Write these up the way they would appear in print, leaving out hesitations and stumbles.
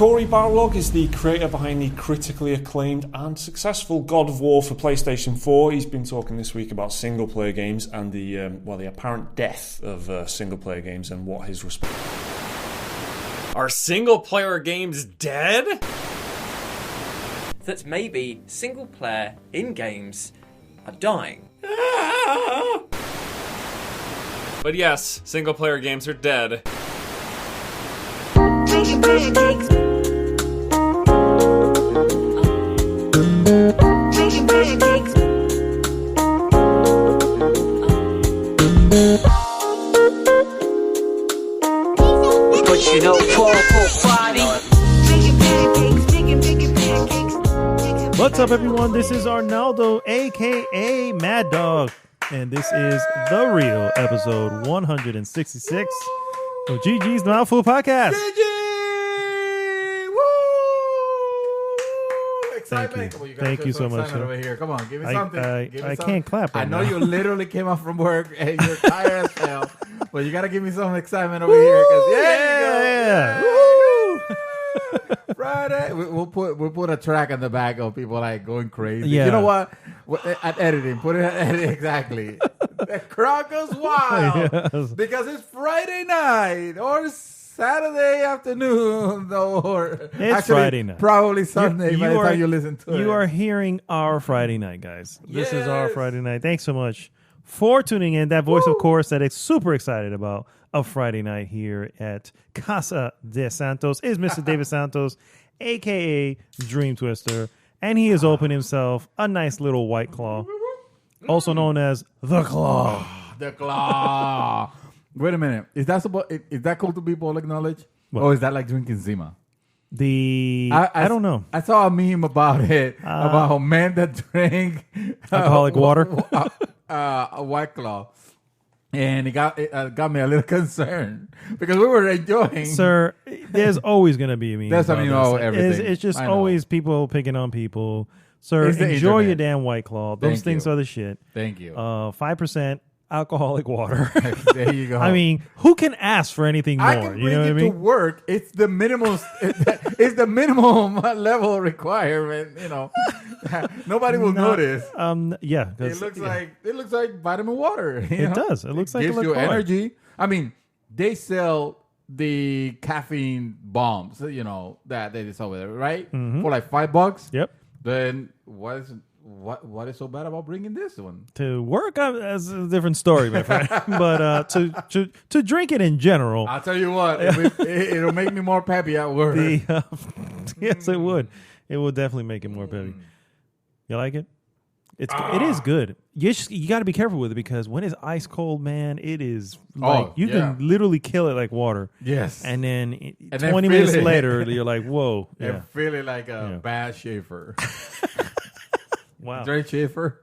Corey Barlog is the creator behind the critically acclaimed and successful God of War for PlayStation 4. He's been talking this week about single-player games and the apparent death of single-player games and what his response. Are single-player games dead? That maybe single-player in games are dying. But yes, single-player games are dead. Making pancakes. Making pancakes. But you know, party. Making pancakes, making pancakes. What's up, everyone? This is Arnaldo, aka Mad Dog, and this is The Real, episode 166 of GG's Mouthful Podcast. Excitement. Thank you. Thank you so much. Over here. Come on, give me something. I can't clap right I know now. you literally came off from work and you're tired as hell, but you got to give me some excitement over here. Yeah. Friday. We'll put a track in the back of people like going crazy. Yeah. You know what? At editing, put it at editing exactly. The crowd goes wild Yes. because it's Friday night or Saturday afternoon, or It's actually, Friday night. Probably Sunday by the time you listen to it. You are hearing our Friday night, guys. This is our Yes. Friday night. Thanks so much for tuning in. That voice, of course, that is super excited about a Friday night here at Casa de Santos is Mr. David Santos, a.k.a. Dream Twister. And he has opened himself a nice little White Claw, also known as The Claw. The claw. Wait a minute. Is that cool to be public knowledge? What? Or is that like drinking Zima? I don't know. I saw a meme about it, about men that drink Alcoholic water. A White Claw. And it got me a little concerned because we were enjoying. Sir, there's always going to be a meme. That's, I about mean, this. everything. It's just I know. always people picking on people. Sir, It's the enjoy internet. your damn White Claw. Those Thank things you. are the shit. Thank you. 5% alcoholic water. There you go. I mean, who can ask for anything more? I can bring You know what I it to mean? work. It's the minimum. It's the minimum level requirement. You know, nobody will notice. Yeah. It looks like vitamin water. It does. It looks like gives a you LaCroix. energy. I mean, they sell the caffeine bombs. You know that they sell with it, right? For like $5. Yep. Then what is so bad about bringing this one? To work, that's a different story, my friend. But to drink it in general, I'll tell you what, it'll make me more peppy at work. yes, it would. It would definitely make it more peppy. You like it? It is good. You got to be careful with it because when it's ice cold, man, it is like you can literally kill it like water. Yes. And then then 20 feel minutes it. later, you're like, whoa. Yeah. And feeling like a bad Schaefer. Wow. Drink Schaefer?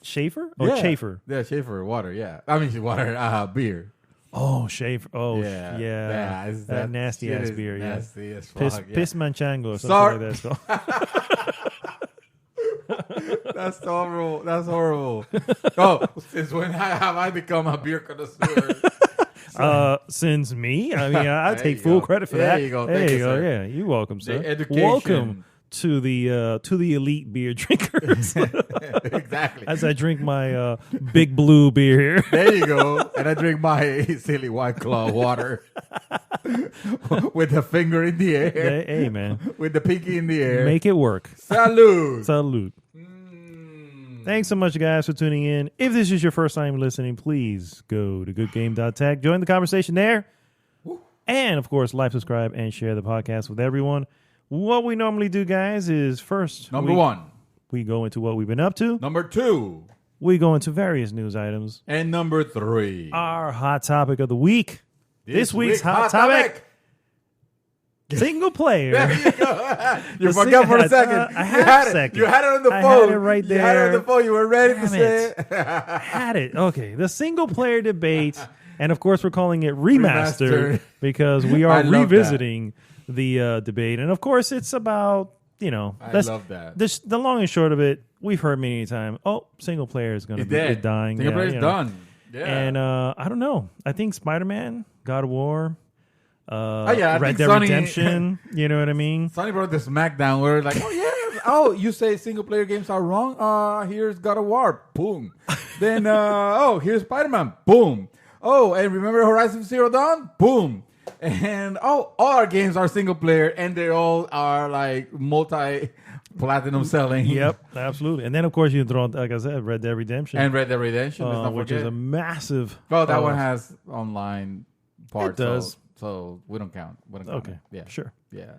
Schaefer or Chafer? Yeah, Schaefer water. Yeah, I mean water. Beer. Oh, Schaefer. Oh, Yeah. yeah. It's That nasty shit ass is beer. Yeah. Nasty as fuck. Piss Manchango or something Sorry. like that. That's horrible. That's horrible. Oh, since when have I become a beer connoisseur? Since me, I mean, I There take you full go. credit for There that. you go. There Thank you you, go. sir. Yeah, you're welcome, sir. The education. Welcome to the elite beer drinkers. Exactly. As I drink my Big Blue beer here. There you go. And I drink my silly White Claw water with the finger in the air, Hey, man, with the pinky in the air. make it work. Salud. Salute. Thanks so much, guys, for tuning in. If this is your first time listening, please go to goodgame.tech. Join the conversation there. And, of course, like, subscribe, and share the podcast with everyone. What we normally do, guys, is first... Number one. We go into what we've been up to. Number two. We go into various news items. And number three. Our hot topic of the week. This week's hot topic. Single player. There you go. You The forgot for a single- second. I You had a had it. second. You had it on the I phone. had it right You had it on there. the phone. You were ready to Damn say it. it. Had it. Okay. The single player debate. And of course, we're calling it Remastered because we I are love revisiting the debate. And of course, it's about, I love that. The long and short of it, we've heard many times, single player is going to be dying. Single player is you know. done. Yeah. And I don't know. I think Spider-Man, God of War, I Red think Dead Sonny- Redemption. You know what I mean? Sonny brought the SmackDown where like, oh yeah, oh you say single player games are wrong. Here's God of War, boom. Then here's Spider-Man, boom. Oh, and remember Horizon Zero Dawn, boom. And all our games are single player, and they all are like multi-platinum selling. Yep, absolutely. And then of course you throw, like I said, Red Dead Redemption, And Red Dead Redemption, let's not which forget. is a massive. Well, that one has online parts. It does. So we don't count. We don't count Okay, it. Yeah. sure. Yeah.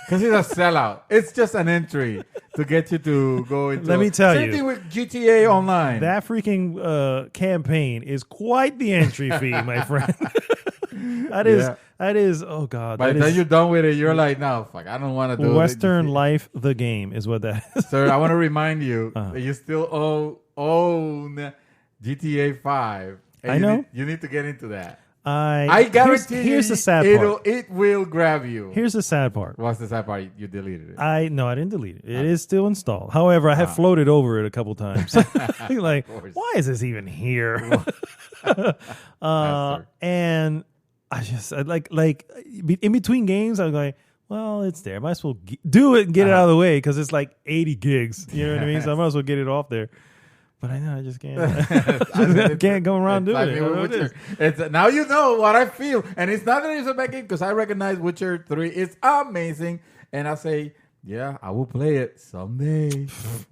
Because it's a sellout. It's just an entry to get you to go into. Let me tell Same you. thing with GTA Online. That freaking campaign is quite the entry fee, my friend. That is. Oh God! By that the time is you're done with it, you're like, no, fuck, I don't want to do Western it. Life, the game, is what that is. Sir, I want to remind you that you still own GTA 5. And I know. You need to get into that. I guarantee here's you the sad part. it will grab you. Here's the sad part. What's the sad part? You deleted it. I didn't delete it. It is still installed. However, I have floated over it a couple times. Like, why is this even here? And I just like in between games, I'm like, well, it's there. I might as well do it and get it out of the way because it's like 80 gigs. You know what I mean? So I might as well get it off there. But I know I just can't. I can't go around doing it. I don't know what it is. Now you know what I feel, and it's not that it's a bad game because I recognize Witcher 3 is amazing, and I say, yeah, I will play it someday.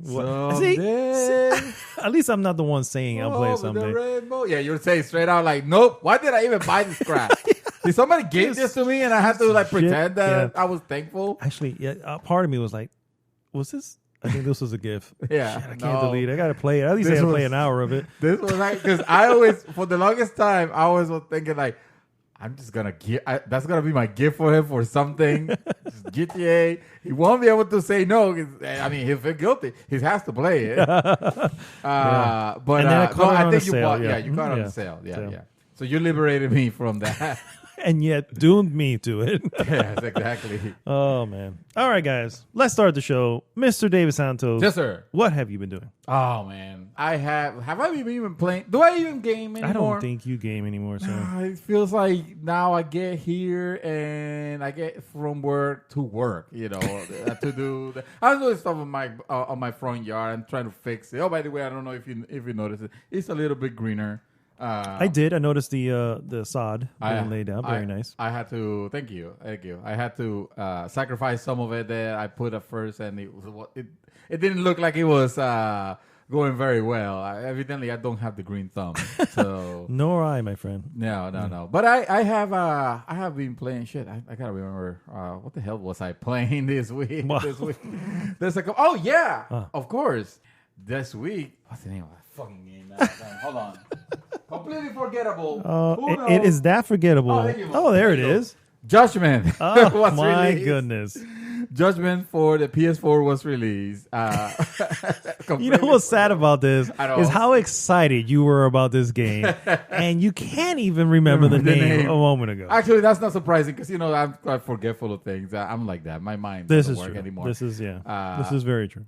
Someday. See, at least I'm not the one saying I'll play it Over the someday. rainbow. Yeah, you're saying straight out like, nope. Why did I even buy this crap? Did somebody give this to me, and I had to like pretend that I was thankful? Actually, yeah, part of me was like, was this? I think this was a gift. Yeah, Shit, I can't delete it. I gotta play it. At least I gotta play an hour of it. This was like because I always, for the longest time, I always was thinking like, I'm just gonna that's gonna be my gift for him for something. Just GTA. He won't be able to say no. I mean, he'll feel guilty. He has to play it. But And then I caught it on I think the you sale, bought. yeah. Yeah, you got it on Yeah. the sale. Yeah, Sale. yeah. So you liberated me from that. And yet doomed me to it. Yes, exactly. Oh man. All right, guys. Let's start the show. Mr. David Santos. Yes, sir. What have you been doing? Oh man, have I even playing? Do I even game anymore? I don't think you game anymore, sir. It feels like now I get here and I get from work to work. You know, to do. I'm doing stuff on my front yard. I'm trying to fix it. Oh, by the way, I don't know if you noticed it. It's a little bit greener. I did. I noticed the sod being laid down. Very nice. I had to. Thank you. I had to sacrifice some of it that I put at first, and it didn't look like it was going very well. Evidently, I don't have the green thumb. So Nor I, my friend. no. But I have been playing shit. I gotta remember what the hell was I playing this week? Wow. This week, there's like of course. This week, what's the name of that fucking game? Now? Hold on. Completely forgettable. It is that forgettable. Oh, thank you. Oh, there it Thank you. is. Judgment. Oh, was my released. goodness. Judgment for the PS4 was released. You know what's sad about this I know. is how excited you were about this game, and you can't even remember the name a moment ago. Actually, that's not surprising because I'm quite forgetful of things. I'm like that. My mind This doesn't is work true. anymore. This is this is very true.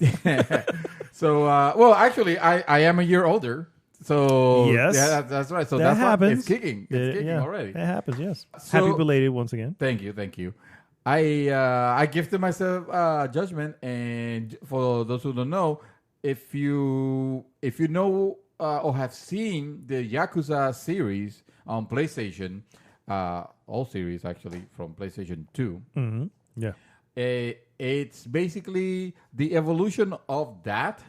So, well, actually, I am a year older. So Yes. yeah, that's right. So That that's happens. It's kicking. It's kicking already. It happens. Yes. So- Happy belated once again. Thank you. I gifted myself Judgment, and for those who don't know, if you know or have seen the Yakuza series on PlayStation, all series actually from PlayStation 2, Yeah. it's basically the evolution of that.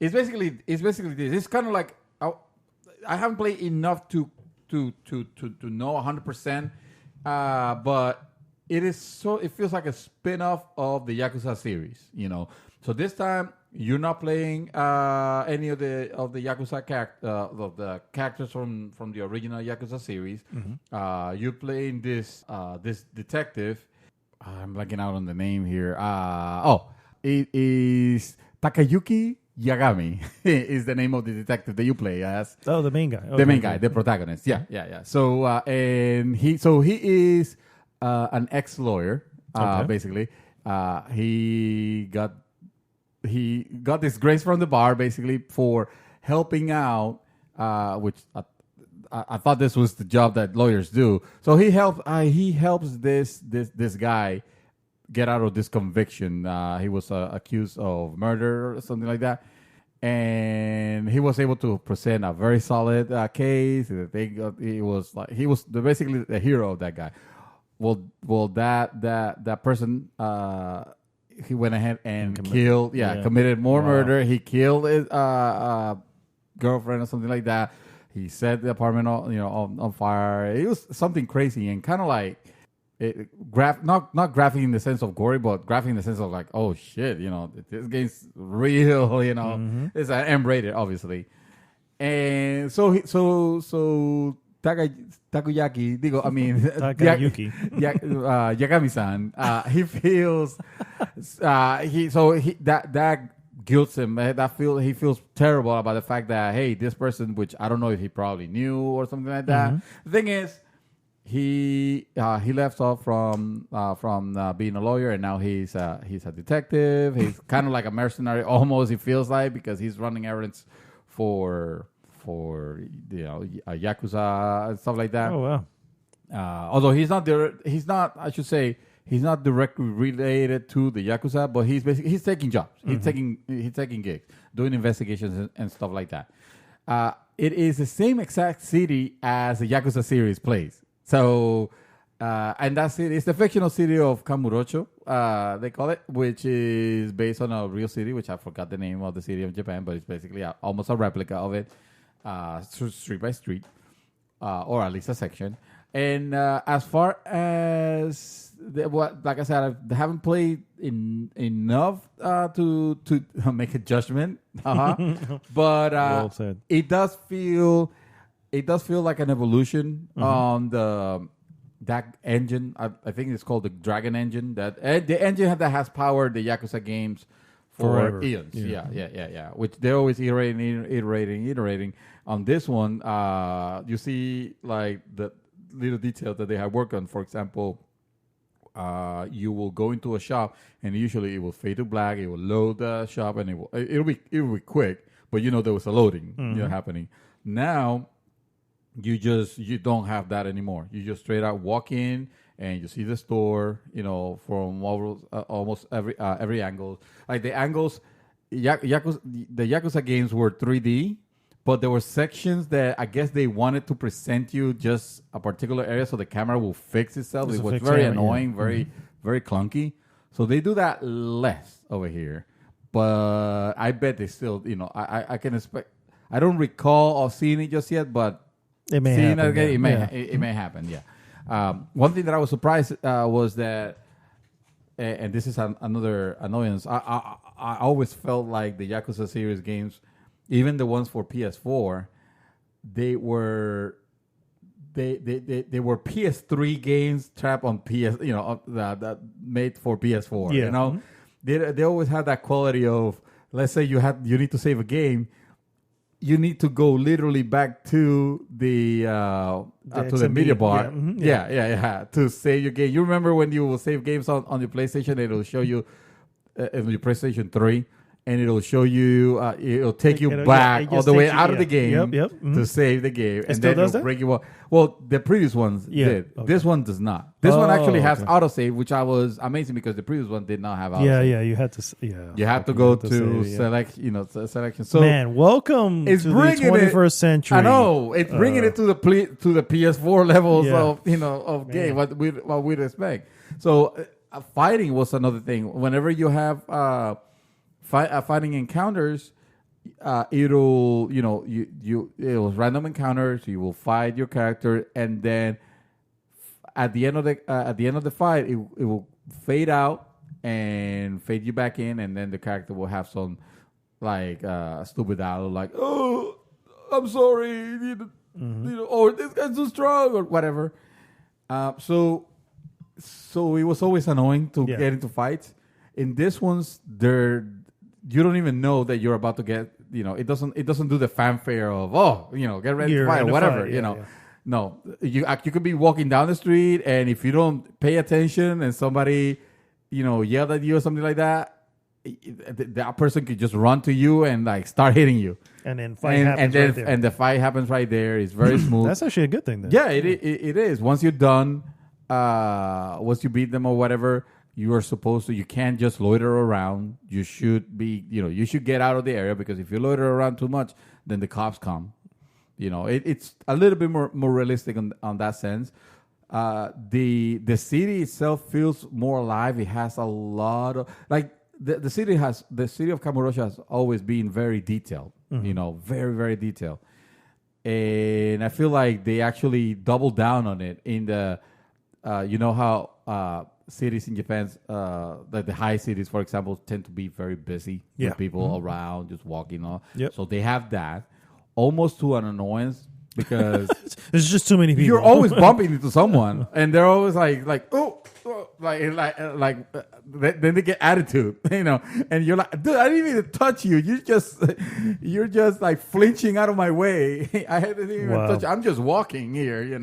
It's basically this. It's kind of like I haven't played enough to know 100%, but it is so. It feels like a spin-off of the Yakuza series, you know. So this time you're not playing any of the Yakuza the characters from the original Yakuza series. You're playing this detective. I'm blanking out on the name here. It is Takayuki Yagami is the name of the detective that you play as. Oh, the main guy. The main guy, the protagonist. Yeah. So and he is an ex-lawyer, basically. He got disgraced from the bar basically for helping out, which I thought this was the job that lawyers do. So he helps this guy get out of this conviction. He was accused of murder or something like that, and he was able to present a very solid case. He was basically the hero of that guy. Well, that person, he went ahead and committed more murder. He killed his girlfriend or something like that. He set the apartment on fire. It was something crazy and kind of like not graphic in the sense of gory, but graphic in the sense of like, oh shit, this game's real. It's M-rated, obviously. And so Takayaki, Takayuki. Yagami-san, he feels that guilts him. He feels terrible about the fact that, hey, this person, which I don't know if he probably knew or something like that. The thing is, he left off from being a lawyer, and now he's a detective. He's kind of like a mercenary, almost. He feels like, because he's running errands for Yakuza and stuff like that. Oh wow! Although he's not directly related to the Yakuza, but he's taking jobs. He's taking gigs, doing investigations and stuff like that. It is the same exact city as the Yakuza series plays. So, and that's it. It's the fictional city of Kamurocho, they call it, which is based on a real city, which I forgot the name of the city of Japan, but it's basically almost a replica of it, street by street, or at least a section. And as far as like I said, I haven't played enough to make a judgment. But well said. It does feel like an evolution on that engine. I think it's called the Dragon engine. The engine that has powered the Yakuza games for Forever. eons. Yeah. Which they're always iterating. On this one, you see like the little details that they have worked on. For example, you will go into a shop and usually it will fade to black. It will load the shop and it'll be quick, but there was a loading happening. Now you don't have that anymore. You just straight out walk in and you see the store, from almost every angle. Like the angles, the Yakuza games were 3D. But there were sections that I guess they wanted to present you just a particular area so the camera will fix itself. It was very annoying, very clunky. So they do that less over here. But I bet they still, I can expect. I don't recall of seeing it just yet, but it may happen. It may happen, yeah. One thing that I was surprised was that, and this is another annoyance, I always felt like the Yakuza series games, even the ones for PS4, they were PS3 games trapped on PS, that made for PS4. Yeah. They always had that quality of, let's say you need to save a game, you need to go literally back to the media bar, to save your game. You remember when you will save games on your PlayStation, it'll show you on your PlayStation 3. And it'll show you, it'll take you back all the way out of the game to save the game. And then it'll bring you up. Well, the previous ones did. Okay. This one does not. This one actually has autosave, which I was amazing because the previous one did not have autosave. Yeah, you had to. You have to go to select, selection. So man, welcome to the 21st century. I know it's bringing it to the PS4 levels of game. What we'd expect. So fighting was another thing. Whenever you have fighting encounters, it'll random encounters. You will fight your character, and then at the end of the fight, it will fade out and fade you back in, and then the character will have some like stupid dialogue, like, "Oh, I'm sorry," or "This guy's too strong," or whatever. So it was always annoying to get into fights. In this ones, you don't even know that you're about to get, it doesn't do the fanfare of, get ready to fight or whatever, No, you could be walking down the street, and if you don't pay attention and somebody, yelled at you or something like that, that person could just run to you and like start hitting you, And then fight happens right there. and the fight happens right there. It's very smooth. That's actually a good thing then. Yeah, it is. Once you're done, once you beat them or whatever, you are supposed to. You can't just loiter around. You should be. You should get out of the area, because if you loiter around too much, then the cops come. It's a little bit more realistic on that sense. The city itself feels more alive. It has a lot of the city of Kamurocho has always been very detailed. Very, very detailed. And I feel like they actually doubled down on it in the, how cities in Japan, like the high cities, for example, tend to be very busy with people around, just walking on. Yep. So they have that almost to an annoyance, because There's just too many people. you're always bumping into someone, and they're always like, then they get attitude, and you're like, dude, I didn't even touch you. You're just like flinching out of my way. I didn't even touch you. I'm just walking here,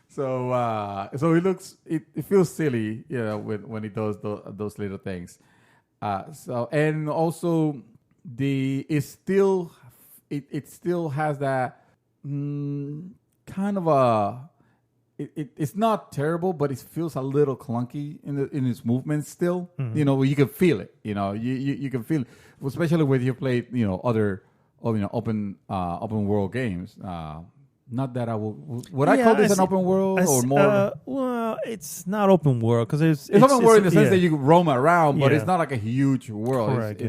So it feels silly, when it does those little things. And also it still has that kind of a. It's not terrible, but it feels a little clunky in its movements still. You can feel it. You can feel it, especially when you play other open world games. Not that I would I call this an open world or more? Well, it's not open world because it's open world in the sense that you can roam around, but it's not like a huge world. Correct,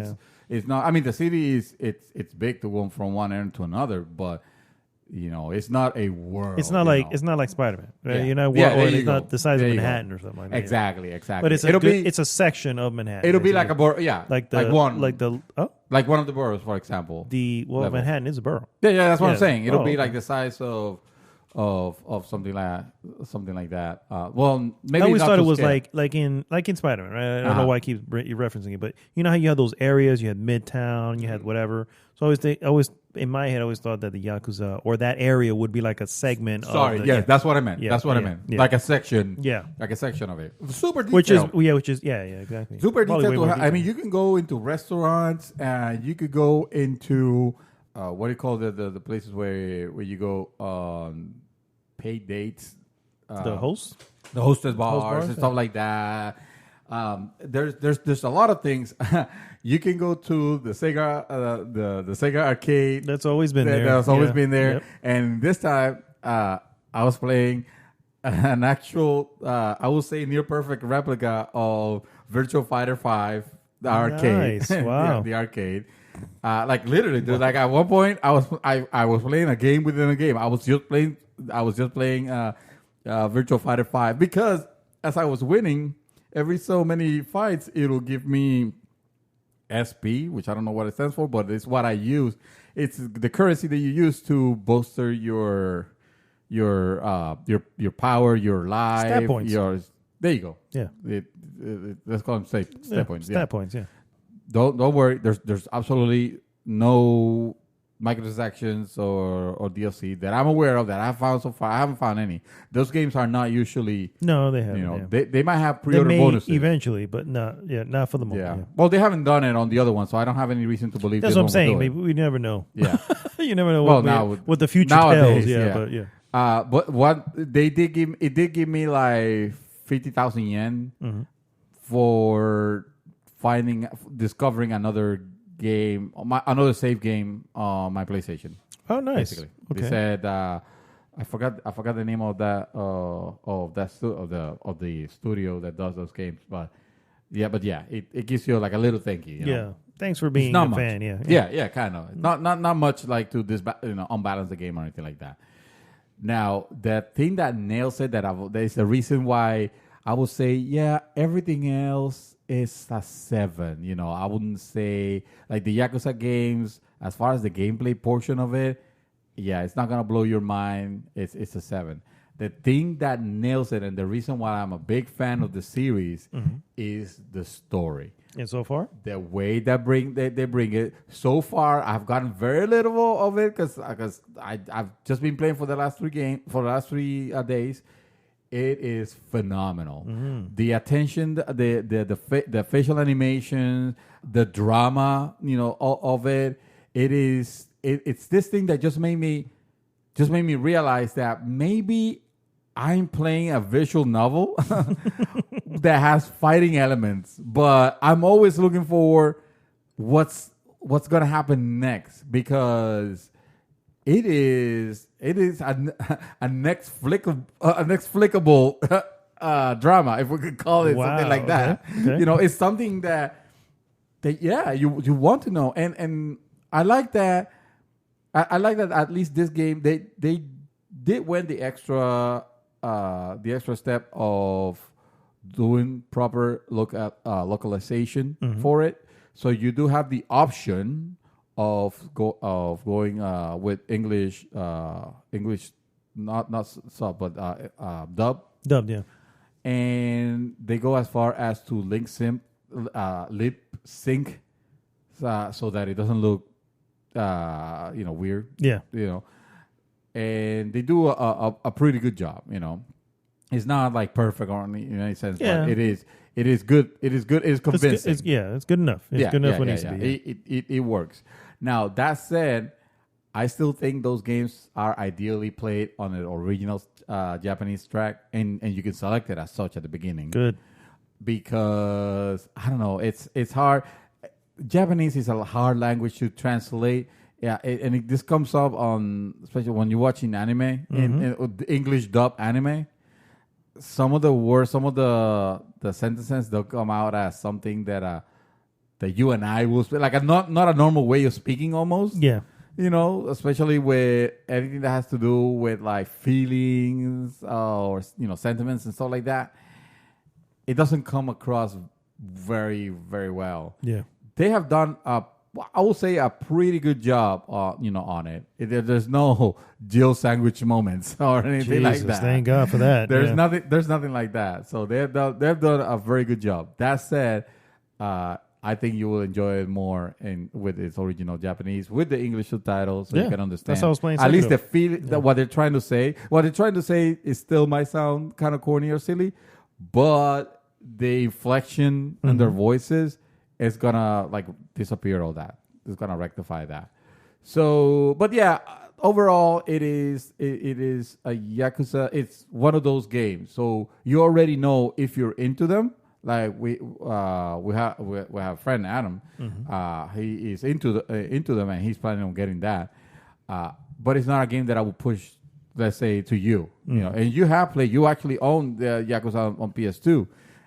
it's not. I mean, the city it's big to go from one end to another, but it's not a world. It's not like Spider-Man. Right? Yeah. It's not the size of Manhattan or something like that. Exactly. But it's a section of Manhattan. It'll be like a borough. Yeah, like one of the boroughs, for example. Manhattan is a borough. Yeah, that's what I'm saying. It'll be like the size of something like that. Well, maybe I always not thought to it was scale. like in Spider-Man. Right? I don't know why I keep referencing it, but you know how you had those areas. You had Midtown. You had whatever. So I always in my head, I always thought that the Yakuza or that area would be like a segment. That's what I meant. That's what I meant. Yeah. Like a section. Yeah, like a section of it. Super detailed. Which is exactly. Super Probably detailed. way more I mean, you can go into restaurants, and you could go into what do you call the places where you go on paid dates. The hostess bars and stuff like that. There's a lot of things. You can go to the Sega the Sega arcade. That's always been there. That's always been there. Yep. And this time, I was playing an actual, I would say, near perfect replica of Virtua Fighter 5, the arcade. Nice. Wow. The arcade. Like literally, dude. Like at one point, I was playing a game within a game. I was just playing Virtua Fighter 5 because as I was winning every so many fights, it'll give me SP, which I don't know what it stands for, but it's what I use. It's the currency that you use to bolster your power, your life, stat points. There you go. Yeah. Let's call them stat points. Stat points. Yeah. Don't worry. There's absolutely no microtransactions or DLC that I'm aware of that I've found so far. I haven't found any. Those games are not usually. No, they haven't. They might have pre-order bonuses eventually, but not for the moment. Yeah. Well, they haven't done it on the other one, so I don't have any reason to believe that's what I'm saying. Maybe we never know. Yeah, you never know. What the future nowadays, tells. Yeah, but but what they did give me like 50,000 yen for discovering another game, another save game on my PlayStation. Oh, nice. Basically, okay. They said I forgot the name of that of the studio that does those games, but it gives you like a little thank you. Yeah, thanks for being a fan. Yeah, kind of. Not much like to unbalance the game or anything like that. Now, the thing that nails it, that is the reason why I would say, everything else is a 7. I wouldn't say like the Yakuza games, as far as the gameplay portion of it, it's not going to blow your mind. It's a 7. The thing that nails it, and the reason why I'm a big fan of the series, is the story. And so far? The way that they bring it. So far, I've gotten very little of it because I've just been playing for the last 3 days. it is phenomenal. The attention, the facial animation, the drama, all of it. It's this thing that just made me realize that maybe I'm playing a visual novel that has fighting elements, but I'm always looking for what's gonna happen next, because it is a next flickable drama, if we could call it something like that. Okay. It's something that you want to know, and I like that. I like that at least this game they did went the extra step of doing proper localization for it. So you do have the option of going with English, not sub, but dub. Dubbed, yeah. And they go as far as to lip sync, so that it doesn't look weird. Yeah. And they do a pretty good job. It's not like perfect or in any sense, but it is good. It is good. It is convincing. It's good enough. It's good enough when it needs to be. It works. Now, that said, I still think those games are ideally played on an original Japanese track, and you can select it as such at the beginning. Good. Because, I don't know, it's hard. Japanese is a hard language to translate. Yeah, this comes up especially when you're watching anime, in English dub anime. Some of the words, some of the sentences, they'll come out as something that you and I will speak, like not a normal way of speaking almost. Yeah. Especially with anything that has to do with like feelings or sentiments and stuff like that. It doesn't come across very, very well. Yeah. They have done I will say a pretty good job, on it. There's no Jill sandwich moments or anything like that. Thank God for that. There's nothing like that. So they've done a very good job. That said, I think you will enjoy it more with its original Japanese with the English subtitles, so you can understand. That's how I was playing. At least the feel that what they're trying to say. What they're trying to say is still might sound kind of corny or silly, but the inflection in their voices. It's gonna disappear all that. It's gonna rectify that. So, but yeah, overall, it is a Yakuza. It's one of those games. So you already know if you're into them. Like we have a friend Adam. He is into them, and he's planning on getting that. But it's not a game that I would push, let's say, to you. And you have played. You actually own the Yakuza on PS2.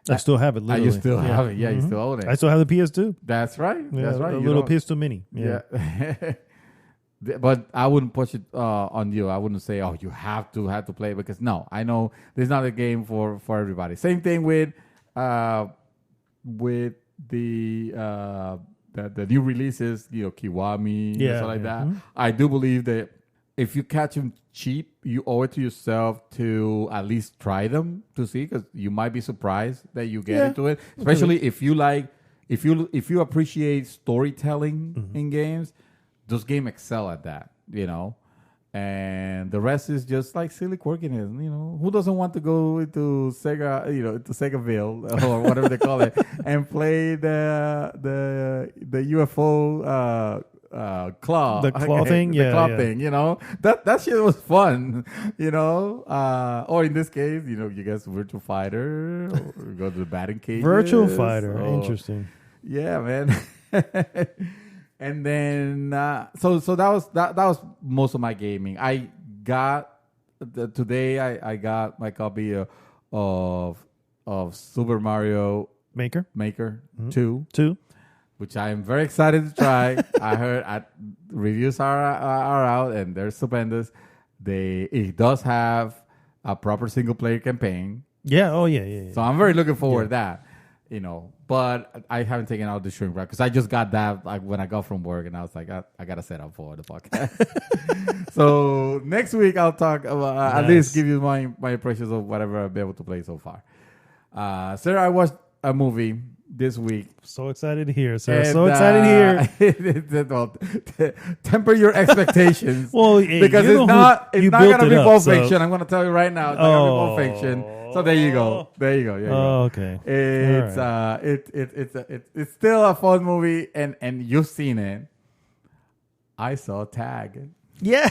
I still have it, literally. You still have it. Yeah, you still own it. I still have the PS2. That's right. That's right. A little PS2 Mini. Yeah. But I wouldn't push it on you. I wouldn't say, oh, you have to play it, because no, I know there's not a game for everybody. Same thing with the new releases, Kiwami, and stuff like that. I do believe that if you catch them cheap, you owe it to yourself to at least try them to see, because you might be surprised that you get into it. Especially if you appreciate storytelling in games, those games excel at that, And the rest is just like silly quirkiness, Who doesn't want to go into Sega, into Segaville or whatever they call it, and play the UFO claw, the claw thing, the claw thing, that shit was fun, or in this case, you guys Virtual Fighter, or go to the batting cage. Virtual Fighter, interesting. Yeah, man. And then so that was most of my gaming. I got today. I got my copy of Super Mario Maker 2. Which I am very excited to try. I heard reviews are out, and they're stupendous. It does have a proper single player campaign. Yeah. Oh yeah. So I'm very looking forward to that. But I haven't taken out the shrink wrap because I just got that when I got from work, and I was like, I got to set up for the podcast. So next week I'll talk about at least give you my impressions of whatever I've been able to play so far. Sir, I watched a movie this week. So excited to hear, sir. So excited to hear. Temper your expectations. Well, because it's not going to be Pulp Fiction. I'm going to tell you right now. It's not going to be Pulp Fiction. So there you go. There you go. There you go. Okay. It's it's still a fun movie, and you've seen it. I saw Tag. Yeah.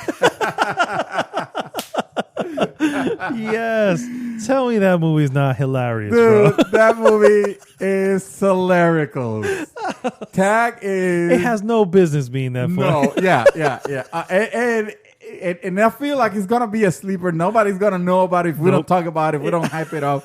Yes. Tell me that movie's not hilarious, Dude, bro. that movie is hilarical. Tag is. It has no business being that funny. No, yeah. And I feel like it's gonna be a sleeper. Nobody's gonna know about it if we don't talk about it. If we don't hype it up.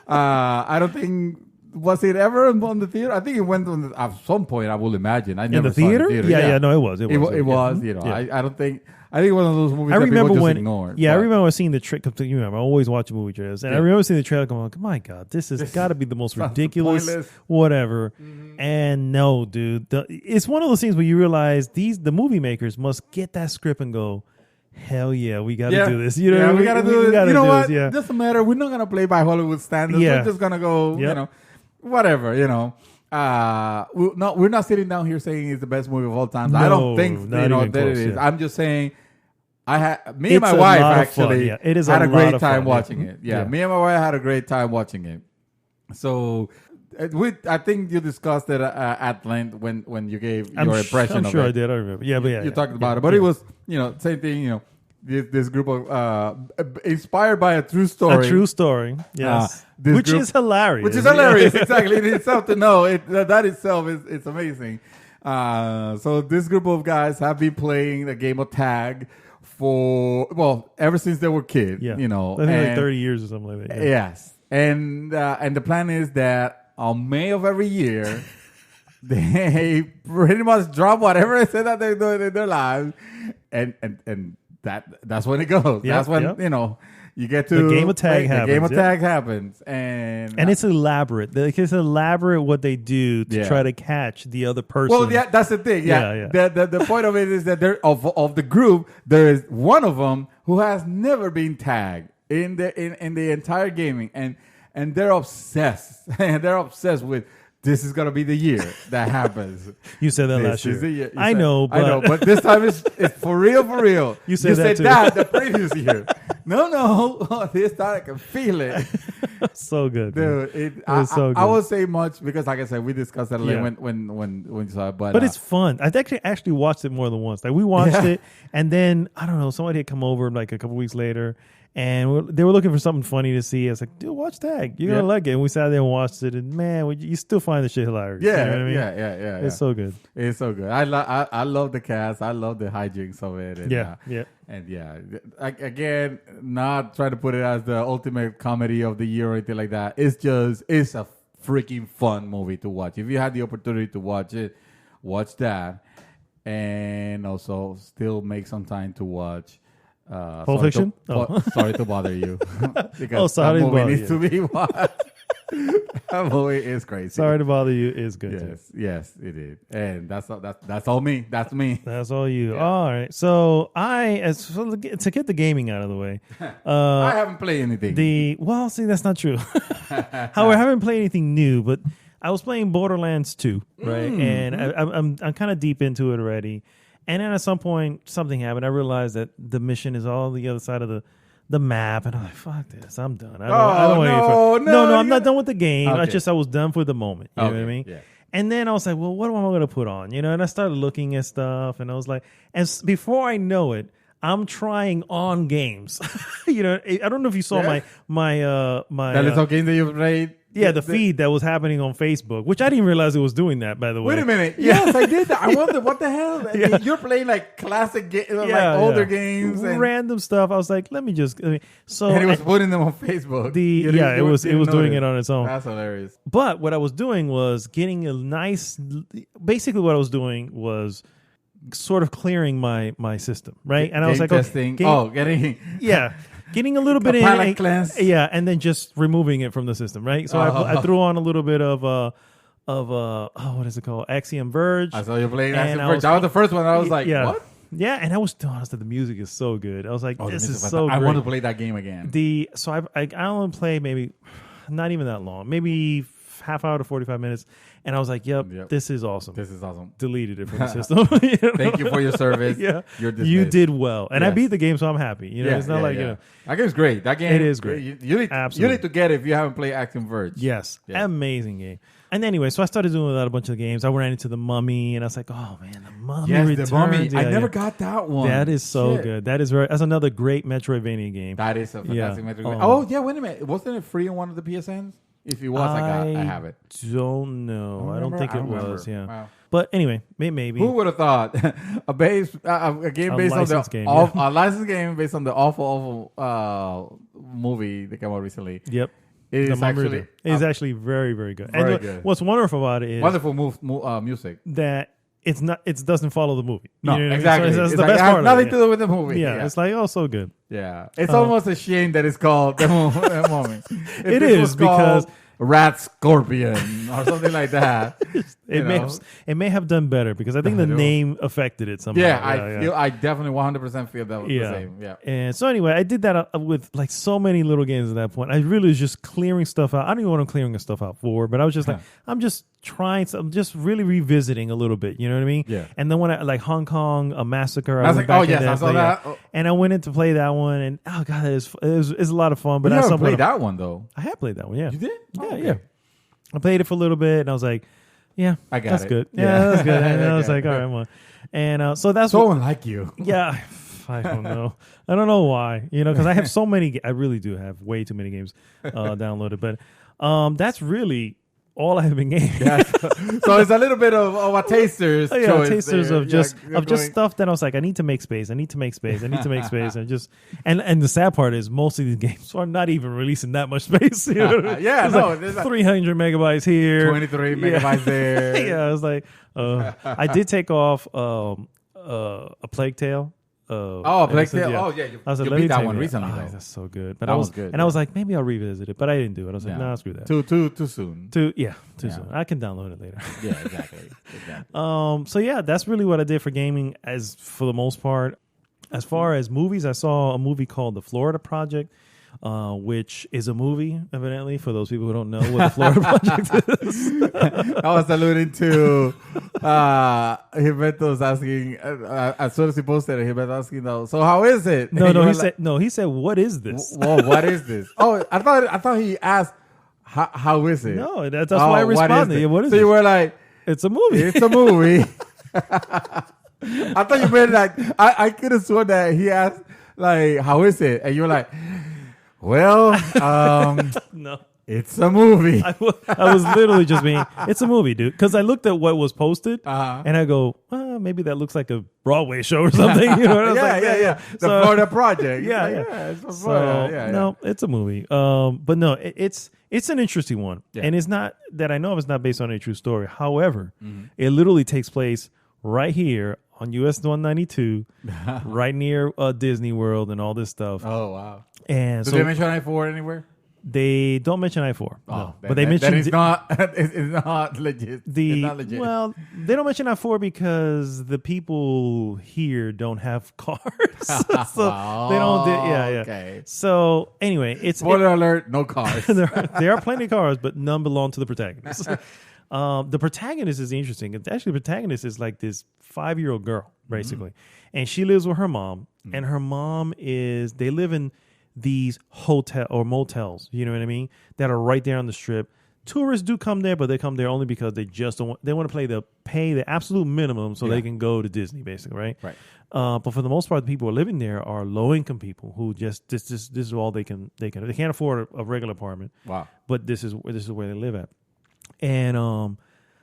I don't think. Was it ever on the theater? I think it went on at some point. I will imagine. I never In the theater? saw it in the Yeah. No, it was. It was. You know, Yeah. I don't think. I think one of those movies I that remember people just when. ignore. Yeah, I but- remember seeing the trick. You remember, I always watch movie trailers, and I remember seeing the trailer. Going, my God, this has got to be the most sounds ridiculous, pointless. whatever. And no, dude, it's one of those things where you realize the movie makers must get that script and go, hell yeah, we got to do this. You know, we got to do we it. gotta You know do what? this, yeah. Doesn't matter. We're not gonna play by Hollywood standards. Yeah. We're just gonna go. Yep. You know, whatever. You know. We're not sitting down here saying it's the best movie of all time. I don't think not even that close, it is. yeah. I'm just saying. Me and It's my a wife lot of fun, actually yeah. It is had a a lot great of time fun, yeah. watching it. Yeah, me and my wife had a great time watching it. So, I think you discussed it at length when you gave your impression I'm of sure it. I did. I remember. Yeah, but yeah. You yeah, talked about yeah, it, but yeah. it was same thing. This group of inspired by a true story. A true story, yes. This Which group- is hilarious. Which is hilarious, exactly. In itself to know that itself is it's amazing. So this group of guys have been playing the game of tag ever since they were kids. Yeah. You know, I think like and- 30 years or something like that. Yeah. Yes, and the plan is that on May of every year, they pretty much drop whatever they said that they're doing in their lives, and that's when it goes. Yep, That's when yep. you get to The game of tag The game happens, of yep. tag happens, and It's elaborate. It's elaborate what they do to Yeah. try to catch the other person. well, yeah, that's the thing. Yeah, Yeah. The point of it is that there of the group, there is one of them who has never been tagged in the entire gaming, and they're obsessed. They're obsessed with. This is gonna be the year that happens. You said that This last year. is the year. You I said- know, but this time it's for real, for real. You said that too. that the previous year. No, this time I can feel it, So good, dude. was so good. I won't say much because, like I said, we discussed it Yeah. when you saw it, But it's fun. I actually watched it more than once. Like we watched Yeah. it, and then I don't know. Somebody had come over like a couple weeks later, and they were looking for something funny to see. I was like, "Dude, watch Tag. You're gonna like it." And we sat there and watched it, and man, you still find the shit hilarious. Yeah, You know what I mean? yeah. It's so good. It's so good. I love the cast. I love the hijinks of it. And, Yeah, yeah. And yeah, again, not trying to put it as the ultimate comedy of the year or anything like that. It's a freaking fun movie to watch. If you had the opportunity to watch it, watch that, and also still make some time to watch. Pulp Fiction? Sorry to bother you. Because sorry that to movie bother needs to be watched. That movie is crazy. Sorry to bother you. Is good too. Yes, it is, and that's all me. That's me. That's all you. All right. So to get the gaming out of the way. I haven't played anything. See, that's not true. However, I haven't played anything new, but I was playing Borderlands 2, right? And I'm kind of deep into it already. And then at some point, something happened. I realized that the mission is all the other side of the map, and I'm like, "Fuck this! I'm done. I don't want no, I'm not done with the game. Okay. I was done for the moment. You know what I mean? Yeah. And then I was like, well, what am I going to put on? You know, and I started looking at stuff, and I was like, before I know it, I'm trying on games. You know, I don't know if you saw my That little game that you played. Yeah, the feed that was happening on Facebook, which I didn't realize it was doing that, by the way. Wait a minute. Yes, I did that. I wondered what the hell. Yeah. You're playing like classic games, like older games, and random stuff. I was like, let me just. So it was putting them on Facebook. It was doing it on its own. That's hilarious. But what I was doing was getting a nice. Basically, what I was doing was sort of clearing my system, right? And I was like, testing. Getting getting a little bit palate cleanse. Yeah, and then just removing it from the system, right? So I threw on a little bit of what is it called? Axiom Verge. I saw you playing And Axiom Verge. That was the first one. I was like, yeah. what? Yeah, and I was honest that the music is so good. I was like, this is so I great. want to play that game again. I only play maybe not even that long, maybe half hour to 45 minutes, And I was like, yep, Yep. this is awesome. This is awesome. Deleted it from the system. You know? Thank you for your service. Yeah, You're you dismissed. did well, and I Yes. beat the game, so I'm happy. You know, it's not like you know. That game's great. That game It is great. You need, Absolutely. You need to get it if you haven't played Action Verge. Yes, Yeah. amazing game. And anyway, so I started doing a bunch of games. I ran into the Mummy, and I was like, oh man, the Mummy Yes, returns. the Mummy. Yeah, I never yeah. got that one. That is so Shit. good. That's another great Metroidvania game. That is a fantastic Metroid game. Oh. Oh yeah, wait a minute. Wasn't it free on one of the PSNs? If it was, I have it. Don't know. I don't remember. think I it don't was. remember. Yeah. Wow. But anyway, maybe. Who would have thought a game based on the licensed game, yeah. a licensed game based on the awful movie that came out recently? Yep. It The is Mummy actually Returns. It's actually very, very good. very and good. What's wonderful about it is wonderful music. that it's not. It doesn't follow the movie. You No, know what I mean? exactly. So that's It's the like, best it has part. nothing of to it. do with the movie. Yeah, it's like so good. Yeah, it's almost a shame that it's called the Moment. If It this is, was called because- Rat Scorpion or something like that. It may have done better because I think the I know. name affected it somehow. Yeah, I definitely 100% feel that was the same. Yeah. And so anyway, I did that with like so many little games at that point. I really was just clearing stuff out. I don't even know what I'm clearing the stuff out for, but I was just like, I'm just I'm just really revisiting a little bit. You know what I mean? Yeah. And then when I like Hong Kong, a massacre. I was went like, oh, back in yes, there I and saw played that. Oh. And I went in to play that one, and oh god, it's a lot of fun. But But you at haven't some played point, that one, though. I have played that one. Yeah, You did? Yeah, Oh, okay. yeah. I played it for a little bit, and I was like, yeah, I got that's it. good. Yeah. Yeah, that's good. And I was Okay. like, all right, I'm on. And so that's Someone like you. yeah, I don't know. I don't know why. You know, because I have so many. I really do have way too many games downloaded. But that's really all I have been gaming. Yeah. So it's a little bit of a taster's Oh, yeah, choice tasters there. of just Yeah, of just going- stuff that I was like, I need to make space. I need to make space. I need to make space. And just and the sad part is most of these games are not even releasing that much space. You know? Yeah, It's no, like there's like 300 megabytes here, 23 megabytes there. yeah, I was like, I did take off a Plague Tale. Oh, Plague Tale. Yeah. Oh, yeah. I was like, You let me beat that take one it. recently, Oh, though. that's so good. But That I was was good, and I was like, maybe I'll revisit it, but I didn't do it. I was like, Yeah. nah, screw that. Too soon. Too Yeah. soon. I can download it later. Yeah, exactly. So yeah, that's really what I did for gaming as for the most part. As far as movies, I saw a movie called The Florida Project, which is a movie, evidently, for those people who don't know what The Florida Project is. I was alluding to Gilberto's asking as soon as he posted it, Gilberto asking though, so how is it? No, And you he were said no. He said, "What is this?" Whoa, what is this? Oh, I thought he asked how is it? No, that's why I responded. Yeah, what is so this? you were like, It's a movie. it's a movie. I thought you meant like I could have sworn that he asked like how is it, and you were like, well, No. it's a movie. I was literally just being, it's a movie, dude. Because I looked at what was posted and I go, maybe that looks like a Broadway show or something. You know? And I was like, yeah. The So- Florida Project. Yeah, It's yeah. like, it's from So, Florida. Yeah, no, it's a movie. But no, it's an interesting one. Yeah. And it's not that I know of, it's not based on a true story. However, it literally takes place right here on US 192, right near Disney World and all this stuff. Oh wow. And Did so they mention I-4 anywhere? they don't mention I-4. Oh, No. then- But they then mentioned it's not. It's not legit. It's not legit. well, they don't mention I-4 because the people here don't have cars, so they don't. Yeah. Okay. So anyway, Spoiler alert: no cars. there are plenty of cars, but none belong to the protagonist. The protagonist is interesting. Actually, the protagonist is like this 5-year-old girl, basically, and she lives with her mom. And her mom they live in these hotel or motels, you know what I mean, that are right there on the strip. Tourists do come there, but they come there only because they just don't want, they want to pay the absolute minimum so they can go to Disney, basically, right? Right. But for the most part, the people who are living there are low income people who just this is all they can't afford a regular apartment. Wow. But this is where they live at. And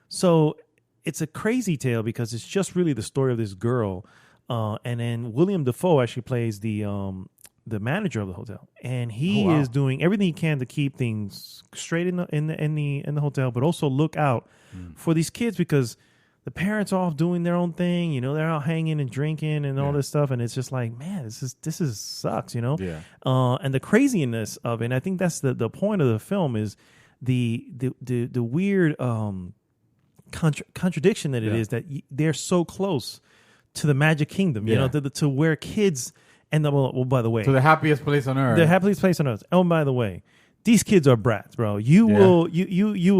so it's a crazy tale because it's just really the story of this girl. And then William Dafoe actually plays the manager of the hotel, and he is doing everything he can to keep things straight in the hotel, but also look out for these kids because the parents are off doing their own thing. You know, they're out hanging and drinking and all this stuff, and it's just like, man, this is sucks. You know, and the craziness of it. And I think that's the point of the film is the weird contradiction that it is that they're so close to the Magic Kingdom, you know, to where kids end up. Well, by the way, To the happiest place on earth. the happiest place on earth. Oh, by the way, these kids are brats, bro. You will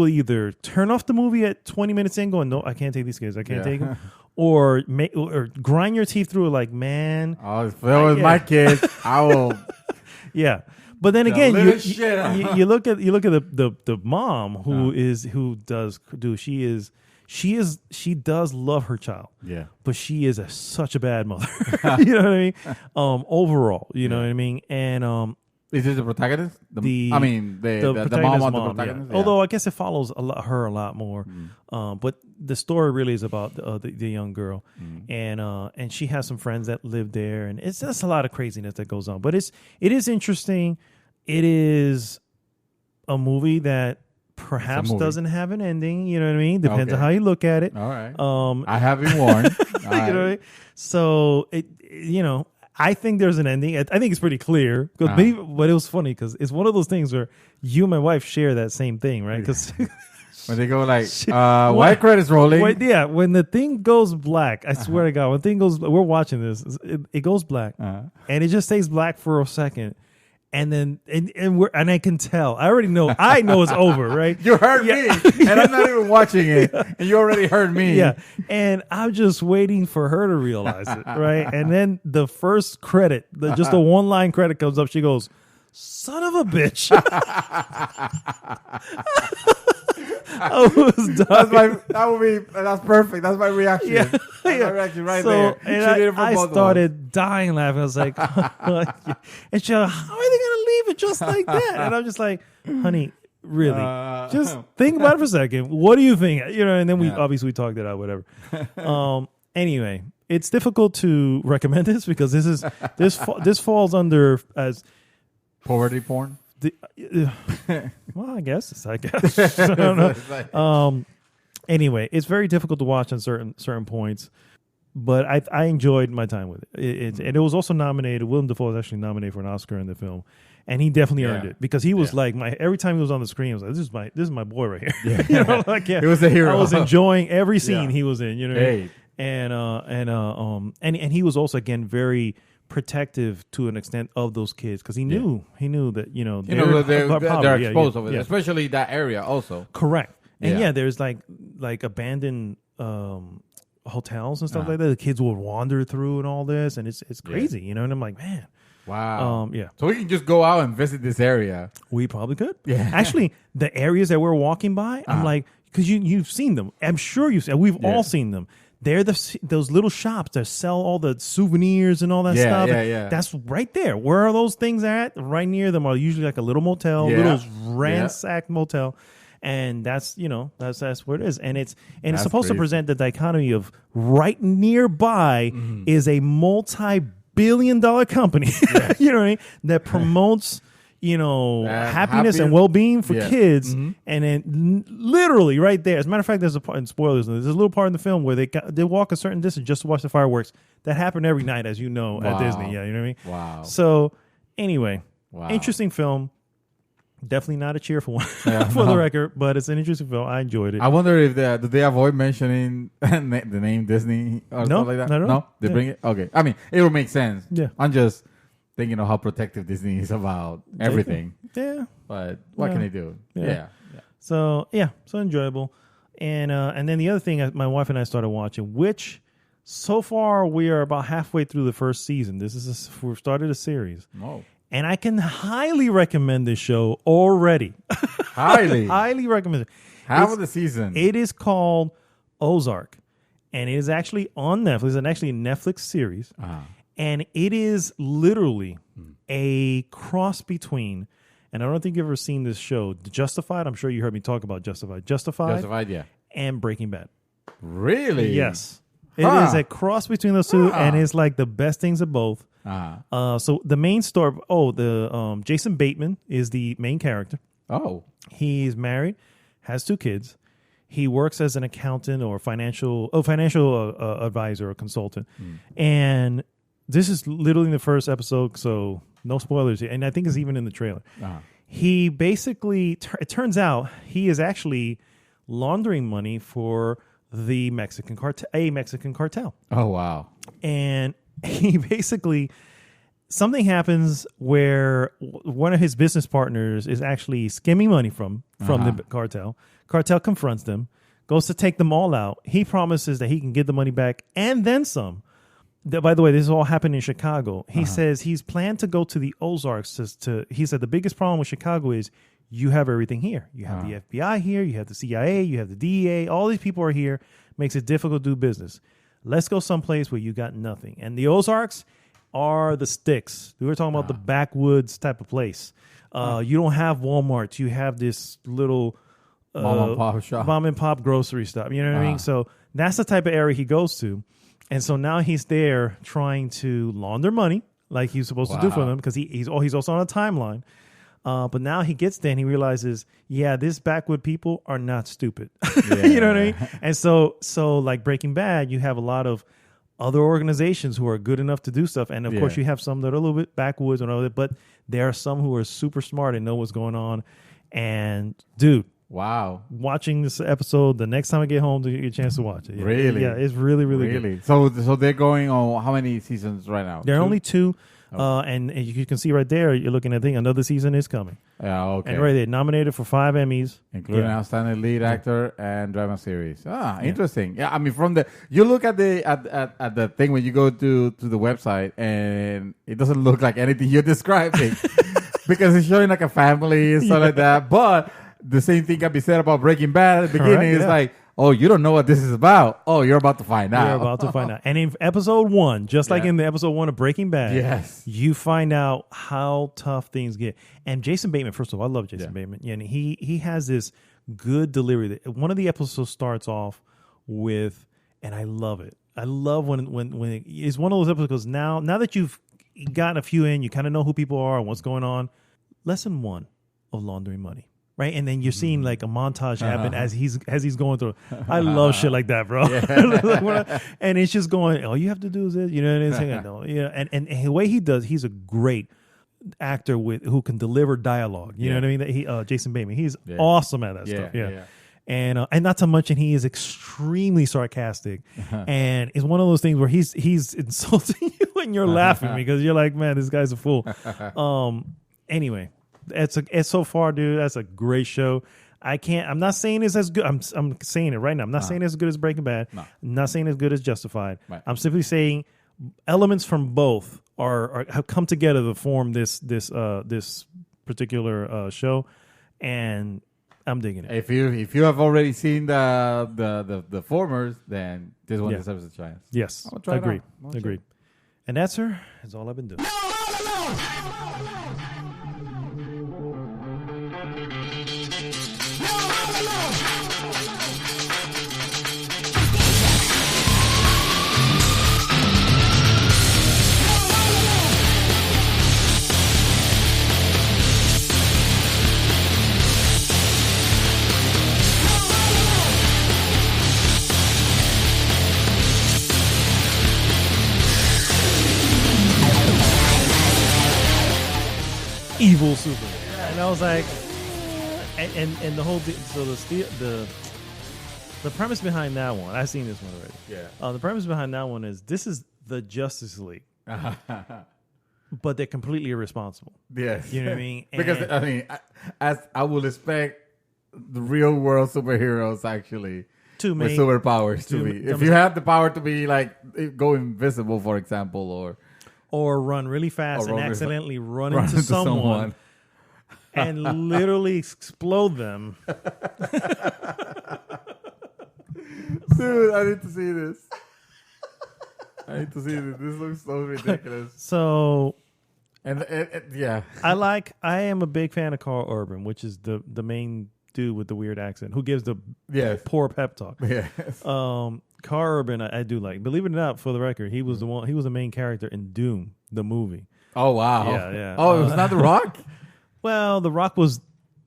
either turn off the movie at 20 minutes in, going, no, I can't take these kids. I can't take them. Or grind your teeth through it like, man. Oh, if that was my kids, I will. Yeah. But then again, you look at the mom she does love her child. Yeah. But she is such a bad mother. You know what I mean? Overall, you know what I mean? And is it the protagonist? The mom of the protagonist? Yeah. Although I guess it follows her a lot more. But the story really is about the young girl. And she has some friends that live there, and it's just a lot of craziness that goes on. But it is interesting. It is a movie that perhaps doesn't have an ending. You know what I mean? Depends on how you look at it. All right. I have been warned. You know what I mean? So I think there's an ending. I think it's pretty clear. But it was funny because it's one of those things where you and my wife share that same thing, right? Because when they go like, white credits rolling. When the thing goes black, I swear to God, when the thing goes, we're watching this, it goes black, and it just stays black for a second. And then, and I can tell. I already know. I know it's over, right? You heard me, and I'm not even watching it, and you already heard me. Yeah, and I'm just waiting for her to realize it, right? And then the first credit, just a one-line credit comes up. She goes, "Son of a bitch!" I was dying. That's perfect. That's my reaction. Yeah. That's my reaction right there. And I started dying laughing. I was like, and she goes, how are they going to leave it just like that? And I'm just like, honey, really? Just think about it for a second. What do you think? And then we obviously talked it out, whatever. Anyway, it's difficult to recommend this because this falls under as poverty porn. Well, I guess. I don't know. Anyway, it's very difficult to watch on certain points, but I enjoyed my time with it. And it was also nominated. Willem Dafoe was actually nominated for an Oscar in the film, and he definitely earned it because he was like every time he was on the screen, I was like, "This is my boy right here." Yeah. He was the hero. I was enjoying every scene he was in. And he was also again very protective to an extent of those kids because he knew that they're exposed over there, especially that area also. Correct. And there's like abandoned hotels and stuff like that. The kids will wander through and all this, and it's crazy, And I'm like, man, wow, So we can just go out and visit this area. We probably could. Yeah. Actually, the areas that we're walking by, I'm like, because you've seen them. I'm sure you've seen. We've all seen them. They're those little shops that sell all the souvenirs and all that stuff. Yeah. That's right there. Where are those things at? Right near them are usually like a little motel, little ransacked motel. And that's where it is. And it's supposed to present the dichotomy of right nearby is a multi-billion-dollar company, you know what I mean? That promotes happiness and well-being for kids, and then literally right there. As a matter of fact, there's a part in spoilers. There's a little part in the film where they walk a certain distance just to watch the fireworks. That happened every night, as you know, at Disney. Yeah, you know what I mean. Wow. So anyway, interesting film. Definitely not a cheerful one for the record, but it's an interesting film. I enjoyed it. I wonder if do they avoid mentioning the name Disney or something like that? Not at all. No, they bring it. Okay, I mean it will make sense. Yeah, I'm just thinking of how protective Disney is about everything. Yeah, but what can they do? Yeah. So enjoyable, and then the other thing, my wife and I started watching, which so far we are about halfway through the first season. We've started a series. Oh. And I can highly recommend this show already. Highly recommend it. Half of the season. It is called Ozark. And it is actually on Netflix. It's actually a Netflix series. And it is literally a cross between, and I don't think you've ever seen this show, Justified. I'm sure you heard me talk about Justified. Justified, yeah. And Breaking Bad. Really? Yes. It is a cross between those two, and it's like the best things of both. So the main story, Jason Bateman is the main character. Oh. He's married, has 2 kids. He works as an accountant or financial advisor or consultant. And this is literally the first episode, so no spoilers here. And I think it's even in the trailer. He basically, it turns out he is actually laundering money for the Mexican cartel, a Mexican cartel. Oh, wow. And he basically something happens where one of his business partners is actually skimming money from the cartel. Cartel confronts them, goes to take them all out. He promises that he can get the money back and then some. By the way, this all happened in Chicago. He says he's planned to go to the Ozarks. He said the biggest problem with Chicago is you have everything here. You have the FBI here. You have the CIA. You have the DEA. All these people are here. Makes it difficult to do business. Let's go someplace where you got nothing. And the Ozarks are the sticks. We were talking about the backwoods type of place. You don't have Walmart. You have this little mom and pop grocery stuff. You know what I mean? So that's the type of area he goes to. And so now he's there trying to launder money like he's supposed to do for them because he's also on a timeline. But now he gets there and he realizes, this backwood people are not stupid. You know what I mean? And so like Breaking Bad, you have a lot of other organizations who are good enough to do stuff. And of course you have some that are a little bit backwoods and all that, but there are some who are super smart and know what's going on. And dude, watching this episode, the next time I get home to get a chance to watch it. Yeah. Really? Yeah, it's really, really good. So they're going on how many seasons right now? There are only 2. And you can see right there, you're looking at another season is coming. Yeah, okay. And right there, nominated for 5 Emmys. Including Outstanding Lead Actor and Drama Series. Interesting. Yeah, I mean, you look at the thing when you go to the website and it doesn't look like anything you're describing because it's showing like a family and stuff like that. But the same thing can be said about Breaking Bad at the beginning. It's like, oh, you don't know what this is about. Oh, you're about to find out. You're about to find out. And in episode 1, just like in the episode 1 of Breaking Bad, you find out how tough things get. And Jason Bateman, first of all, I love Jason Bateman. Yeah, and he has this good delivery. One of the episodes starts off with, and I love it. I love when it's one of those episodes because now that you've gotten a few in, you kind of know who people are and what's going on. Lesson 1 of laundering money. Right, and then you're seeing like a montage happen as he's going through. I love shit like that, bro. And it's just going. All you have to do is this, you know. And the way he does, he's a great actor who can deliver dialogue. You know what I mean? Jason Bateman, he's awesome at that stuff. Yeah. And not to mention he is extremely sarcastic, and it's one of those things where he's insulting you and you're laughing because you're like, man, this guy's a fool. Anyway. It's so far, dude. That's a great show. I'm not saying it's as good. I'm saying it right now. I'm not saying it's as good as Breaking Bad. No. I'm not saying it's as good as Justified. Right. I'm simply saying elements from both have come together to form this particular show, and I'm digging it. If you have already seen the formers, then this one deserves a chance. Yes, agreed. And that's all I've been doing. Evil Superman, and I was like, and the whole so the premise behind that one, I've seen this one already. Yeah. The premise behind that one is this is the Justice League, but they're completely irresponsible. Yes, you know what I mean? Because I mean, as I would expect, the real world superheroes actually with superpowers to be. If you have the power to be like go invisible, for example, or run really fast and accidentally run into someone and literally explode them. Dude, I need to see this. This looks so ridiculous. So, yeah. I am a big fan of Carl Urban, which is the main dude with the weird accent who gives the poor pep talk. Yes. Carl Urban, I do like. Believe it or not, for the record, he was the main character in Doom, the movie. Oh wow! Yeah. Oh, it was not The Rock. Well, The Rock was.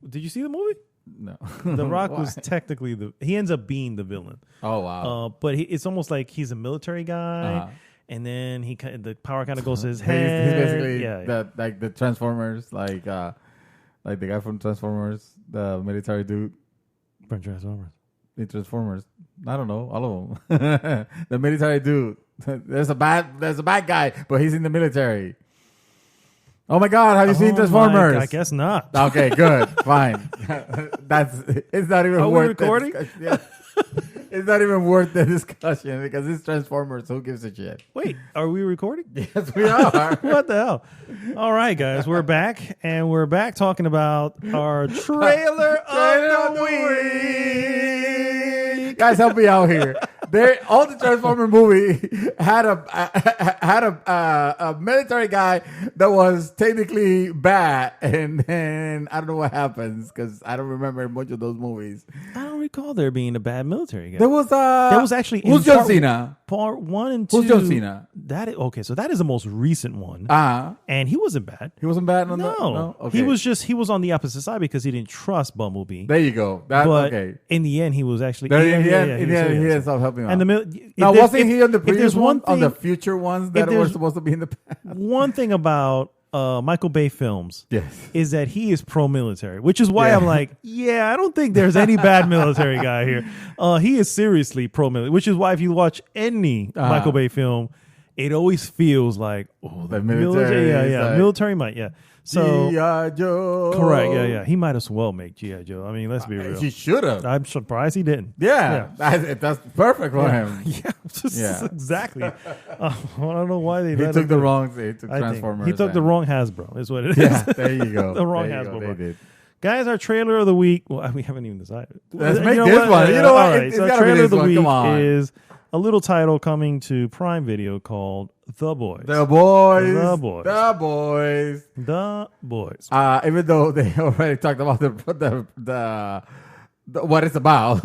Did you see the movie? No. The Rock was technically he ends up being the villain. Oh wow! But it's almost like he's a military guy, and then the power kind of goes to his head. He's basically like the Transformers, like the guy from Transformers, the military dude. From Transformers. The Transformers. I don't know, all of them. The military dude. There's a bad guy, but he's in the military. Oh my God, have you seen Transformers? I guess not. Okay, good, fine. It's not even Are we worth recording? Yeah. It's not even worth the discussion because it's Transformers. Who gives a shit? Wait, are we recording? Yes, we are. What the hell? All right, guys, we're back, and we're back talking about our trailer of the week. Guys, help me out here. All the Transformer movie had a military guy that was technically bad, and then I don't know what happens because I don't remember much of those movies. I don't recall there being a bad military guy. There was actually who's in John Cena? Part 1 and 2. Who's John Cena? Okay, so that is the most recent one, and he wasn't bad. He wasn't bad on that. No, Okay. he was on the opposite side because he didn't trust Bumblebee. There you go. But okay. in the end, he was actually In the end, he ended up helping out. And now, wasn't he on the previous one on the future ones that were supposed to be in the past? One thing about Michael Bay films Yes. is that he is pro-military, which is why I'm like, I don't think there's any bad military guy here. He is seriously pro-military, which is why if you watch any Michael Bay film, it always feels like, the military. Military might, So G.I. Joe. Correct, he might as well make G.I. Joe. I mean, let's be real. He should have. I'm surprised he didn't. That's perfect for him. Exactly. I don't know why they He took the wrong. He took Transformers. He took the wrong Hasbro. Is what it is. Yeah, there you go. The wrong Hasbro. They did. Guys, our trailer of the week. Well, we haven't even decided. Let's make this one. You know what? All right, It's so gotta our be trailer this of the one. week Come on. is a little title coming to Prime Video called The Boys. The boys. The Boys. The boys. The Boys. Even though they already talked about the what it's about,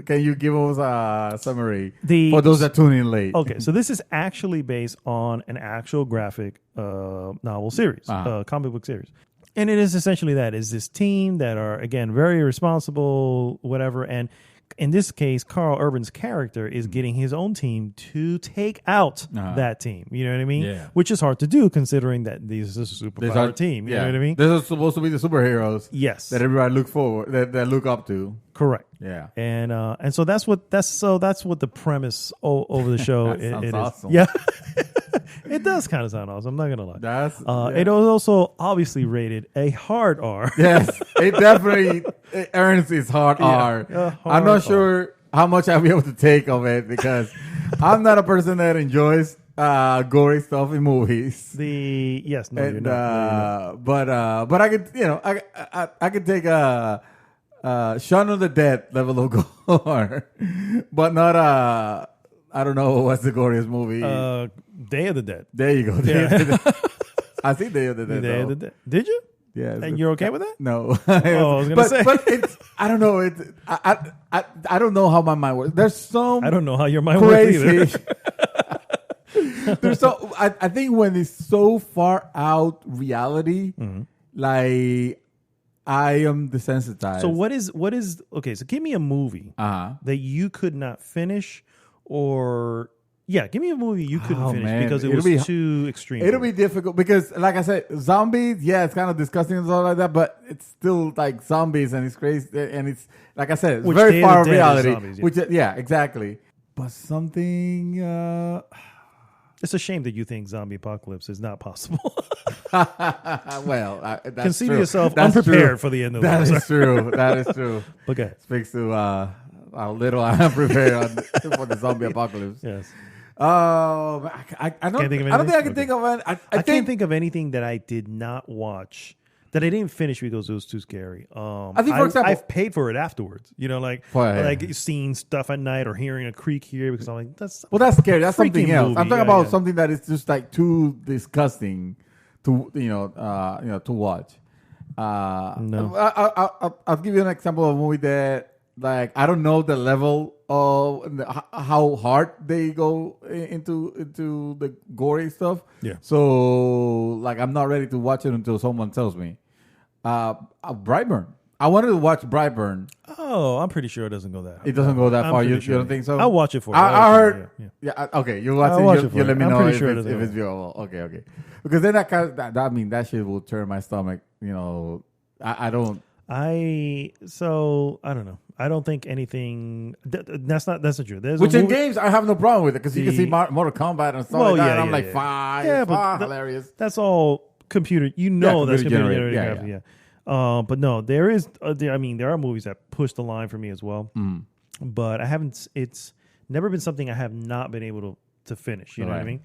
can you give us a summary for those that tune in late? Okay, so this is actually based on an actual graphic novel series, comic book series. And it is essentially that is this team that are, again, very responsible, whatever. And in this case, Carl Urban's character is getting his own team to take out that team. You know what I mean? Yeah. Which is hard to do considering that this is a superpower team. You know what I mean? This is supposed to be the superheroes. Yes. That everybody that look up to. Correct. Yeah. And so that's what the premise over the show Sounds is. awesome. Yeah. It does kind of sound awesome. I'm not gonna lie. It was also obviously rated a hard R. Yes, it definitely earns its hard R. I'm not sure how much I'll be able to take of it because I'm not a person that enjoys gory stuff in movies. You're not. But I could I could take a Shaun of the Dead level of gore, but not I don't know what's the goriest movie. Day of the Dead. There you go. Day of the Dead. I think Day of the Dead. Day of the Dead. Did you? Yeah. And you're okay with that? No. I was gonna say. But it's I don't know. I don't know how my mind works. There's some I don't know how your mind works either. There's so I think when it's so far out reality, like I am desensitized. So what is okay? So give me a movie that you could not finish, or give me a movie you couldn't finish because it was too extreme. It'll be difficult because, like I said, zombies. Yeah, it's kind of disgusting and stuff like that, but it's still like zombies and it's crazy and it's like I said, it's very far from reality. Zombies, Which exactly. But something. It's a shame that you think zombie apocalypse is not possible. Well, that's conceive true. yourself That's unprepared true. for the end of the world. That is true. That is true. Okay. Speaks to how little I am prepared for the zombie apocalypse. Yes. I don't think I can think of it. I can't think of anything that I did not watch that I didn't finish because it was too scary. I think, for example, I've paid for it afterwards. You know, like seeing stuff at night or hearing a creak here because I'm like, that's scary. That's something else. Movie. I'm talking about something that is just like too disgusting to to watch. No, I'll give you an example of a movie that like I don't know the level of how hard they go into the gory stuff. Yeah. So like I'm not ready to watch it until someone tells me. Brightburn. I wanted to watch Brightburn. Oh, I'm pretty sure it doesn't go that. It doesn't go that far. You Sure don't think so? I'll watch it for you. I heard. Yeah. Okay. You watch it. You let me know if sure it's viewable. Okay. Because then that shit will turn my stomach. You know, I don't. I don't know. I don't think anything. That's not true. There's Which in games I have no problem with it because you can see Mortal Kombat and stuff like that. And I'm like, fine, but hilarious. That's all computer. You know that's computer computer generated. generated graphics. But no, there is. There are movies that push the line for me as well. But I haven't. It's never been something I have not been able to finish. You know what I mean?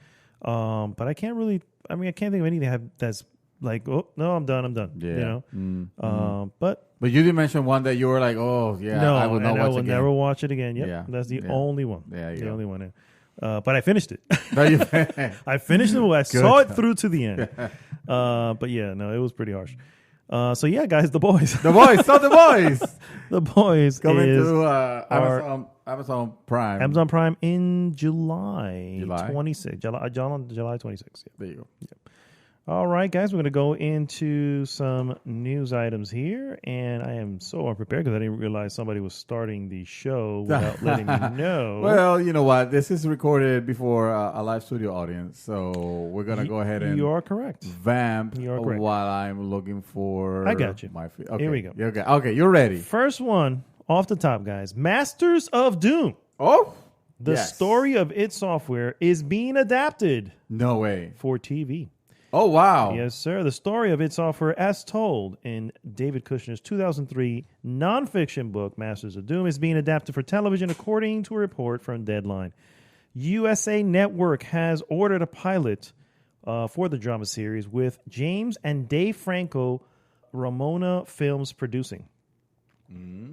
But I can't really. I mean, I can't think of anything that's like, oh no, I'm done. Yeah. You know. But you did mention one that you were like, oh yeah, no, I will not watch will again. never watch it again. Yep, Yeah. that's the Yeah. only one. Yeah, you the go. only one. But I finished it. No, you- I finished the movie. I saw it through to the end. But yeah, no, it was pretty harsh. So yeah, guys, The Boys. The Boys, so The Boys The Boys coming is to Amazon Prime. Amazon Prime in July July? 26th. July 26th. Yeah. There you go. All right, guys, we're going to go into some news items here, and I am so unprepared because I didn't realize somebody was starting the show without letting me know. Well, you know what? This is recorded before a live studio audience, so we're gonna go ahead and You are correct. vamp You are correct. while I'm looking for. I got you. Okay. Here we go. Okay. Okay, you're ready. First one off the top, guys. Masters of Doom. Oh, The yes. story of id Software is being adapted No way. for TV. Oh wow. Yes, sir. The story of id Software, as told in David Kushner's 2003 nonfiction book, Masters of Doom, is being adapted for television, according to a report from Deadline. USA Network has ordered a pilot for the drama series with James and Dave Franco, Ramona Films producing.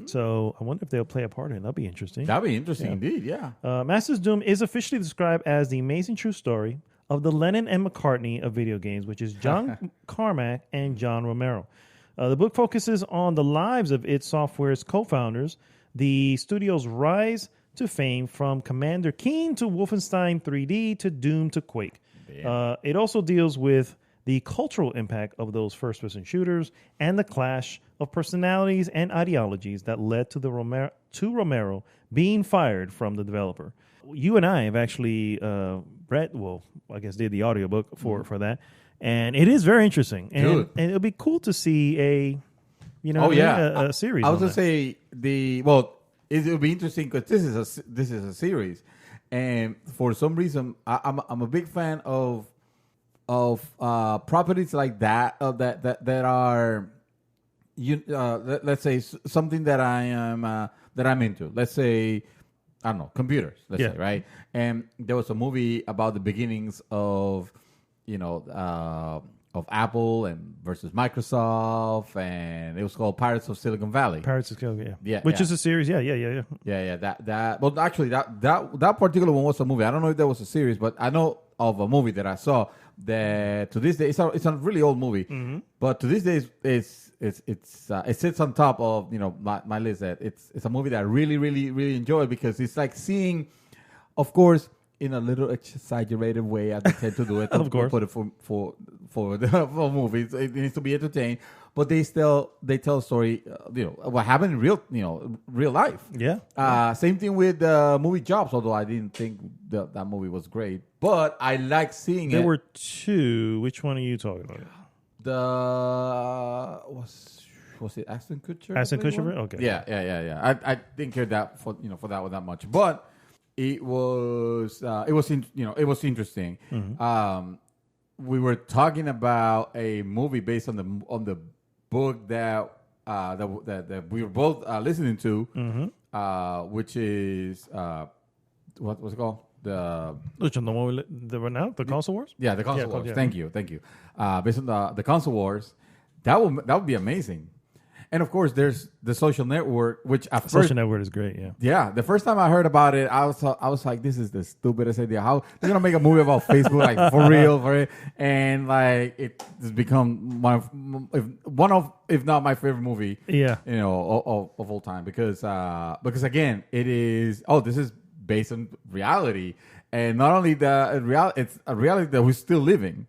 So I wonder if they'll play a part in it. That'll be interesting. That'd be interesting indeed. Yeah. Masters of Doom is officially described as the amazing true story of the Lennon and McCartney of video games, which is John Carmack and John Romero. The book focuses on the lives of id Software's co-founders, the studio's rise to fame from Commander Keen to Wolfenstein 3D to Doom to Quake. It also deals with the cultural impact of those first-person shooters and the clash of personalities and ideologies that led to Romero being fired from the developer. You and I have actually read, well, I guess did the audiobook for that, and it is very interesting. And it'll be cool to see a series. I was on gonna that. say it'll be interesting because this is a series, and for some reason I'm a big fan of properties like that that are let's say something that I'm into. Let's say, I don't know, computers. Let's say, right? And there was a movie about the beginnings of Apple and versus Microsoft, and it was called Pirates of Silicon Valley. Pirates of Silicon, Yeah, which yeah. is a series. Yeah. Yeah. That. Well, actually, that particular one was a movie. I don't know if that was a series, but I know of a movie that I saw that to this day it's a really old movie, but to this day it sits on top of my list. That it's a movie that I really really really enjoy because it's like seeing, of course, in a little exaggerated way, as they tend to do it. Of course. Put it for movies. It needs to be entertained, but they tell a story. What happened in real life. Yeah. Same thing with the movie Jobs. Although I didn't think that movie was great, but I like seeing it. There were two. Which one are you talking about? Was it Ashton Kutcher? Ashton that played Kutcher? one? Okay. Yeah. I didn't care that for that one that much, but it was interesting. We were talking about a movie based on the book that we were both listening to, which is what was it called? Which one? The one the Renown? The Console Wars? Yeah, the Console Yeah, Wars. yeah. Thank you. Based on the Console Wars, that would be amazing. And of course, there's the Social Network, which at first, Social Network is great. Yeah. yeah, the first time I heard about it, I was like, this is the stupidest idea. How they're gonna make a movie about Facebook, like for real, and like it's become one of if not my favorite movie, Yeah. of all time because again, it is this is based on reality, and not only it's a reality that we're still living.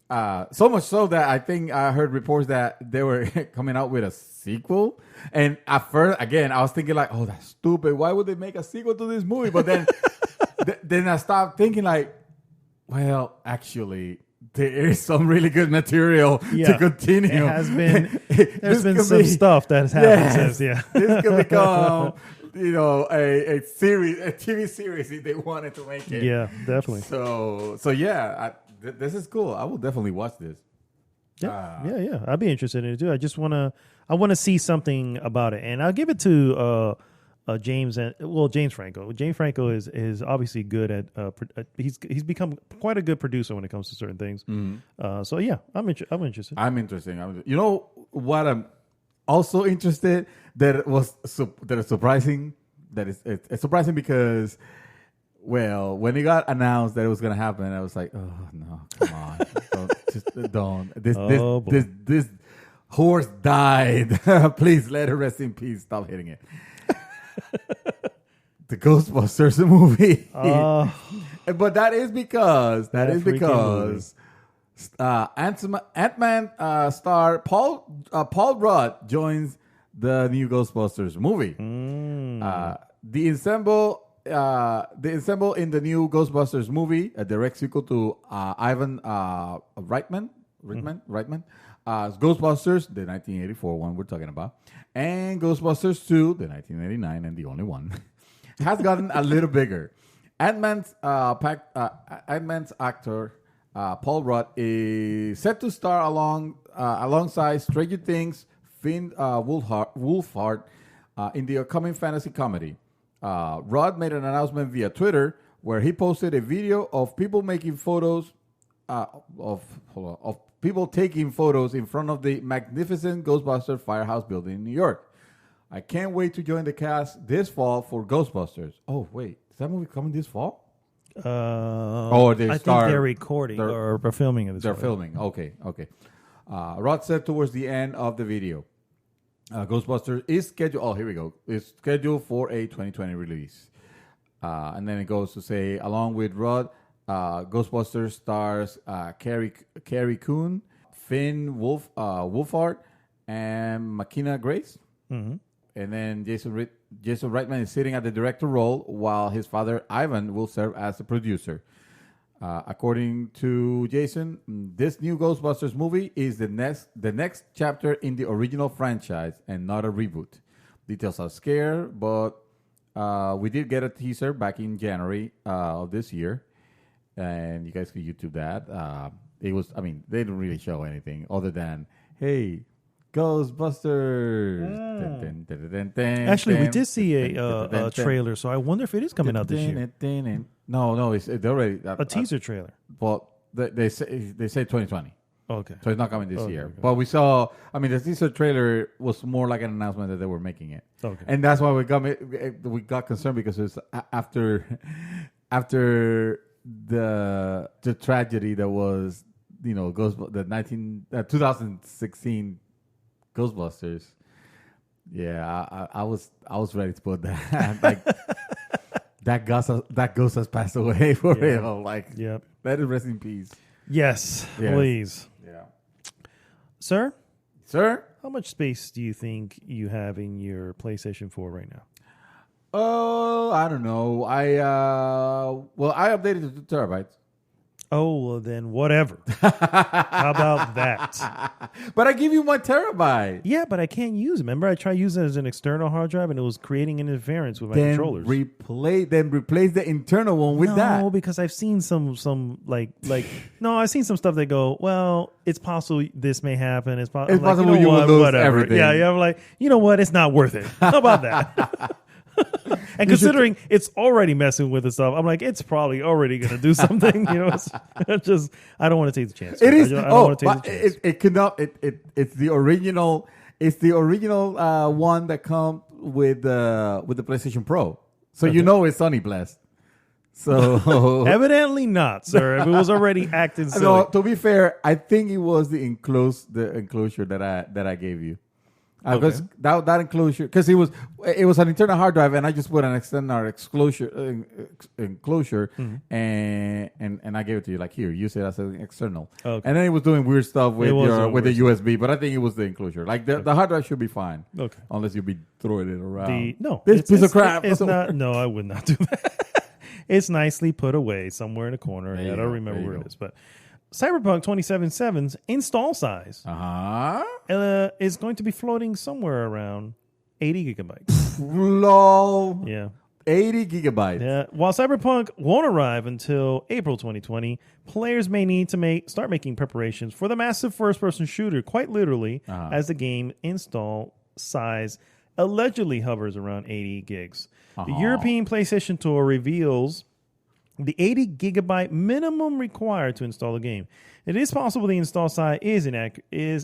So much so that I think I heard reports that they were coming out with a sequel. And at first, again, I was thinking like, oh, that's stupid. Why would they make a sequel to this movie? But then, then I stopped thinking like, well, actually, there is some really good material to continue. It has been. There's This been could some be- stuff that has happened Yes. since. Yeah. This could become, a series, a TV series if they wanted to make it. Yeah, definitely. So yeah, this is cool. I will definitely watch this. Yeah. I'd be interested in it too. I want to see something about it, and I'll give it to James Franco. James Franco is obviously good at he's become quite a good producer when it comes to certain things. So yeah, I'm interested. I'm interested. You know what? I'm also interested that it's surprising. It's surprising because, well, when it got announced that it was going to happen, I was like, oh no, come on, don't. This horse died. Please let her rest in peace. Stop hitting it. The Ghostbusters movie. But that is because Ant-Man star Paul Rudd joins the new Ghostbusters movie. The ensemble in the new Ghostbusters movie, a direct sequel to Ivan Reitman, Ghostbusters, the 1984 one we're talking about, and Ghostbusters 2, the 1989 and the only one, has gotten a little bigger. Ant-Man's actor Paul Rudd is set to star alongside Stranger Things Finn Wolfhard in the upcoming fantasy comedy. Rudd made an announcement via Twitter where he posted a video of people making photos of people taking photos in front of the magnificent Ghostbuster Firehouse building in New York. I can't wait to join the cast this fall for Ghostbusters. Oh, wait. Is that movie coming this fall? I think they're recording or filming it. They're filming. Okay. Rudd said towards the end of the video, Ghostbusters is scheduled. Oh, here we go. It's scheduled for a 2020 release. And then it goes to say, along with Rudd, Ghostbusters stars Carrie Coon, Finn Wolfhard, and Makina Grace. Mm-hmm. And then Jason Reitman is sitting at the director role, while his father Ivan will serve as the producer. According to Jason, this new Ghostbusters movie is the next chapter in the original franchise and not a reboot. Details are scarce, but we did get a teaser back in January of this year, and you guys can YouTube that. They didn't really show anything other than, hey, Ghostbusters. Actually, we did see a trailer, so I wonder if it is coming out this year. No, it's already a teaser trailer. Well, they say 2020. Okay, so it's not coming this year. Okay. But we saw. The teaser trailer was more like an announcement that they were making it. Okay, and that's why we got concerned, because it's after the tragedy that was, the 2016 Ghostbusters. Yeah, I was ready to put that. That ghost has passed away for real. Let it rest in peace. Yes, please. Yeah. Sir? Sir? How much space do you think you have in your PlayStation 4 right now? Oh, I don't know. I updated it to 2 terabytes. Oh, well, then whatever. How about that? But I give you my terabyte. Yeah, but I can't use it. Remember, I tried using it as an external hard drive, and it was creating an interference with my controllers. Replace the internal one with that. No, because I've seen some I've seen some stuff that go, well, it's possible this may happen. It's possible you will lose everything. Yeah, I'm like, you know what? It's not worth it. How about that? And considering it's already messing with the stuff, I'm like, it's probably already going to do something. It's just, I don't want to take the chance. It is. I don't want to take the chance. It cannot. It's the original. It's the original one that comes with the PlayStation Pro. So it's Sony blessed. So evidently not, sir. If it was already acting silly. No, to be fair, I think it was the enclosure that I gave you. Because that enclosure, because it was an internal hard drive, and I just put an external enclosure, and I gave it to you, like, here, use it as an external. Okay. And then it was doing weird stuff with the USB, but I think it was the enclosure. Like the hard drive should be fine, unless you'll be throwing it around. This piece of crap. It's not. No, I would not do that. It's nicely put away somewhere in a corner. I don't remember where it is, but. Cyberpunk 2077's install size is going to be floating somewhere around 80 gigabytes. Lol. Yeah. 80 gigabytes. Yeah. While Cyberpunk won't arrive until April 2020, players may need to start making preparations for the massive first-person shooter, quite literally, as the game install size allegedly hovers around 80 gigs. The European PlayStation Tour reveals the 80 gigabyte minimum required to install a game. It is possible the install size is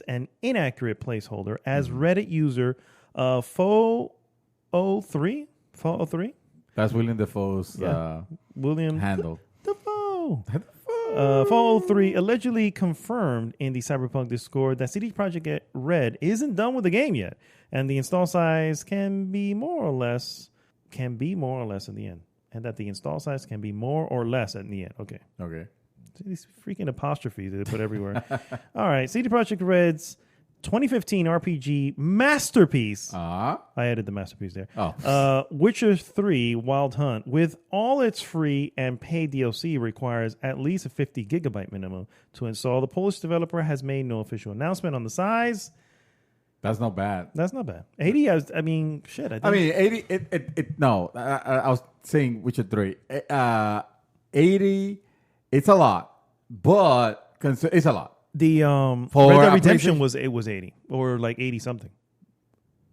an inaccurate placeholder, as Reddit user Fo03. That's William Dafoe's William handle. Dafoe. 403 allegedly confirmed in the Cyberpunk Discord that CD Projekt Red isn't done with the game yet, and the install size can be more or less in the end, and that the install size can be more or less in the end. Okay. These freaking apostrophes they put everywhere. All right, CD Projekt Red's 2015 RPG masterpiece. I added the masterpiece there. Witcher 3 Wild Hunt, with all its free and paid DLC, requires at least a 50 gigabyte minimum to install. The Polish developer has made no official announcement on the size. That's not bad. 80, I mean, shit. I mean, 80, no. I was saying Witcher 3. 80, it's a lot, but it's a lot. The Red Dead Redemption was 80 or like 80 something.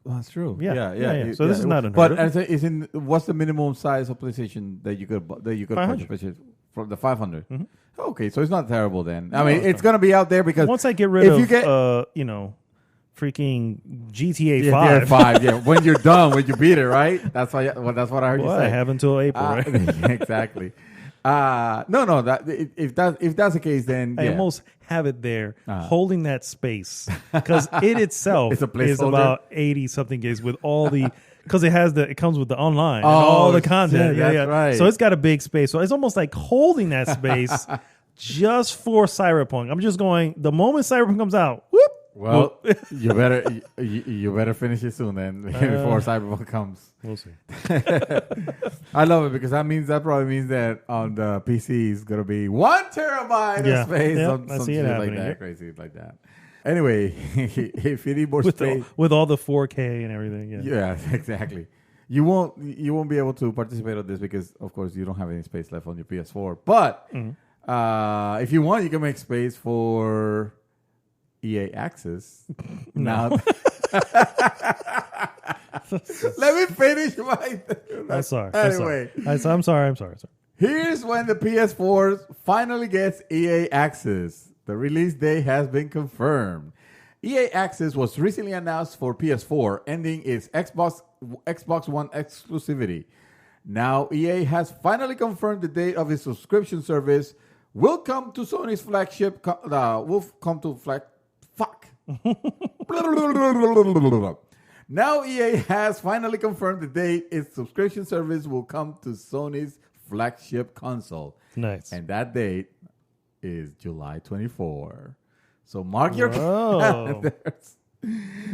Well, that's true. Yeah. So this is not unheard of. But what's the minimum size of PlayStation that you could purchase from the 500? Mm-hmm. Okay, so it's not terrible then. I mean, it's gonna be out there because once I get rid of freaking GTA 5. 5. Yeah, when you're done, when you beat it, right? That's what I heard you say. I have until April, right? Exactly. No. If that's the case, then I almost have it there, holding that space, because it itself is about 80 something gigs with all the, because it comes with the online and all the content. That's right. So it's got a big space. So it's almost like holding that space just for Cyberpunk. I'm just going, the moment Cyberpunk comes out, whoop. Well, you better finish it soon then before Cyberpunk comes. We'll see. I love it because that probably means that on the PC is gonna be 1 terabyte of space. I see it happening. Like that, crazy like that. Anyway, if you need more space with all the 4K and everything, yeah, exactly. You won't be able to participate on this because, of course, you don't have any space left on your PS4. But if you want, you can make space for EA Access. Now, let me finish my. I'm sorry. Anyway, I'm sorry. Here's when the PS4 finally gets EA Access. The release date has been confirmed. EA Access was recently announced for PS4, ending its Xbox One exclusivity. Now, EA has finally confirmed the date of its subscription service will come to Sony's flagship. Now EA has finally confirmed the date its subscription service will come to Sony's flagship console. Nice. And that date is July 24. So mark your calendars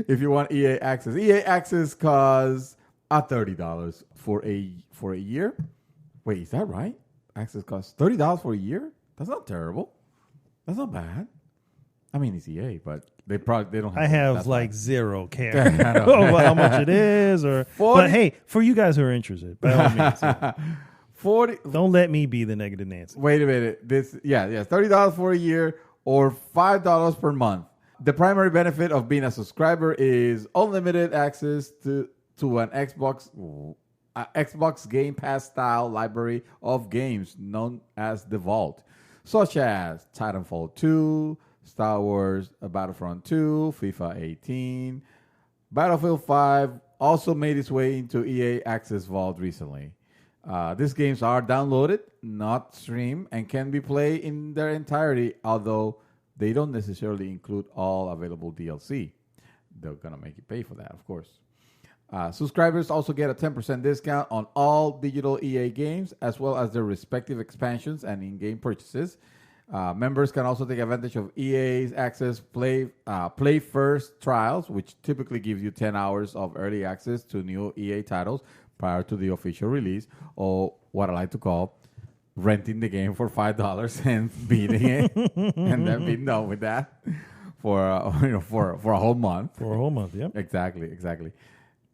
if you want EA Access. EA Access costs $30 for a year. Wait, is that right? Access costs $30 for a year? That's not terrible. That's not bad. I mean, it's EA, but they don't have. I have like zero care about how much it is, but hey, for you guys who are interested, by all means, 40. Don't let me be the negative Nancy. Wait a minute. $30 for a year or $5 per month. The primary benefit of being a subscriber is unlimited access to an Xbox Game Pass style library of games known as the Vault, such as Titanfall 2, Star Wars Battlefront 2, FIFA 18, Battlefield 5 also made its way into EA Access Vault recently. These games are downloaded, not streamed, and can be played in their entirety, although they don't necessarily include all available DLC. They're going to make you pay for that, of course. Subscribers also get a 10% discount on all digital EA games, as well as their respective expansions and in-game purchases. Members can also take advantage of EA's Access Play First trials, which typically gives you 10 hours of early access to new EA titles prior to the official release, or what I like to call renting the game for $5 and beating it, and then being done with that for a whole month. For a whole month, yeah. Exactly.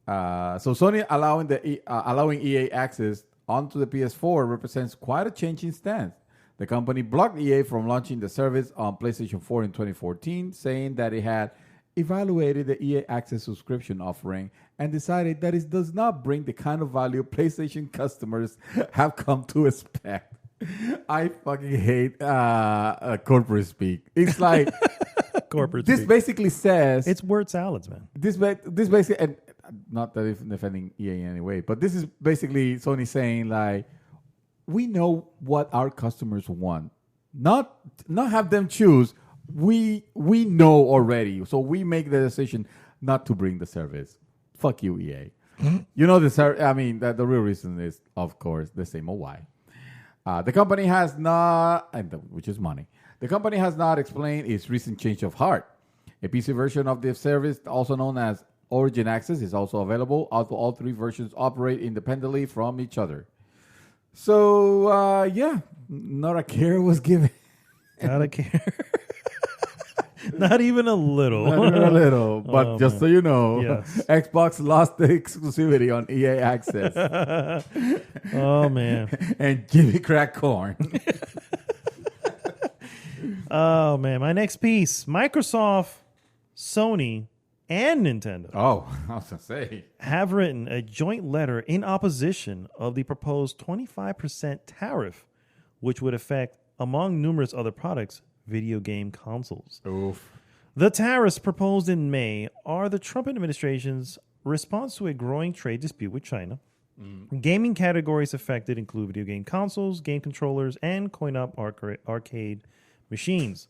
So Sony allowing EA access onto the PS4 represents quite a change in stance. The company blocked EA from launching the service on PlayStation 4 in 2014, saying that it had evaluated the EA Access subscription offering and decided that it does not bring the kind of value PlayStation customers have come to expect. I fucking hate corporate speak. It's like Corporate this speak. basically says It's word salads, man. this basically, and not that it's defending EA in any way, but this is basically Sony saying like, we know what our customers want, not have them choose. We know already, so we make the decision not to bring the service. Fuck you, EA. You know the real reason is, of course, the same old why. The company has not, which is money. The company has not explained its recent change of heart. A PC version of the service, also known as Origin Access, is also available. Although all three versions operate independently from each other. So not a care was given. Not a care. Not even a little. Not even a little. But just so you know, Yes. Xbox lost the exclusivity on EA Access. Oh, man. And Jimmy crack corn. Oh, man. My next piece. Microsoft, Sony, and Nintendo Oh, I was going to say. have written a joint letter in opposition of the proposed 25% tariff, which would affect, among numerous other products, video game consoles. Oof. The tariffs proposed in May are the Trump administration's response to a growing trade dispute with China. Gaming categories affected include video game consoles, game controllers, and coin-op arcade machines.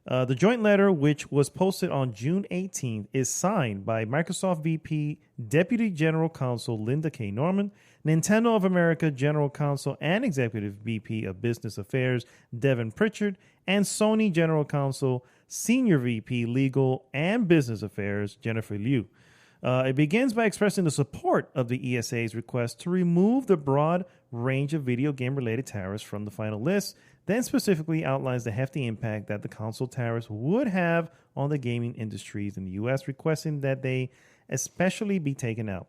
The joint letter, which was posted on June 18th, is signed by Microsoft VP Deputy General Counsel Linda K. Norman, Nintendo of America General Counsel and Executive VP of Business Affairs Devin Pritchard, and Sony General Counsel Senior VP Legal and Business Affairs Jennifer Liu. It begins by expressing the support of the ESA's request to remove the broad range of video game-related tariffs from the final list, then specifically outlines the hefty impact that the console tariffs would have on the gaming industries in the U.S., requesting that they especially be taken out.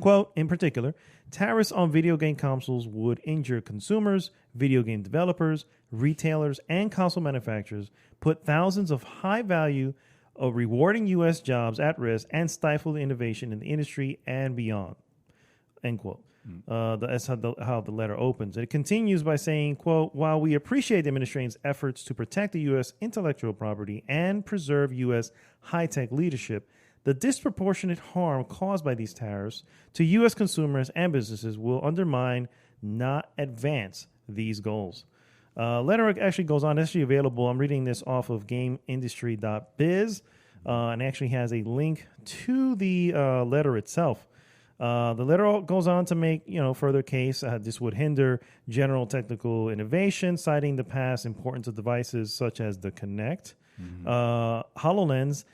Quote, in particular, tariffs on video game consoles would injure consumers, video game developers, retailers, and console manufacturers, put thousands of high-value of rewarding U.S. jobs at risk, and stifle the innovation in the industry and beyond. End quote. That's how the letter opens. It continues by saying, quote, while we appreciate the administration's efforts to protect the U.S. intellectual property and preserve U.S. high-tech leadership, the disproportionate harm caused by these tariffs to U.S. consumers and businesses will undermine, not advance, these goals. Letter actually goes on. It's actually available. I'm reading this off of GameIndustry.biz, and actually has a link to the letter itself. The letter goes on to make further case this would hinder general technical innovation, citing the past importance of devices such as the Kinect, HoloLens,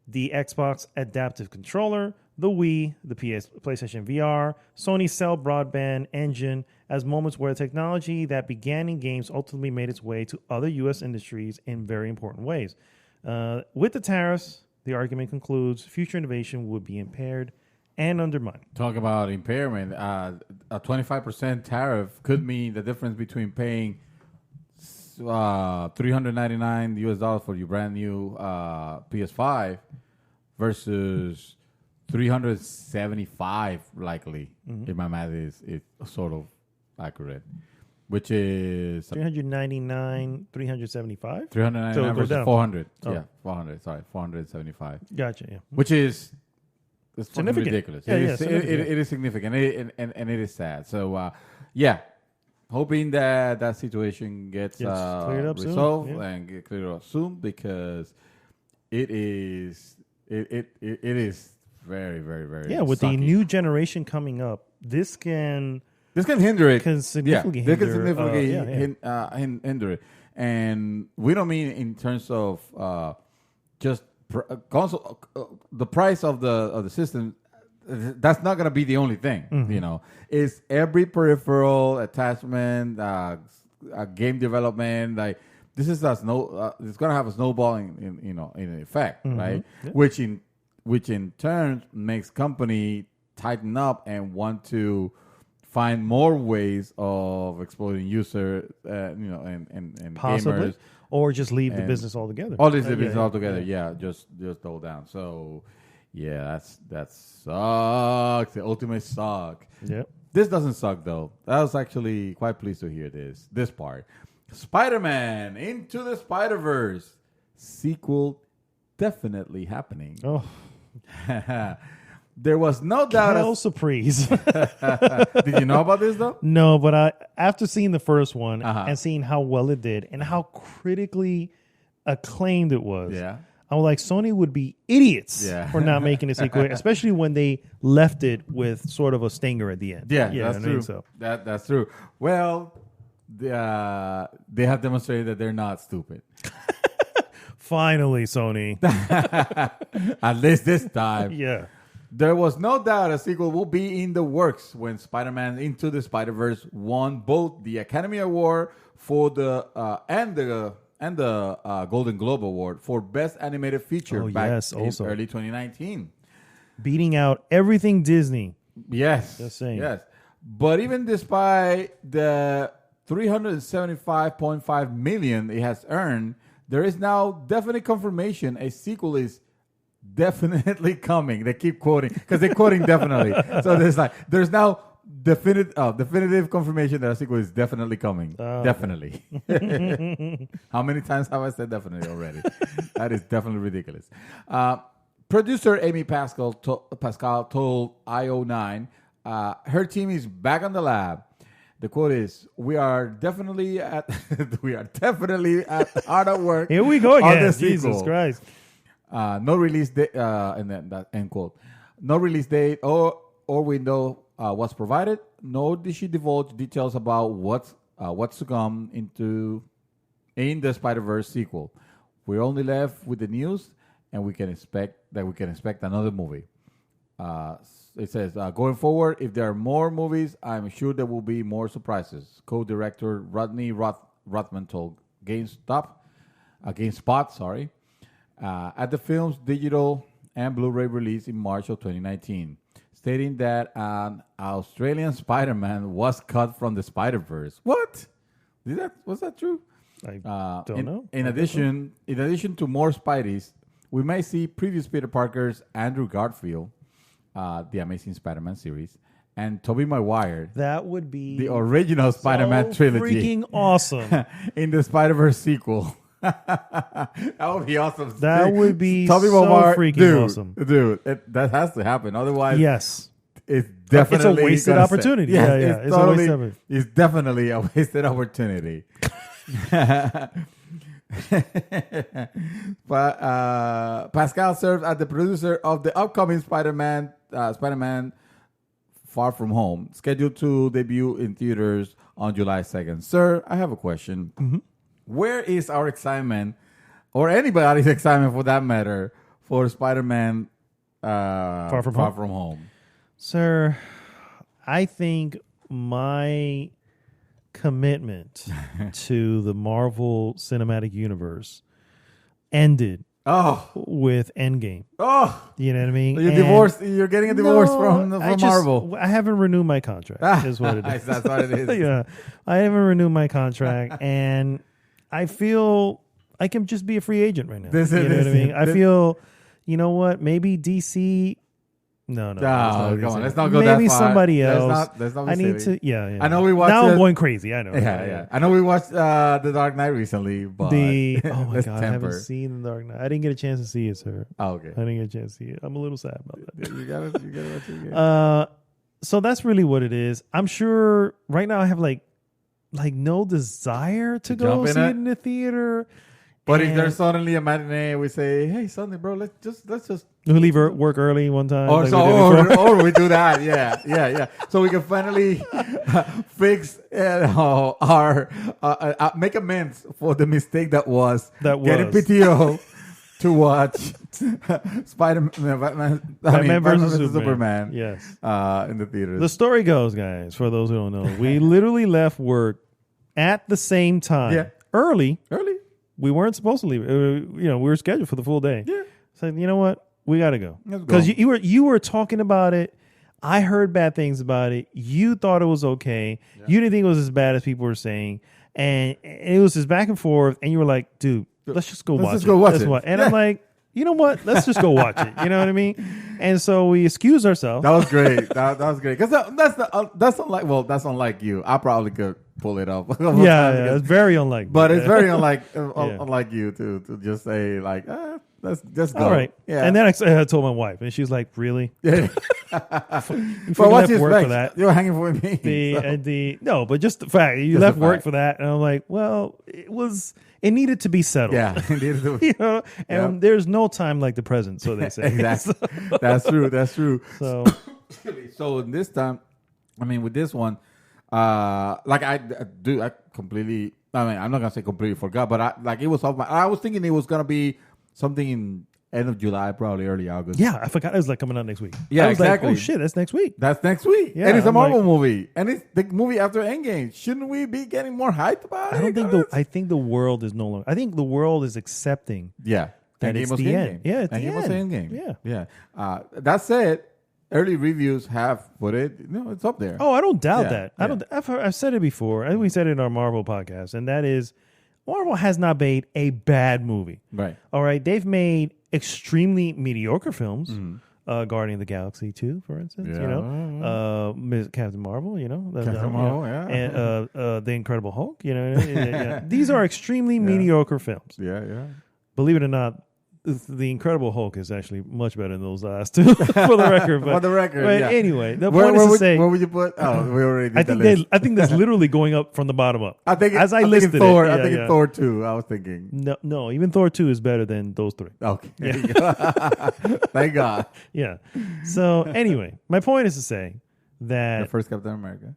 the Xbox Adaptive Controller, the Wii, the PlayStation VR, Sony's Cell Broadband Engine, as moments where technology that began in games ultimately made its way to other U.S. industries in very important ways. With the tariffs, the argument concludes, future innovation would be impaired and undermined. Talk about impairment. A 25% tariff could mean the difference between paying $399 US for your brand new PS5 versus $375 likely, if my math is sort of accurate, which is $399, $375? $399 So it goes versus down. $400. Oh. Yeah, $475. Gotcha, yeah. Which is it's fucking Significant. ridiculous. Yeah, yeah, It significant. is significant, and it is sad. So, hoping that situation gets cleared up soon, resolved yeah. and get cleared up soon, because it is very, very, very With the sucky. new generation coming up, this can hinder it. can significantly This can hinder, significantly hinder it, and we don't mean in terms of just console. The price of the system. That's not going to be the only thing. It's every peripheral attachment, game development. Like this is it's going to have a snowballing in effect, right? Yeah. Which in turn makes company tighten up and want to find more ways of exploiting user, and Possibly. gamers. Or just leave the And business altogether. All this Yeah, business yeah, altogether, just double down. So, yeah, that sucks. The ultimate suck. Yep. This doesn't suck though. I was actually quite pleased to hear this part. Spider-Man Into the Spider-Verse sequel definitely happening. Oh, There was no doubt. hell surprise. Did you know about this though? No, but after seeing the first one Uh-huh. and seeing how well it did and how critically acclaimed it was, Yeah. I was like, Sony would be idiots Yeah. for not making a sequel, especially when they left it with sort of a stinger at the end. Yeah, I that's mean, true. so. That's true. Well, they have demonstrated that they're not stupid. Finally, Sony. At least this time. Yeah. There was no doubt a sequel will be in the works when Spider-Man Into the Spider-Verse won both the Academy Award for and the Golden Globe Award for Best Animated Feature Oh, back yes, in also. early 2019. Beating out everything Disney. Yes. Just saying. Yes. But even despite the $375.5 million it has earned, there is now definite confirmation a sequel is definitely coming. They keep quoting because they're quoting definitely. So there's now definitive confirmation that a sequel is definitely coming. Definitely. How many times have I said definitely already? That is definitely ridiculous. Producer Amy Pascal told IO9 her team is back on the lab. The quote is, "We are definitely at hard at work." Here we go on again. the Jesus sequel. Christ. No release date, and then that end quote. No release date or window was provided. Nor did she divulge details about what's to come in the Spider-Verse sequel. We're only left with the news, and we can expect another movie. It says, going forward, if there are more movies, I'm sure there will be more surprises. Co-director Rodney Rothman told GameSpot, at the film's digital and Blu-ray release in March of 2019, stating that an Australian Spider-Man was cut from the Spider-Verse. What? Was that true? I don't know. In addition to more Spideys, we may see previous Peter Parker's Andrew Garfield, the Amazing Spider-Man series, and Tobey Maguire, That would be the original Spider-Man so trilogy, freaking awesome. in the Spider-Verse sequel. That would be awesome. That would be Tobey so Maguire, freaking awesome. Dude, that has to happen. Otherwise, Yes. it's definitely wasted gonna opportunity. Yes, Yeah, yeah. It's a wasted opportunity. It's definitely a wasted opportunity. But Pascal serves as the producer of the upcoming Spider-Man Far From Home, scheduled to debut in theaters on July 2nd. Sir, I have a question. Mm-hmm. Where is our excitement, or anybody's excitement for that matter, for Spider-Man Far From Home? Sir, I think my commitment to the Marvel Cinematic Universe ended with Endgame. Oh, You know what I mean? you're And divorced. You're getting a divorce from I Marvel. I haven't renewed my contract, is what it is. That's what it is. Yeah, I haven't renewed my contract, and I feel I can just be a free agent right now. This you is- know what I mean? I this- feel, you know what? Maybe DC. No, No, come on, let's not go Maybe that far. somebody Let's else. let's not be I need silly. to. Yeah. I know we watched Now it. I'm going crazy. I know. Yeah. I know we watched The Dark Knight recently, but Oh my let's god, I temper. haven't seen The Dark Knight. I didn't get a chance to see it, sir. Oh, okay. I didn't get a chance to see it. I'm a little sad about that. You gotta watch it again. So that's really what it is. I'm sure right now I have like no desire to go jump in see it? it in the theater. But if And there's suddenly a matinee, we say, "Hey, Sunday, bro, let's just." we leave work early one time. Or like so, we did before. or we do that, yeah. So we can finally fix our make amends for the mistake that was getting PTO to watch Batman versus Superman. Yes. In the theaters. The story goes, guys, for those who don't know, we literally left work at the same time. Yeah. Early. We weren't supposed to leave. We were scheduled for the full day. Yeah. So you know what? We got to go. Let's go. Because you were talking about it. I heard bad things about it. You thought it was okay. You didn't think it was as bad as people were saying. And it was just back and forth. And you were like, dude, let's just go watch it. And I'm like, you know what? Let's just go watch it. You know what I mean? And so we excused ourselves. That was great. That was great. Because that's unlike you. I probably could pull it up. Yeah, it's very unlike. But it's very unlike you to just say like, let's just go. All right. Yeah. And then I told my wife, and she was like, "Really? Yeah. You But what's left work for that? that? You're hanging for me. No, but just the fact you Just left the work fact. for that." And I'm like, "Well, it needed to be settled." Yeah. You know, and there's no time like the present, so they say. Exactly. That's true. So So this time, I mean, with this one, I completely. I mean, I'm not gonna say completely forgot, but it was off my. I was thinking it was gonna be something in end of July, probably early August. yeah, I forgot it was like coming out next week. Yeah, I was exactly. like, oh shit, that's next week. That's next week. Yeah, and it's a I'm Marvel like- movie, and it's the movie after Endgame. Shouldn't we be getting more hyped about it? I don't think I think the world is no longer. I think the world is accepting. Yeah, That Endgame it's was the Endgame. end. Yeah, it's the Endgame was end. Endgame. Yeah. That said, early reviews have put it. It's up there. Oh, I don't doubt Yeah, that. yeah. I've said it before. I think we said it in our Marvel podcast, and that is Marvel has not made a bad movie. Right. All right. They've made extremely mediocre films. Guardian of the Galaxy 2, for instance. Yeah. You know, Captain Marvel. You know, Captain Marvel, yeah. and the Incredible Hulk. You know, yeah. These are extremely mediocre films. Yeah. Believe it or not, the Incredible Hulk is actually much better than those last two, for the record. But, For the record, but yeah. anyway, the point is to say, where would you put? Oh, we already did I the think list. I think that's literally going up from the bottom up. I think as I think listed it's Thor. it. I Yeah, think yeah. it's Thor 2. I was thinking. No, even Thor 2 is better than those three. Okay. There you go. Thank God. Yeah. So anyway, my point is to say The that first Captain America.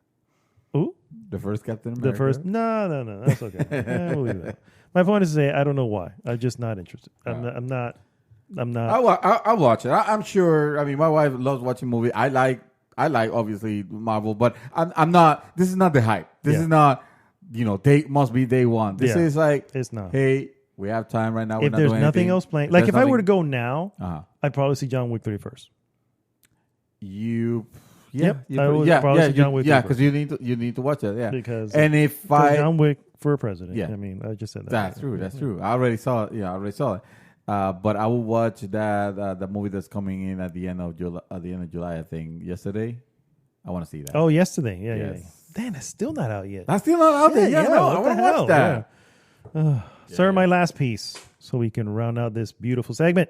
ooh, The first Captain America. the first no, that's okay. We'll leave that. My point is to say I don't know why. I'm just not interested. I'm not. I'll watch it. I'm sure. I mean, my wife loves watching movies. I like obviously Marvel, but I'm not. This is not the hype. This Yeah. is not. They must be day one. This Yeah. is like It's not. Hey, we have time right now. We're If not there's doing nothing anything. else playing, like there's if I were to nothing- go now, Uh-huh. I'd probably see John Wick 3 first. Yeah, Yep, you I put- would yeah, probably yeah, see John Wick yeah, first. because you need to watch it, yeah. Because and if for John Wick for president. Yeah. I mean, I just said that. that's true, that's true. I already saw it. Yeah, I already saw it. But I will watch that the movie that's coming in at the end of July. I think yesterday. I want to see that. Oh, yesterday. Yeah, Yes. yeah. Damn, it's still not out yet. That's still not out there. Shit, Yeah, no, what I the want to watch hell? that. Yeah. Sir, my last piece, so we can round out this beautiful segment.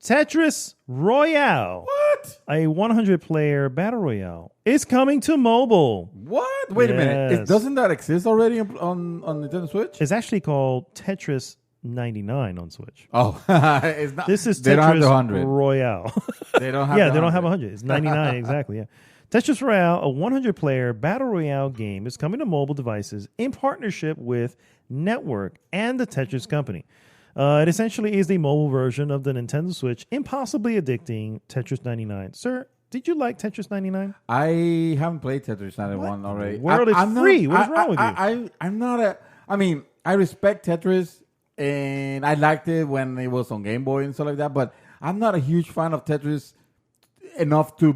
Tetris Royale. What? A 100-player battle royale is coming to mobile. What? Wait a minute. Yes. Doesn't that exist already on Nintendo Switch? It's actually called Tetris 99 on Switch. Oh, it's not. This is they don't have the Tetris 100. Royale. They don't have. Yeah, the they don't have 100. 100. It's 99 exactly. Yeah. Tetris Royale, a 100-player battle royale game, is coming to mobile devices in partnership with Network and the Tetris Company. It essentially is the mobile version of the Nintendo Switch, impossibly addicting Tetris 99. Sir, did you like Tetris 99? I haven't played Tetris 91 already. The world is I'm not- free. What is wrong with you? I'm not a. I mean, I respect Tetris, and I liked it when it was on Game Boy and stuff like that. But I'm not a huge fan of Tetris enough to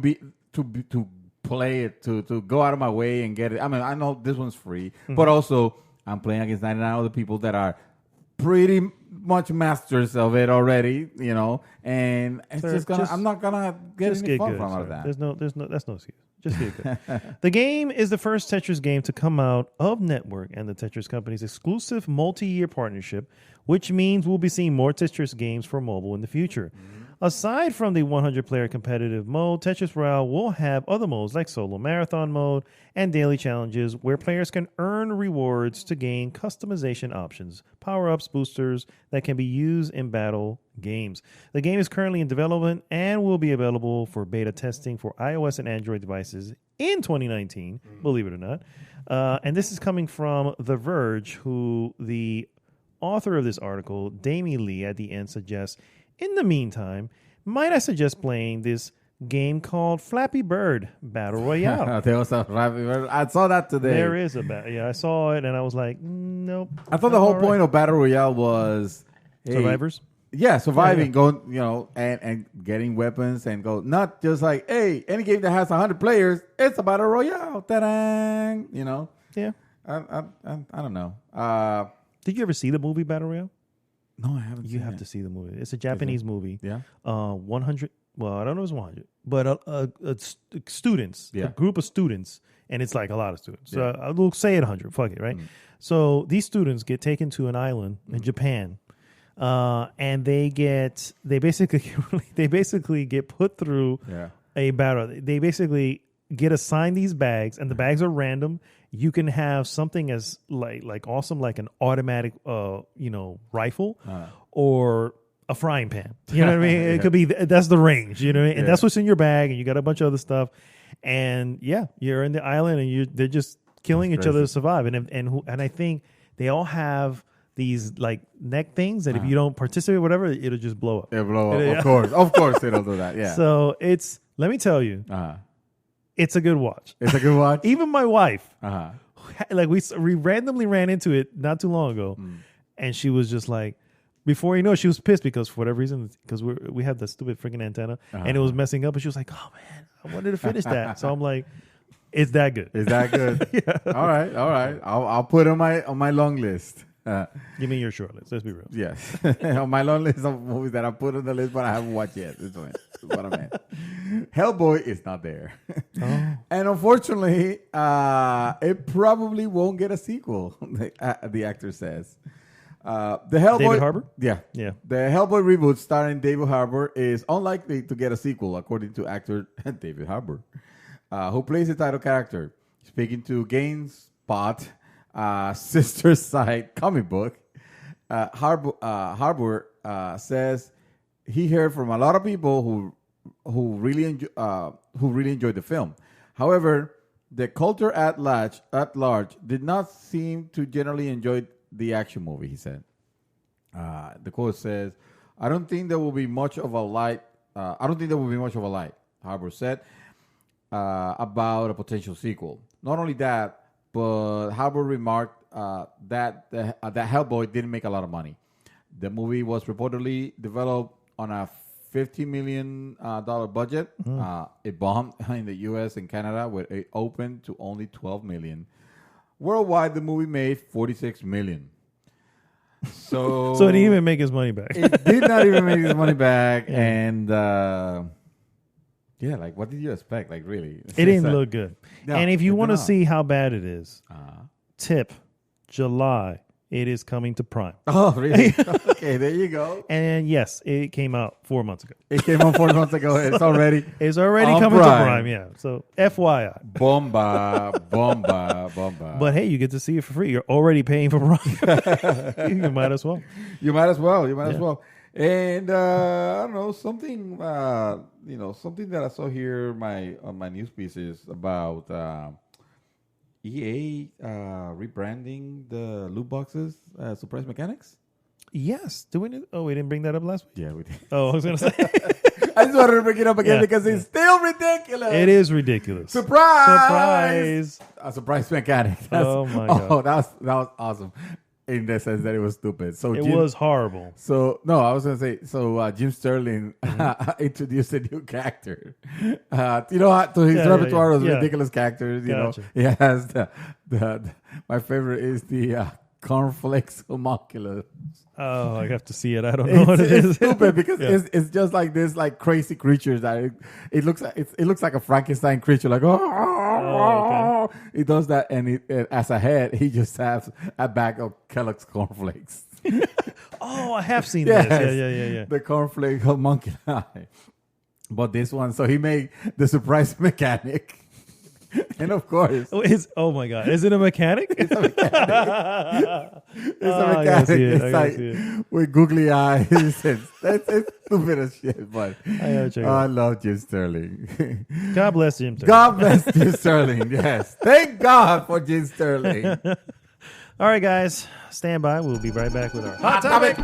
play it to go out of my way and get it. I mean, I know this one's free, but also I'm playing against 99 other people that are pretty much masters of it already, and it's Sir, I'm not gonna get Just any get fun good, from out sir. of that. That's no excuse. Just get good. The game is the first Tetris game to come out of Network and the Tetris Company's exclusive multi-year partnership, which means we'll be seeing more Tetris games for mobile in the future. Aside from the 100-player competitive mode, Tetris Royale will have other modes like solo marathon mode and daily challenges where players can earn rewards to gain customization options, power-ups, boosters that can be used in battle games. The game is currently in development and will be available for beta testing for iOS and Android devices in 2019, believe it or not. And this is coming from The Verge, who the author of this article, Damie Lee, at the end suggests, in the meantime, might I suggest playing this game called Flappy Bird Battle Royale? There was a Flappy Bird. I saw that today. There is a yeah, I saw it and I was like, nope. I thought the whole point of Battle Royale was Survivors? Yeah, surviving, going, and getting weapons and go. Not just like, hey, any game that has 100 players, it's a battle royale. Ta-da! Yeah. I don't know. Did you ever see the movie Battle Royale? No, I haven't. You have to see the movie. It's a Japanese movie. Yeah. 100. Well, I don't know if it's 100, but students, Yeah. a group of students, and it's like a lot of students. So I will say it 100. Fuck it, right? So these students get taken to an island in Japan. And they basically get put through a battle. They basically get assigned these bags, and the bags are random. You can have something as like awesome, like an automatic, rifle, or a frying pan. You know what I mean? It could be that's the range. You know what I mean? And that's what's in your bag, and you got a bunch of other stuff. And you're in the island, and they're just killing each other to survive. And I think they all have these like neck things that if you don't participate, whatever, it'll just blow up. It'll blow up. Of course, it'll do that. Yeah. So let me tell you, it's a good watch. It's a good watch. Even my wife, like we randomly ran into it not too long ago, and she was just like, before you know, she was pissed because for whatever reason, because we had the stupid freaking antenna and it was messing up, and she was like, "Oh man, I wanted to finish that." So I'm like, "It's that good." Is that good? Yeah. All right. I'll put it on my long list. Give me your short list. Let's be real. Yes, on my long list of movies that I put on the list, but I haven't watched yet. That's what I meant. Hellboy is not there, and unfortunately, it probably won't get a sequel. The actor says. The Hellboy, David Harbour? Yeah. The Hellboy reboot starring David Harbour is unlikely to get a sequel, according to actor David Harbour, who plays the title character. Speaking to GameSpot, sister site comic book, Harbour says he heard from a lot of people who really enjoyed the film. However, the culture at large did not seem to generally enjoy the action movie, he said. The quote says, I don't think there will be much of a light, Harbour said, about a potential sequel. Not only that, but Harbour remarked that Hellboy didn't make a lot of money. The movie was reportedly developed on a $50 million budget. It bombed in the US and Canada, where it opened to only $12 million. Worldwide, the movie made $46 million. So it didn't even make his money back. It did not even make his money back. And like, what did you expect? Like, really? It didn't look good. No, and if you it want to did not. see how bad it is, tip, July, it is coming to Prime. Oh, really? Okay, there you go. And yes, it came out 4 months ago. It came out 4 months ago. It's already on coming Prime. to Prime. Yeah. So FYI. Bomba. But hey, you get to see it for free. You're already paying for Prime. You might as well. You might as well. And I don't know, something something that I saw here on my news pieces about EA rebranding the loot boxes surprise mechanics. Yes. We didn't bring that up last week? Yeah, we did. Oh, I was going to say. I just wanted to bring it up again because it's still ridiculous. It is ridiculous. Surprise! A surprise mechanic. Oh, my God. Oh, that was awesome. In the sense that it was stupid. So it was horrible. So no, I was gonna say. So Jim Sterling introduced a new character. To his repertoire of ridiculous characters. You know, he has the my favorite is the cornflakes homunculus. Oh, I have to see it. I don't know what it is. It's stupid because it's just like this like crazy creatures that it looks like a Frankenstein creature like okay. He does that and it as a head he just has a bag of Kellogg's cornflakes. Oh, I have seen this. Yeah. The cornflake homunculi. But this one, so he made the surprise mechanic. And of course, oh my God, is it a mechanic? It's a mechanic. It's like with googly eyes. It's stupid as shit, but I love Jim Sterling. God bless Jim Sterling. God bless Jim Sterling. Yes, thank God for Jim Sterling. All right, guys, stand by. We'll be right back with our hot topic.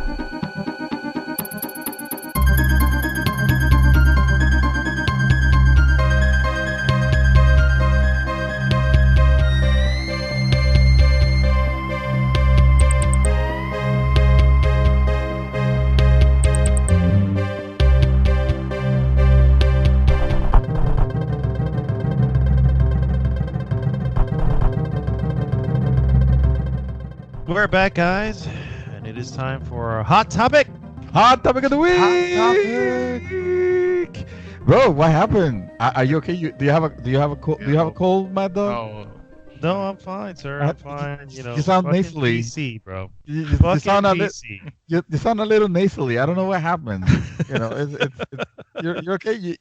We're back, guys, and it is time for our hot topic. Hot topic of the week. Hot topic. Bro, what happened? Are you okay? Do you have a cold? Do you have a cold, Mad Dog? Oh, No, I'm fine, sir. I'm fine. You know, you sound fucking nasally. PC, bro. You Fucking sound a PC. you sound a little nasally. I don't know what happened. You know, it's you're okay.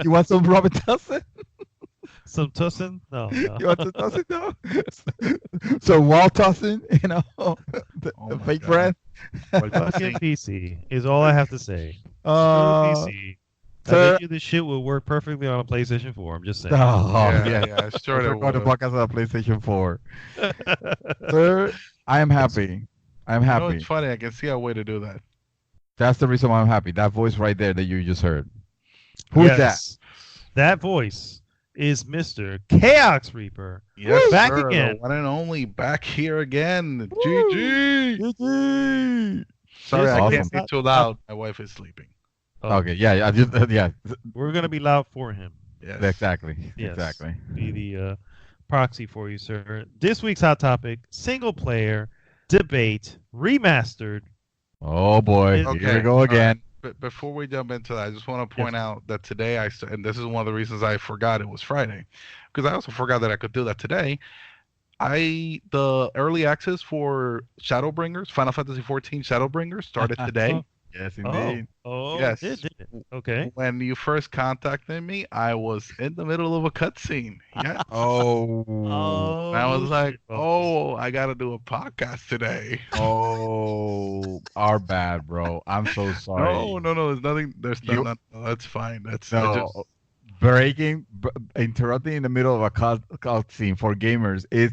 You want some Robert Tussin? Some tussin? No. You want some Tussin? No. So Walt Tussin, you know, the my fake God. brand. Fucking PC is all I have to say. PC. I sir- bet you this shit will work perfectly on a PlayStation 4. I'm just saying. yeah, sure. Let's record the podcast on a PlayStation 4. Sir, I am happy. I'm You know, happy. it's funny. I can see a way to do that. That's the reason why I'm happy. That voice right there that you just heard. Who's that? Yes. That voice is Mr. Chaos Reaper. Yes, Back sir, again. the one and only, back here again. GG. GG. Sorry, I Awesome. can't be too loud. My wife is sleeping. Oh, Okay, yeah, I just yeah, We're going to be loud for him. Yes. exactly, Yes. exactly. Be the proxy for you, sir. This week's hot topic: single player debate remastered. Oh boy, Okay, here we go all right. again. But before we jump into that, I just want to point out that today and this is one of the reasons I forgot it was Friday, because I also forgot that I could do that today. The early access for Shadowbringers, Final Fantasy XIV Shadowbringers, started today. Yes, indeed. Yes. Did it? Okay. When you first contacted me, I was in the middle of a cutscene. Yeah. Oh, And I was like, shit. oh, I got to do a podcast today. oh, our bad, bro. I'm so sorry. No, there's nothing. There's You- no, that's fine. That's No, interrupting in the middle of a cutscene for gamers is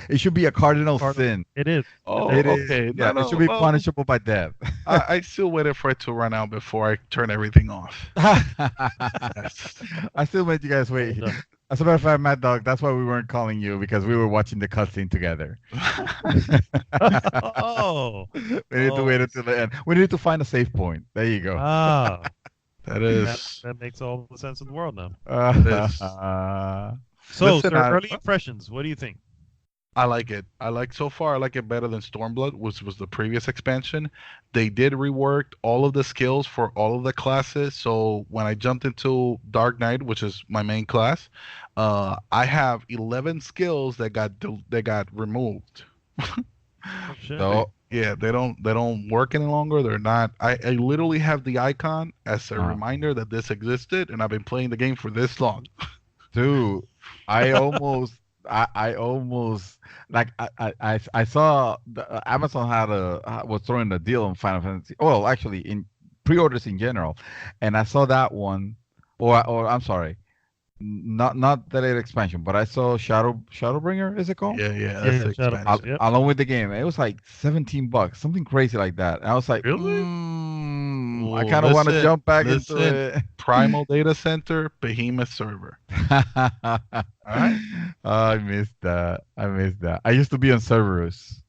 it should be a cardinal sin. It is. oh, It is. okay. Yeah, No, it should be well, punishable by death. I still waited for it to run out before I turn everything off. Yes. I still made you guys wait. Well done. As a matter of fact, Mad Dog, that's why we weren't calling you, because we were watching the cutscene together. Oh. We need to wait until the end. We need to find a save point. There you go. Ah. That is. That makes all the sense in the world now. is- So, Listen, sir, I- early impressions. What do you think? I like it. So far I like it better than Stormblood, which was the previous expansion. They did rework all of the skills for all of the classes. So when I jumped into Dark Knight, which is my main class, I have 11 skills that got removed. Oh, shit. So, Yeah, they don't work any longer. They're not. I literally have the icon as a reminder that this existed, and I've been playing the game for this long. dude, I almost like I saw Amazon was throwing a deal on Final Fantasy. Well, actually, in pre-orders in general, and I saw that one, or I'm sorry, not the late expansion, but I saw Shadowbringer. Is it called? Yeah, that's Yeah, the Shadow- expansion. Yep. Along with the game, it was like $17, something crazy like that. And I was like, Really? I kind of want to Listen, jump back listen. into it. Primal Data Center, Behemoth Server. right. I missed that. I used to be on Cerberus.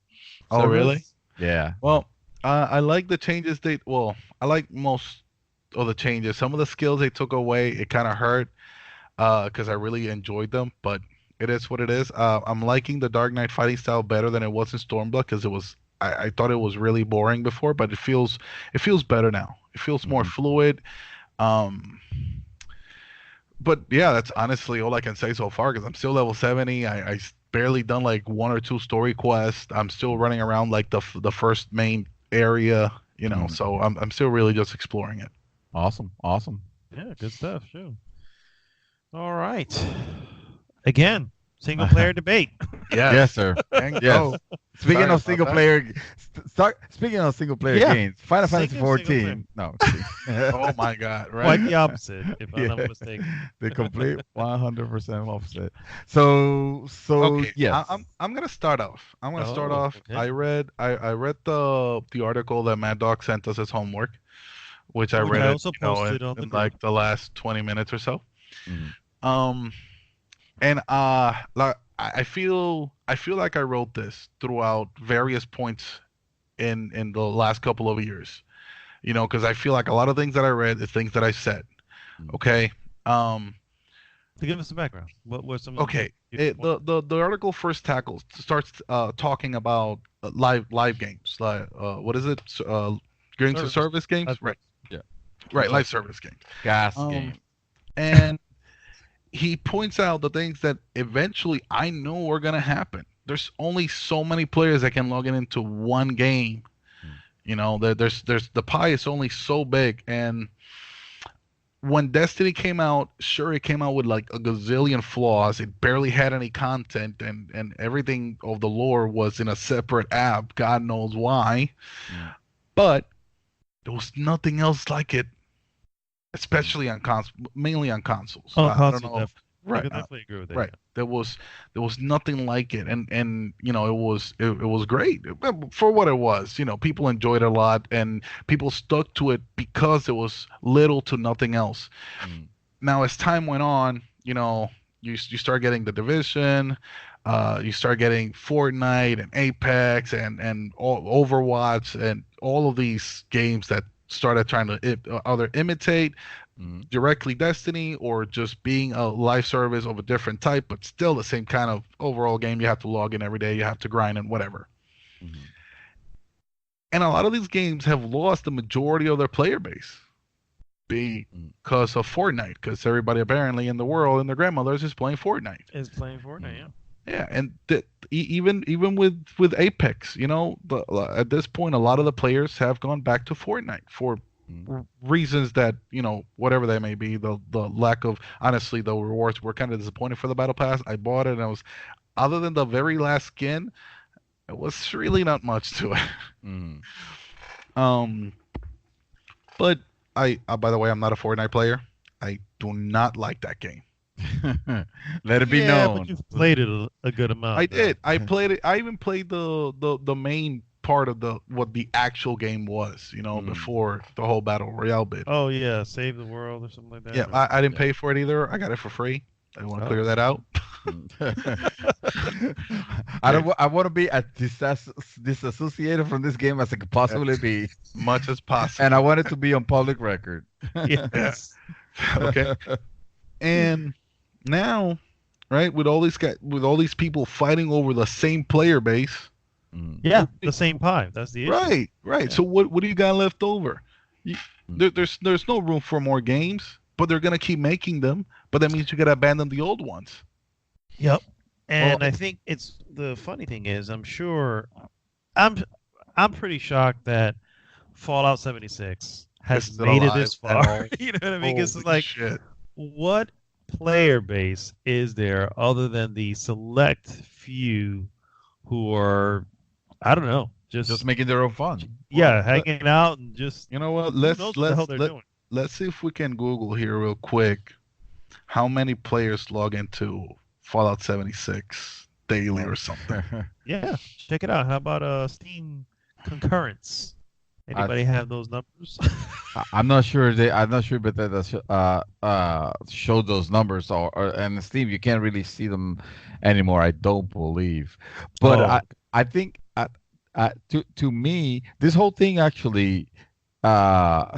Oh, really? Yeah. Well, I like the changes I like most of the changes. Some of the skills they took away, it kind of hurt because I really enjoyed them, but it is what it is. I'm liking the Dark Knight fighting style better than it was in Stormblood, because I thought it was really boring before, but it feels better now. It feels more fluid. But yeah, that's honestly all I can say so far, because I'm still level 70. I barely done like one or two story quests. I'm still running around like the first main area, so I'm still really just exploring it. Awesome. Yeah, good stuff. Sure. All right. Again, single player debate. Yes, sir. And Yes. go. Speaking Sorry of about single that. player, speaking of single player Yeah. games, Final Fantasy Single player. 14. No, Oh my God! Quite Right? the opposite, if I'm Yeah. not mistaken. the complete 100% opposite. So Okay. yes. I'm gonna start off. Okay. I read the article that Mad Dog sent us as homework, which I Which read I it, also posted on the in group. like the last 20 minutes or so. Mhm. And like I feel like I wrote this throughout various points in the last couple of years, because I feel like a lot of things that I read is things that I said. Okay. To give us some background, what were some? Okay, the article first starts talking about live games. Like what is it? Games of service games, That's right? Yeah. Right, live service games. Gas Um, game. And he points out the things that eventually I know are gonna happen. There's only so many players that can log into one game. You know, there's the pie is only so big, and when Destiny came out, sure, it came out with like a gazillion flaws. It barely had any content, and everything of the lore was in a separate app. God knows why. But there was nothing else like it, especially on mainly on consoles. Oh, I don't know. I Right. could definitely agree with that. Right. There was nothing like it, and you know it was great for what it was. You know, people enjoyed it a lot, and people stuck to it because there was little to nothing else. Now, as time went on, you know, you start getting the Division, you start getting Fortnite and Apex and Overwatch and all of these games that started trying to either imitate directly Destiny or just being a live service of a different type, but still the same kind of overall game. You have to log in every day, you have to grind and whatever. And a lot of these games have lost the majority of their player base because of Fortnite, because everybody apparently in the world and their grandmothers is playing Fortnite. Is playing Fortnite, yeah. Yeah, and even with Apex, you know, at this point, a lot of the players have gone back to Fortnite for reasons that, you know, whatever they may be. The lack of, honestly, the rewards were kind of disappointing for the Battle Pass. I bought it, and I was, other than the very last skin, it was really not much to it. But by the way, I'm not a Fortnite player. I do not like that game. Let it be Yeah, known. but you've played it a good amount. I though. did. I played it. I even played the main part of what the actual game was, you know, before the whole battle royale bit. Oh yeah, Save the World or something like that. Yeah, I didn't pay for it either. I got it for free. I want to clear that out. I want to be as disassociated from this game as I could possibly be, Much as possible. and I want it to be on public record. Yes. Okay. And now, right, with all these people fighting over the same player base. Yeah, the same pie. That's the issue. Right. Yeah. So what do you got left over? There's no room for more games, but they're gonna keep making them. But that means you gotta abandon the old ones. Yep. And Well, I think it's the funny thing is, I'm pretty shocked that Fallout 76 has Is still made it alive this at far. all. You know what I mean? It's Holy like, shit. what player base is there other than the select few who are, I don't know, Just making their own fun. hanging out and just You know what? who knows what the hell they're doing. Let's see if we can Google here real quick. How many players log into Fallout 76 daily or something? Yeah, check it out. How about Steam concurrence? Anybody have those numbers? I'm not sure but that showed those numbers or and Steam you can't really see them anymore. I don't believe, but Oh. I think to me this whole thing actually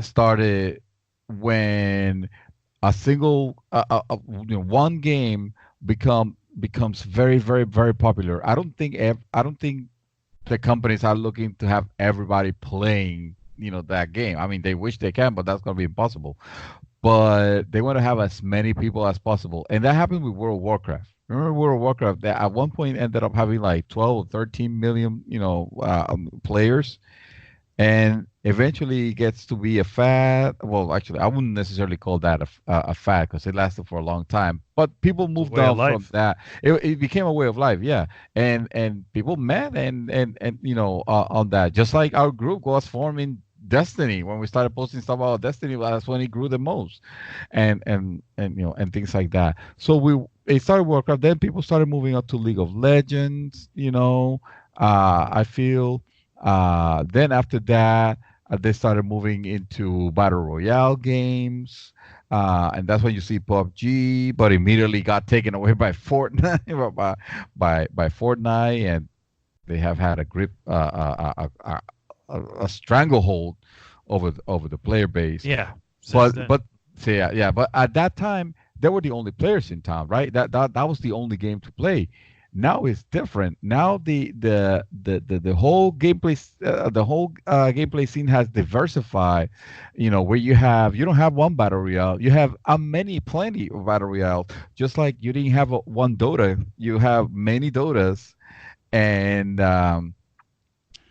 started when a single one game becomes very very very popular. I don't think the companies are looking to have everybody playing, that game. I mean, they wish they can, but that's going to be impossible. But they want to have as many people as possible. And that happened with World of Warcraft. Remember World of Warcraft? That at one point ended up having like 12 or 13 million, players. And eventually it gets to be a fad. Well, actually, I wouldn't necessarily call that a fad because it lasted for a long time. But people moved way of on from life. that. It became a way of life, yeah. And people met and on that. Just like our group was forming Destiny when we started posting stuff about Destiny. That's when it grew the most, and things like that. So it started Warcraft. Then people started moving up to League of Legends. I feel. Then after that, they started moving into battle royale games, and that's when you see PUBG. But immediately got taken away by Fortnite, by Fortnite, and they have had a grip, a stranglehold over the player base. Yeah. But at that time, they were the only players in town, right? That was the only game to play. Now it's different. Now the whole gameplay scene has diversified. Where you don't have one battle royale, you have plenty of battle royale. Just like you didn't have one Dota, you have many Dotas, and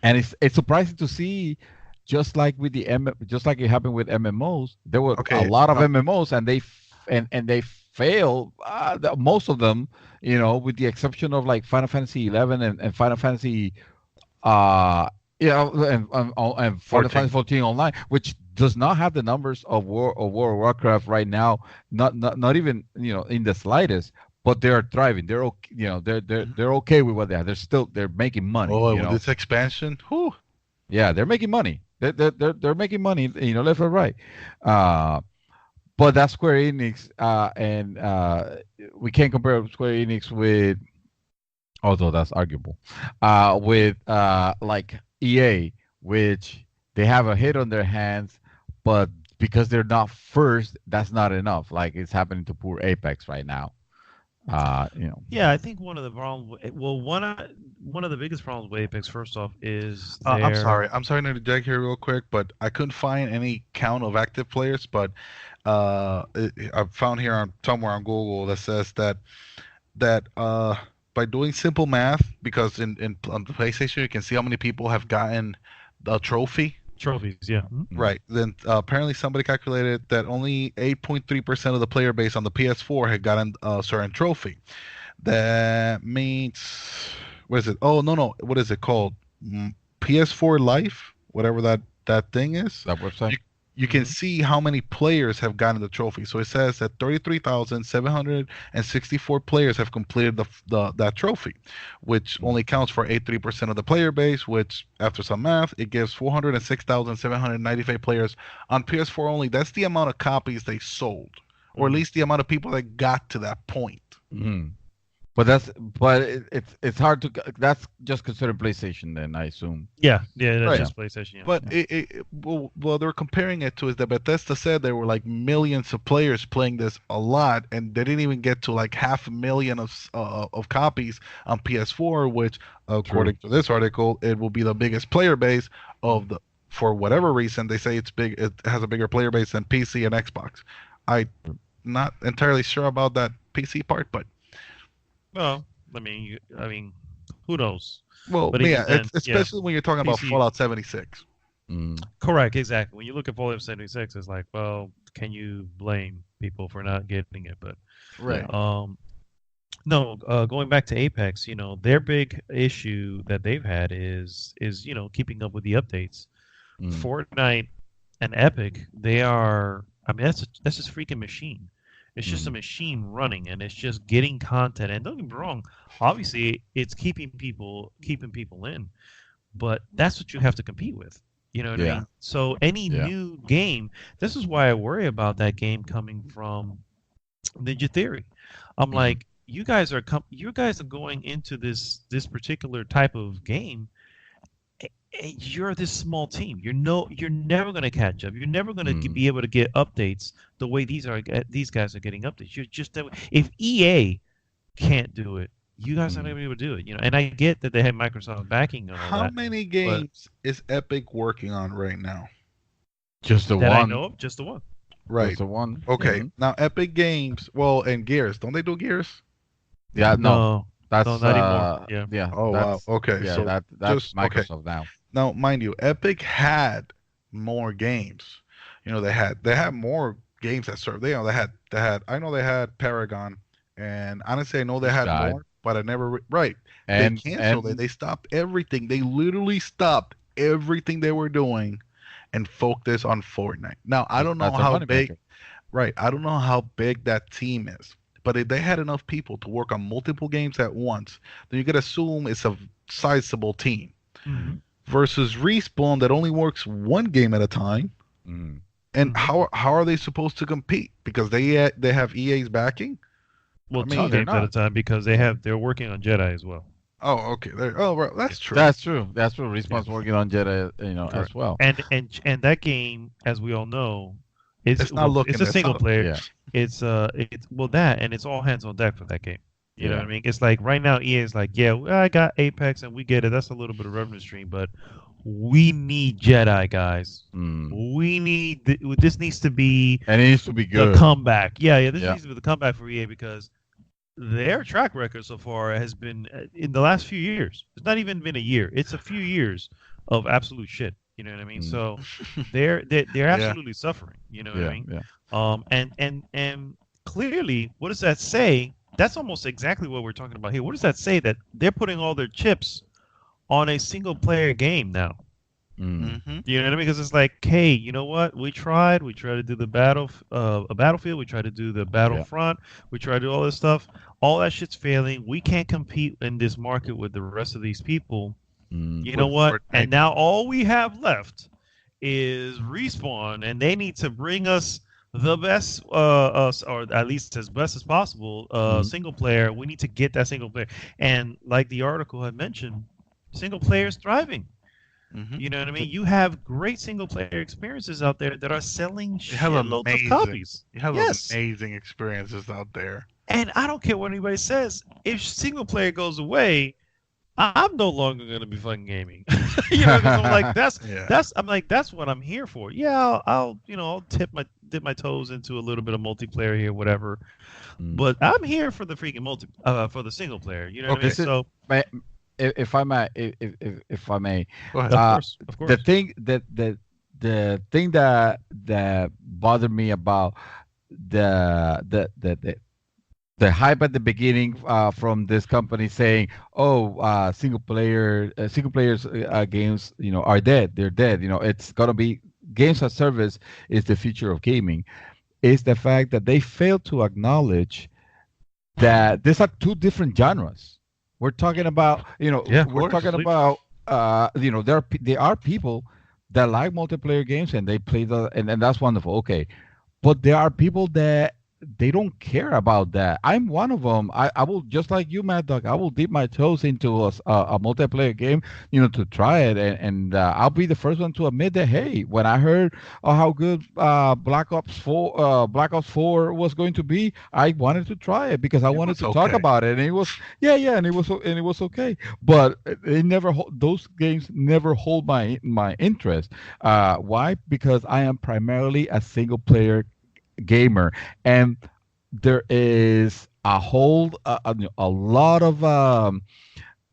it's surprising to see, just like just like it happened with MMOs, there were a lot of MMOs, and they failed, most of them, with the exception of like Final Fantasy 11 and Final Fantasy, and Final Fantasy 14 Online, which does not have the numbers of World of Warcraft right now, not even in the slightest. But they are thriving. They're okay. They're okay with what they have. They're making money. Oh, with this expansion, whew. Yeah, they're making money. They're making money. Left and right. But that's Square Enix, and we can't compare Square Enix with, although that's arguable, with like EA, which they have a hit on their hands, but because they're not first, that's not enough. Like it's happening to poor Apex right now. Yeah, I think one of the problems. Well, one of the biggest problems with Apex, first off, is I'm sorry to interject here real quick, but I couldn't find any count of active players. But I found here somewhere on Google that says that by doing simple math, because on the PlayStation you can see how many people have gotten the trophies, yeah. Mm-hmm. Right. Then apparently somebody calculated that only 8.3% of the player base on the PS4 had gotten a certain trophy. That means, what is it? Oh, no. What is it called? PS4 Life, whatever that thing is. That website. You can see how many players have gotten the trophy. So it says that 33,764 players have completed that trophy, which only counts for 83% of the player base, which, after some math, it gives 406,795 players on PS4 only. That's the amount of copies they sold, or at least the amount of people that got to that point. Mm-hmm. But it's hard to. That's just considered PlayStation, then, I assume. Yeah, that's Right. just PlayStation. Yeah. But well, they're comparing it to is that Bethesda said there were like millions of players playing this a lot, and they didn't even get to like 500,000 of copies on PS4, which, according to this article, it will be the biggest player base of the. For whatever reason, they say it's big. It has a bigger player base than PC and Xbox. I'm not entirely sure about that PC part, but. Well, I mean, who knows? Well, But yeah, even then, especially when you're talking about PC Fallout 76. Correct, exactly. When you look at Fallout 76, it's like, well, can you blame people for not getting it? But Right. no, going back to Apex, their big issue that they've had is keeping up with the updates. Fortnite and Epic, they are. I mean, that's just freaking machine. It's just a machine running, and it's just getting content. And don't get me wrong, obviously it's keeping people in, but that's what you have to compete with. You know what I mean? So any new game, this is why I worry about that game coming from Ninja Theory. I'm like, you guys are going into this particular type of game. You're this small team. You're never going to catch up. You're never going to be able to get updates the way these guys are getting updates. You're just, if EA can't do it, you guys aren't able to do it. And I get that they have Microsoft backing on all How that. many games is Epic working on right now? Just the that one. I know of, just the one. Right. Just the one. Okay. Now Epic Games, and Gears. Don't they do Gears? Yeah. No. That's not anymore. Yeah. Oh wow. Okay. Yeah. So That's just Microsoft now. Now, mind you, Epic had more games. They had more games that served. They had I know they had Paragon, and honestly, I know they had more, but I never right. And they canceled it. They stopped everything. They literally stopped everything they were doing, and focused on Fortnite. Now, I don't know how big. Right. I don't know how big that team is. But if they had enough people to work on multiple games at once, then you could assume it's a sizable team. Mm-hmm. Versus Respawn that only works one game at a time. And how are they supposed to compete? Because they have EA's backing? Well, two games at a time because they're working on Jedi as well. Oh, okay. Right. That's true. That's true. Respawn's working on Jedi, as well. And that game, as we all know, It's not looking. It's a It's single not, player. Yeah. It's well that, and it's all hands on deck for that game. You know Yeah. what I mean? It's like right now EA is like, yeah, well, I got Apex and we get it. That's a little bit of revenue stream, but we need Jedi, guys. We need this needs to be And it needs to be the good. comeback. Yeah, this Yeah. needs to be the comeback for EA because their track record so far has been in the last few years. It's not even been a year. It's a few years of absolute shit. You know what I mean? So they're absolutely suffering. You know what I mean? Yeah. And clearly, what does that say? That's almost exactly what we're talking about here. What does that say? That they're putting all their chips on a single player game now. Mm-hmm. You know what I mean? Because it's like, hey, you know what? We tried to do the battlefield. We tried to do the Battlefront. We tried to do all this stuff. All that shit's failing. We can't compete in this market with the rest of these people. You know what? And now all we have left is Respawn, and they need to bring us the best, or at least as best as possible, single player. We need to get that single player. And like the article had mentioned, single player is thriving. Mm-hmm. You know what I mean? You have great single player experiences out there that are selling shitloads of copies. You have amazing experiences out there. And I don't care what anybody says. If single player goes away, I'm no longer going to be fucking gaming. You know, 'cause I'm like, that's what I'm here for. Yeah, I'll dip my toes into a little bit of multiplayer here, whatever. But I'm here for the freaking for the single player. You know what I mean? So if I may, Go ahead. of course. The thing that bothered me about the hype at the beginning from this company saying, "Oh, single players games, are dead. They're dead. It's gonna be games as service is the future of gaming." Is the fact that they fail to acknowledge that these are two different genres. We're talking about, there are people that like multiplayer games and they play and that's wonderful. Okay, but there are people that they don't care about that. I'm one of them. I will, just like you, Mad Dog, I will dip my toes into a multiplayer game, to try it, and I'll be the first one to admit that, hey, when I heard how good Black Ops 4 was going to be, I wanted to try it because I wanted to talk about it, and it was and it was okay. But those games never hold my interest. Why? Because I am primarily a single player gamer, and there is a whole a lot of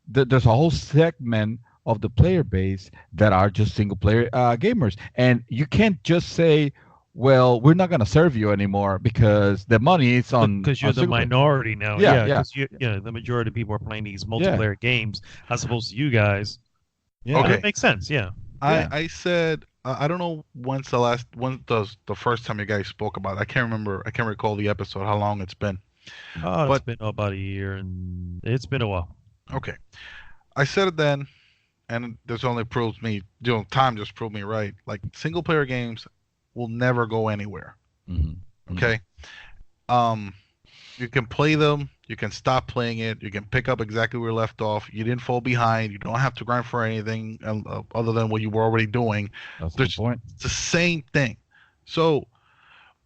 there's a whole segment of the player base that are just single player gamers, and you can't just say, well, we're not going to serve you anymore because the money is on because you're the minority now. Because the majority of people are playing these multiplayer games as opposed to you guys. Okay, it makes sense. I said I don't know when the first time you guys spoke about it. I can't remember. I can't recall the episode, how long it's been. It's been about a year, and it's been a while. Okay. I said it then, and this only proves me, time just proved me right. Like, single player games will never go anywhere. Mm-hmm. Okay? You can play them. You can stop playing it. You can pick up exactly where you left off. You didn't fall behind. You don't have to grind for anything other than what you were already doing. That's the point. It's the same thing. So,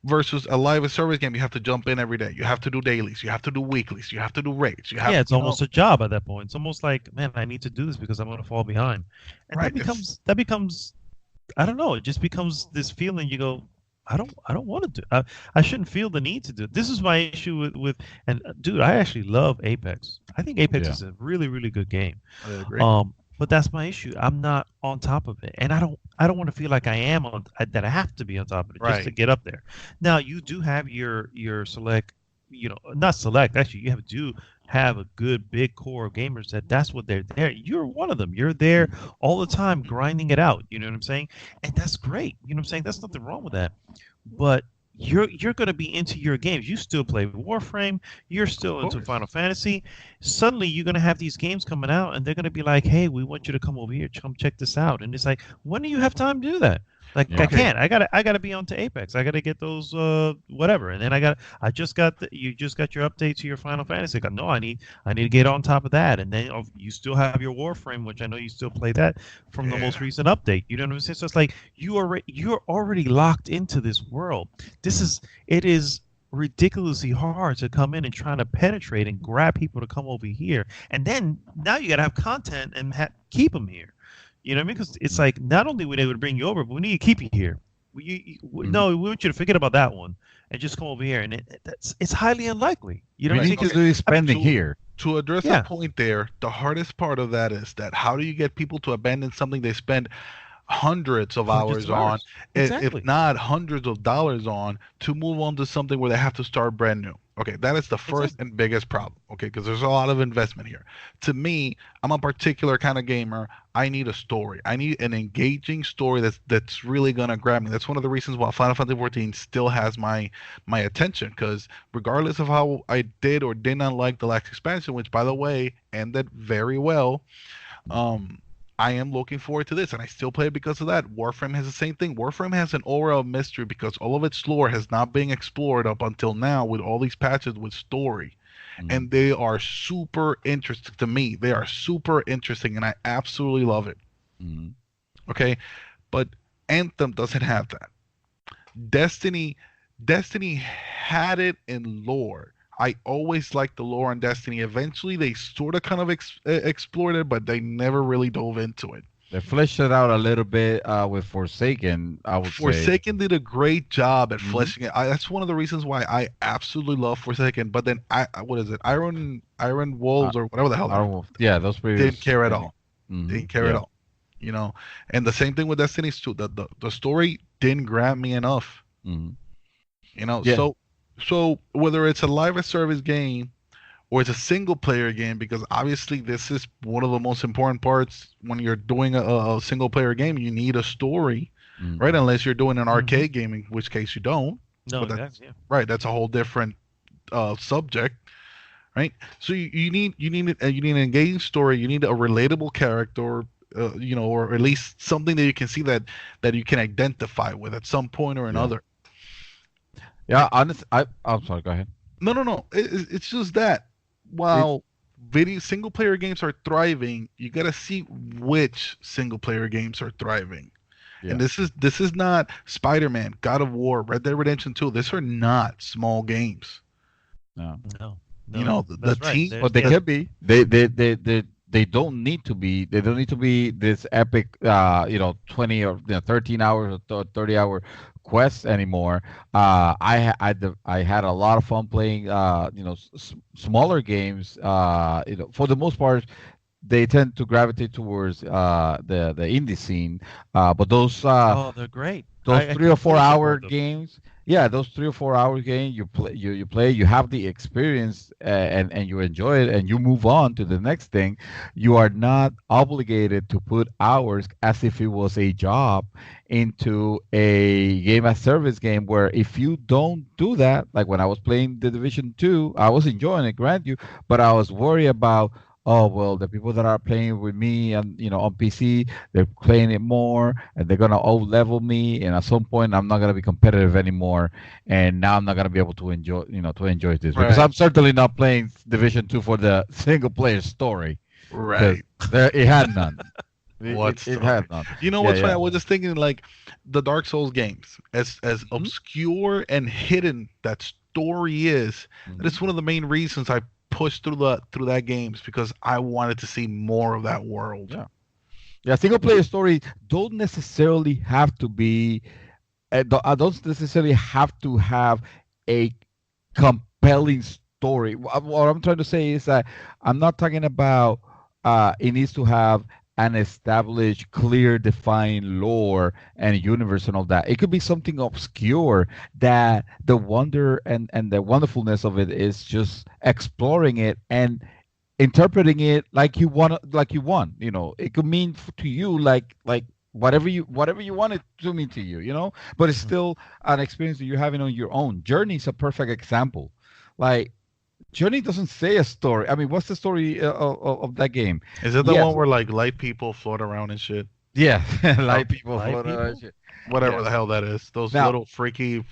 versus a live service game, you have to jump in every day. You have to do dailies. You have to do weeklies. You have to do raids. It's almost a job at that point. It's almost like, man, I need to do this because I'm going to fall behind. And that becomes, I don't know. It just becomes this feeling. You go, I don't want to do. I shouldn't feel the need to do it. This is my issue with and dude, I actually love Apex. I think Apex is a really, really good game. I agree. But that's my issue. I'm not on top of it, and I don't want to feel like I am that I have to be on top of it just to get up there. Now you do have your select, not select. Actually, you have a good big core of gamers that's what they're there. You're one of them. You're there all the time grinding it out. You know what I'm saying? And that's great. You know what I'm saying? There's nothing wrong with that. But you're going to be into your games. You still play Warframe. You're still into Final Fantasy. Suddenly you're going to have these games coming out and they're going to be like, hey, we want you to come over here. Come check this out. And it's like, when do you have time to do that? Like Yeah. I can't. I gotta be on to Apex. I gotta get those whatever. And then I just got you just got your update to your Final Fantasy. No, I need to get on top of that. And then you still have your Warframe, which I know you still play that from the most recent update. You know what I'm saying? So it's like you're already locked into this world. It is ridiculously hard to come in and trying to penetrate and grab people to come over here. And then now you gotta have content and keep them here. You know what I mean? Because it's like not only were they able to bring you over, but we need to keep you here. No, we want you to forget about that one and just come over here. And it's highly unlikely. You know We what I need mean? to do this spending to- here. To address Yeah. the point there, the hardest part of that is that how do you get people to abandon something they spend hundreds of hours on, Exactly. if not hundreds of dollars on, to move on to something where they have to start brand new? Okay, that is the first and biggest problem. Okay, because there's a lot of investment here. To me, I'm a particular kind of gamer. I need a story. I need an engaging story that's really gonna grab me. That's one of the reasons why Final Fantasy 14 still has my attention. Because regardless of how I did or did not like the last expansion, which by the way ended very well, I am looking forward to this, and I still play it because of that. Warframe has the same thing. Warframe has an aura of mystery because all of its lore has not been explored up until now with all these patches with story. And they are super interesting to me. They are super interesting, and I absolutely love it. Okay? But Anthem doesn't have that. Destiny had it in lore. I always liked the lore on Destiny. Eventually, they sort of kind of explored it, but they never really dove into it. They fleshed it out a little bit with Forsaken, I would say. Forsaken did a great job at fleshing it. That's one of the reasons why I absolutely love Forsaken. But then, what is it? Iron Wolves or whatever the hell. Iron Wolf. Yeah, those previous. Didn't care at all. Didn't care at all. You know, and the same thing with Destiny 2. The story didn't grab me enough. You know, so whether it's a live service game or it's a single player game, because obviously this is one of the most important parts when you're doing a single player game, you need a story, right? Unless you're doing an arcade game, in which case you don't. No, Right. That's a whole different subject, right? So you need an engaging story. You need a relatable character, you know, or at least something that you can see that you can identify with at some point or another. Yeah, honestly, I'm sorry. Go ahead. No. It's just that while single player games are thriving, you gotta see which single player games are thriving. Yeah. And this is not Spider-Man, God of War, Red Dead Redemption 2. These are not small games. No. You know, the team. But they could be. They don't need to be. They don't need to be this epic, 20 or 13 hours or 30-hour quests anymore. I had a lot of fun playing, smaller games. For the most part, they tend to gravitate towards the indie scene. But those they're great. Those 3 or 4 hour games. Yeah, those 3 or 4 hour games you play, you have the experience and you enjoy it and you move on to the next thing. You are not obligated to put hours as if it was a job into a game as service game, where if you don't do that, like when I was playing The Division 2, I was enjoying it, grant you, but I was worried about, oh, well, the people that are playing with me and on PC, they're playing it more and they're gonna level me, and at some point I'm not gonna be competitive anymore, and now I'm not gonna be able to enjoy this, because I'm certainly not playing Division 2 for the single player story. Right. It had none. It had none. You know what's funny? I was just thinking, like, the Dark Souls games, as obscure and hidden that story is, that is one of the main reasons I pushed through that games, because I wanted to see more of that world. Yeah, single player story don't necessarily have to be. Don't necessarily have to have a compelling story. What I'm trying to say is that I'm not talking about it needs to have an established, clear, defined lore and universe and all that. It could be something obscure that the wonder and the wonderfulness of it is just exploring it and interpreting it like you want. It could mean to you like whatever you want it to mean to you. But it's still an experience that you're having on your own. Journey is a perfect example. Like, Journey doesn't say a story. I mean, what's the story of that game? Is it the one where like light people float around and shit? Yeah, light people light floating around people? shit. Whatever Yeah. the hell that is. Those Now- little freaky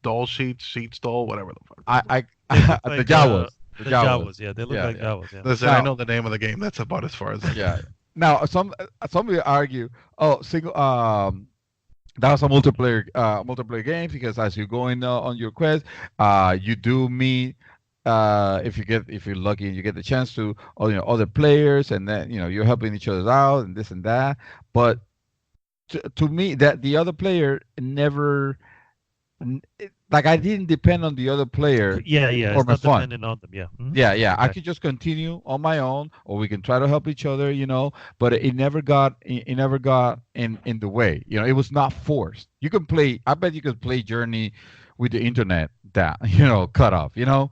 doll sheets doll, whatever the fuck. I They look the like, Jawas. The Jawas, yeah. They look Yeah, like yeah. Jawas, yeah. Listen, Now- I know the name of the game. That's about as far as I Yeah. Now some will argue, oh, that was a multiplayer game because as you go in on your quest, you do meet if you're lucky and you get the chance to other players, and then you're helping each other out and this and that. But to me, that the other player never like I didn't depend on the other player. Yeah, yeah. for It's my not fun. dependent on them, yeah. Mhm. Yeah, yeah. I Exactly. could just continue on my own, or we can try to help each other, But it never got in the way. It was not forced. You can play. I bet you could play Journey with the internet that cut off. Mhm.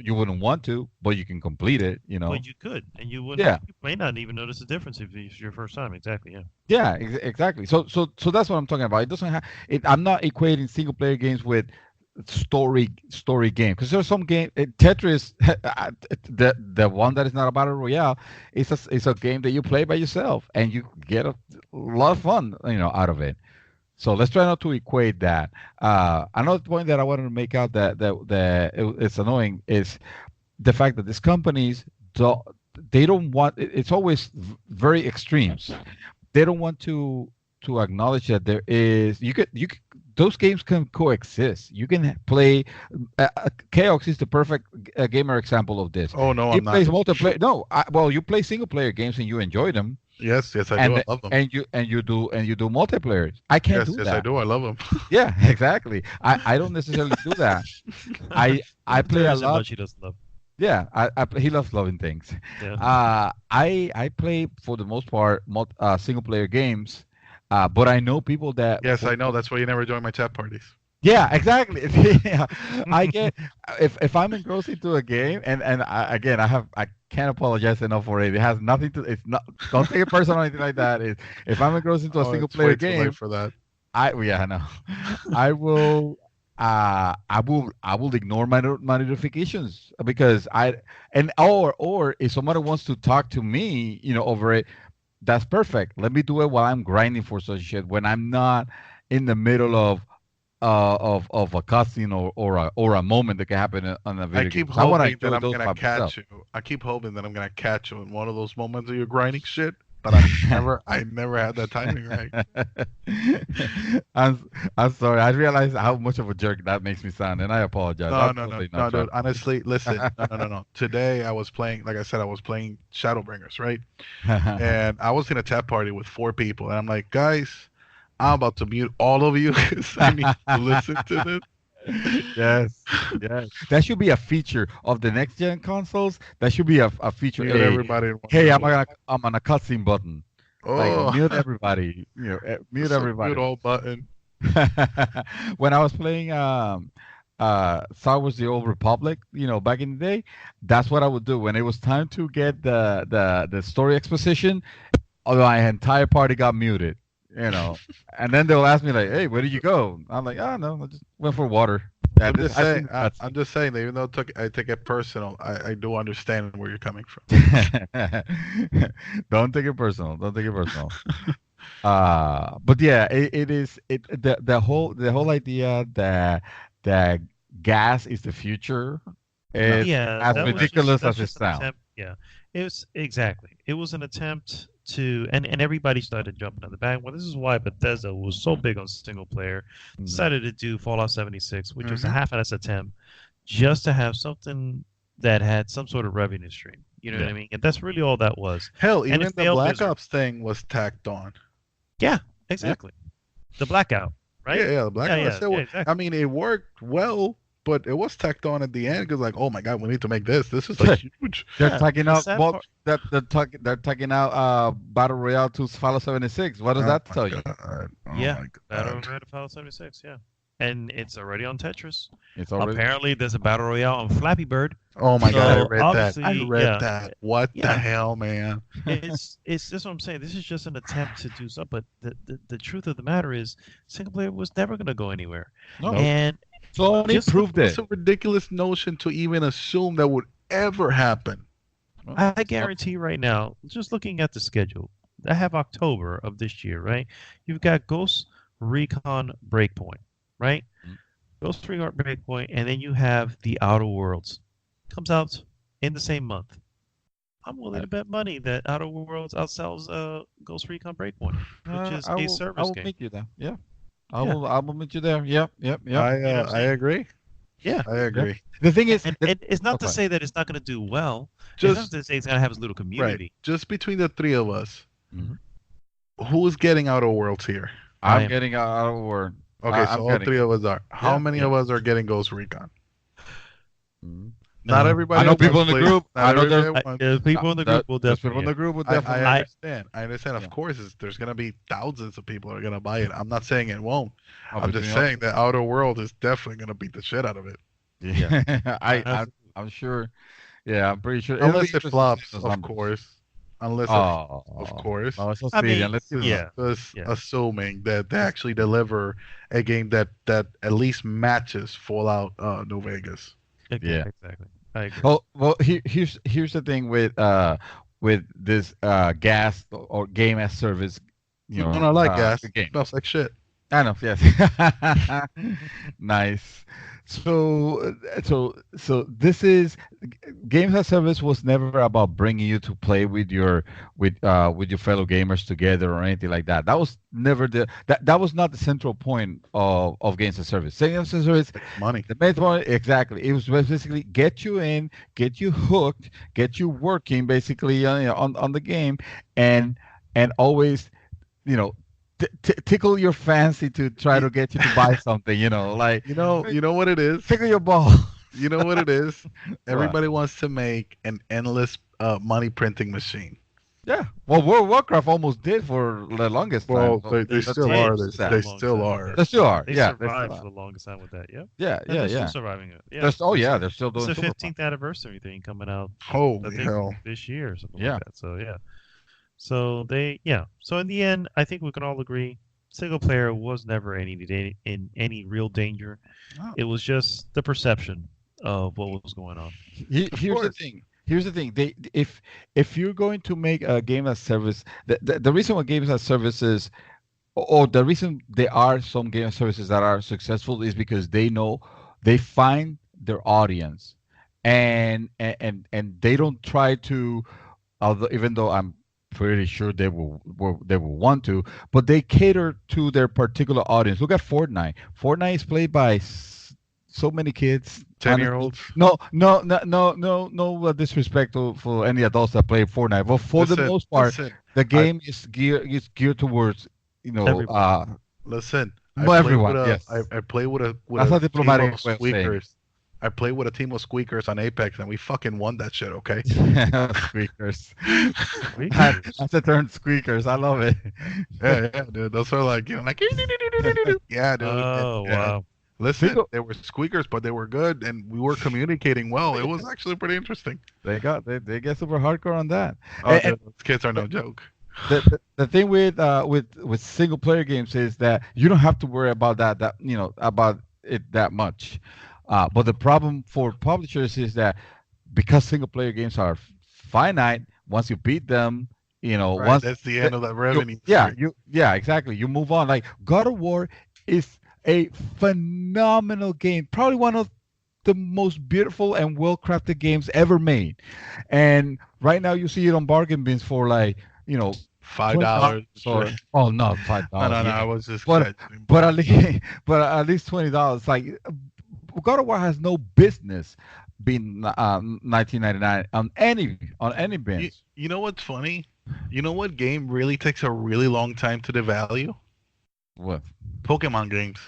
You wouldn't want to, but you can complete it. But you could, and you wouldn't. Yeah. You may not even notice the difference if it's your first time. Exactly, yeah. Yeah, exactly. So that's what I'm talking about. It doesn't have it. I'm not equating single player games with story game because there's some game Tetris, the one that is not a battle royale, it's a game that you play by yourself and you get a lot of fun out of it. So let's try not to equate that. Another point that I wanted to make out it's annoying is the fact that these companies don't want it's always very extremes. They don't want to acknowledge that there is you could those games can coexist. You can play. Chaos is the perfect gamer example of this. Oh no, He I'm not. plays multiplayer. No, well, you play single player games and you enjoy them, Yes, I do. and I love them. you do multiplayer. I can't Yes, do yes, that. I do. I love them. Yeah, exactly. I don't necessarily do that. I play There a isn't lot. much he doesn't love. Yeah, he loves loving things. Yeah. I play for the most part single player games, but I know people that. Yes, I know. That's why you never join my chat parties. Yeah, exactly. Yeah. I get if I'm engrossed into a game, and I can't apologize enough for it. It has nothing to. It's not. Don't take it personal or anything like that. If I'm engrossed into a single It's player way too late game, for that. I know. I will. I will ignore my notifications because or if somebody wants to talk to me, over it, that's perfect. Let me do it while I'm grinding for such shit when I'm not in the middle of a cutscene or a moment that can happen on a video I keep game. I wanna hoping that enjoy I'm those gonna by catch myself. you. I keep hoping that I'm gonna catch you in one of those moments of your grinding shit. But I never had that timing right. I'm sorry. I realize how much of a jerk that makes me sound, and I apologize. No, I'm no, no, totally no, not dude. trying. Honestly, listen. No. Today I was playing, like I said, I was playing Shadowbringers, right? And I was in a chat party with 4 people, and I'm like, guys, I'm about to mute all of you because I need to listen to this. Yes. That should be a feature of the next gen consoles. That should be a feature. Mute everybody. in one Hey, go. I'm on a cutscene button. Oh, Like mute everybody. Mute so everybody. Mute all button. When I was playing Star Wars: The Old Republic, back in the day, that's what I would do when it was time to get the story exposition. Although my entire party got muted, and then they'll ask me like, "Hey, where did you go?" I'm like, "Oh no, I just went for water." Yeah, I'm just saying. I'm just saying that even though I take it personal, I do understand where you're coming from. Don't take it personal. Don't take it personal. But yeah, it is the whole idea that gas is the future is as that was ridiculous that's as it just an sounds. attempt- Yeah, it was exactly. It was an attempt to, and everybody started jumping on the back. Well, this is why Bethesda was so big on single player, decided to do Fallout 76, which was a half-ass attempt, just to have something that had some sort of revenue stream. You know what I mean? And that's really all that was. Hell, And even it the failed Black miserably. Ops thing was tacked on. Yeah, exactly. The blackout, right? Yeah, the Black Ops. yeah, exactly. I mean, it worked well, but it was tacked on at the end because, like, oh my god, we need to make this. This is like huge. They're Yeah, tagging the out. sad Well, part- they're tagging out Battle Royale to Fallout 76. What does Oh that my tell you? God. Oh Yeah, my Battle God. Royale Fallout 76, yeah. And it's already on Tetris. It's already Apparently, there's a Battle Royale on Flappy Bird. Oh my god, I So, read that. I obviously, read yeah. that. What the Yeah. hell, man? It's that's what I'm saying. This is just an attempt to do something. But the truth of the matter is, single player was never going to go anywhere. No. And Sony just proved It's it. a ridiculous notion to even assume that would ever happen. I guarantee right now, just looking at the schedule, I have October of this year, right? You've got Ghost Recon Breakpoint, right? Ghost Recon Breakpoint, and then you have The Outer Worlds. Comes out in the same month. I'm willing to bet money that Outer Worlds outsells Ghost Recon Breakpoint, which is I a will, service I will game. meet you there. Yeah. I Yeah. will meet you there. Yep. I what I'm I saying? agree. Yeah. I agree. The thing is, And it's not to say that it's not going to do well. It's not Just to say it's going to have its little community. right. Just between the three of us, Mhm. who's getting Outer Worlds here? I I'm am. getting out of word. Okay, I'm so all getting three of us are. How Yeah, many yeah. of us are getting Ghost Recon? Mhm. Not everybody. I know at once, people in the please. group. Not I know everybody there's- at once. The people in the group will There's definitely. people in the group would I definitely. understand. I understand. Of Yeah. course, there's going to be thousands of people that are going to buy it. I'm not saying it won't. Oh, I'm just between saying that Outer World is definitely going to beat the shit out of it. Yeah. Absolutely. I'm sure. Yeah, I'm pretty sure. It'll be Unless it interesting to see flops, those of numbers. course. Unless Oh, of course. no, it's so I speedy. mean, Let's give yeah. Just Yeah. assuming that they actually deliver a game that at least matches Fallout New Vegas. Yeah. Exactly. I agree. Well, here's the thing with this gas or game as service. You know, I like gas. game. Smells like shit. I know, yes. Nice. So this is games as service was never about bringing you to play with your fellow gamers together or anything like that. That was never that was not the central point of games as service. Games as service, Money. the main point exactly. It was basically get you in, get you hooked, get you working basically on the game, and always, tickle your fancy to try to get you to buy something, like You know what it is? tickle your ball. You know what it is? Everybody wants to make an endless money printing machine. Yeah. Well, World of Warcraft almost did for the longest Well, time. they the still tapes are. for They a long still time. are. They still are. They Yeah. survived for the longest time with that. Yeah. Yeah. And they're Yeah. still surviving it. Yeah. They're still It's doing the super 15th anniversary thing coming out. I Holy think hell. this year or something Yeah. like that. So yeah. So in the end, I think we can all agree single player was never in any real danger. Oh. It was just the perception of what was going on. Here's the course. thing. Here's the thing. If you're going to make a game as service, the reason why games as services, or the reason there are some game as services that are successful is because they find their audience, and they don't try to, although even though I'm pretty sure they will want to, but they cater to their particular audience. Look at Fortnite. Fortnite is played by so many kids. 10-year-olds. No disrespect for any adults that play Fortnite, but for the most part, the game is geared towards Everybody. Listen. Well, everyone, Yes. yes. I play with a That's a team diplomatic of way of saying it. squeakers. I played with a team of squeakers on Apex, and we fucking won that shit. Okay. Squeakers. That's a term, squeakers. I love it. Yeah, dude. Those are like yeah, dude. Oh Yeah. wow. Listen, they were squeakers, but they were good, and we were communicating well. It was actually pretty interesting. They get super hardcore on that. Oh, And- dude, those kids are no joke. the thing with single player games is that you don't have to worry about about it that much. But the problem for publishers is that because single player games are finite, once you beat them, Right, once that's the end of that revenue. exactly. You move on. Like God of War is a phenomenal game, probably one of the most beautiful and well-crafted games ever made. And right now you see it on bargain bins for like, $5. or oh no, $5. No, yeah. I was just. But- kidding. But at least $20. Like God of War has no business being $19.99 on any bin. You know what's funny? You know what game really takes a really long time to devalue? What? Pokemon games.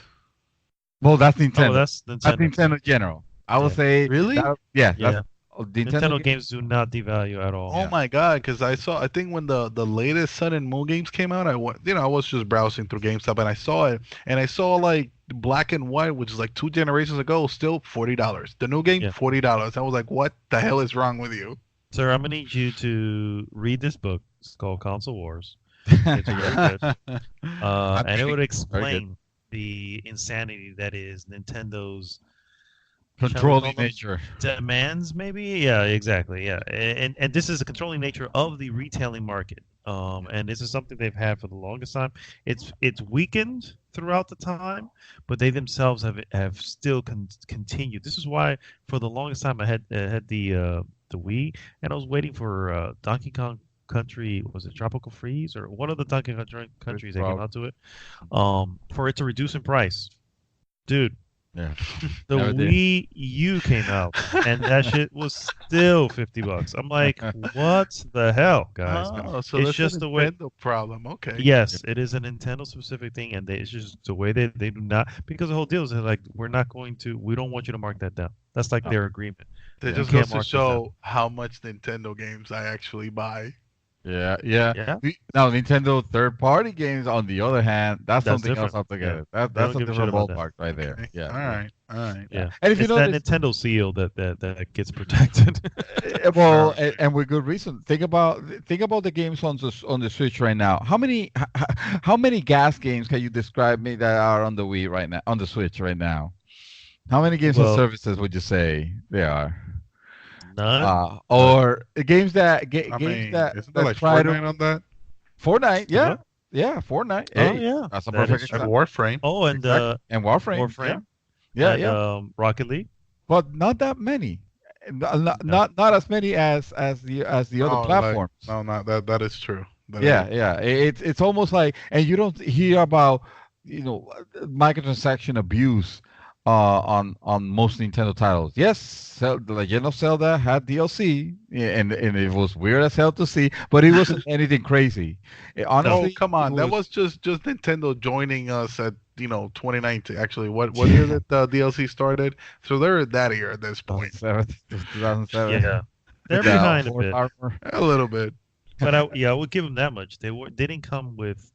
Well, that's Nintendo. Oh, that's That's Nintendo. Nintendo in general. I would Yeah. say Really? Yeah. Nintendo Games do not devalue at all. Oh my god! Because I think when the latest Sun and Moon games came out, I was just browsing through GameStop and I saw it, and I saw like Black and White, which is like 2 generations ago, still $40. The new game, Yeah. $40. I was like, what the hell is wrong with you? Sir, I'm gonna need you to read this book. It's called Console Wars. It's very good. And it would explain the insanity that is Nintendo's controlling them nature. demands, maybe. Yeah, exactly. Yeah, and this is the controlling nature of the retailing market. And this is something they've had for the longest time. It's weakened throughout the time, but they themselves have still continued. This is why for the longest time I had the Wii, and I was waiting for Donkey Kong Country. Was it Tropical Freeze or one of the Donkey Kong countries that came out to it? For it to reduce in price, dude. Yeah. The Never did. Wii U came out, and that shit was still $50. I'm like, what the hell, guys? Oh, so It's that's just a the way. Nintendo problem. Okay. Yes, it is a Nintendo specific thing, and it's just the way they do not, because the whole deal is that, like, we don't want you to mark that down. That's like their agreement. That You just can't goes to mark this down. show how much Nintendo games I actually buy. Yeah. Yeah. Now, Nintendo third-party games, on the other hand, that's something different. else altogether. Yeah. That's a don't give a different shit about that. ballpark right there. Okay. Yeah. All right. Yeah, And if you it's that notice, Nintendo seal that gets protected. well, and with good reason. Think about the games on the Switch right now. How many gas games can you describe me that are on the Wii right now, on the Switch right now? How many games Well- and services would you say there are? None. Or games that I games mean, that isn't there like try Fortnite on that? Fortnite, yeah, What? yeah, Fortnite. Oh, Hey, yeah. that's a That is perfect true. And example. Warframe. Oh, and And Warframe, Warframe. yeah, and, yeah. Rocket League. But not that many. Not as many as the other Oh, platforms. No, not that is true. That Yeah, is- yeah. It's almost like, and you don't hear about microtransaction abuse on most Nintendo titles. Yes, The Legend of Zelda had DLC, and it was weird as hell to see, but it wasn't anything crazy. Honestly, Oh, come on. That was just Nintendo joining us at 2019. Actually, what year did the DLC started? So they're that year at this point. 2007. Yeah, they're Yeah, behind a Fourth bit. Armor. A little bit. But I would give them that much. They didn't come with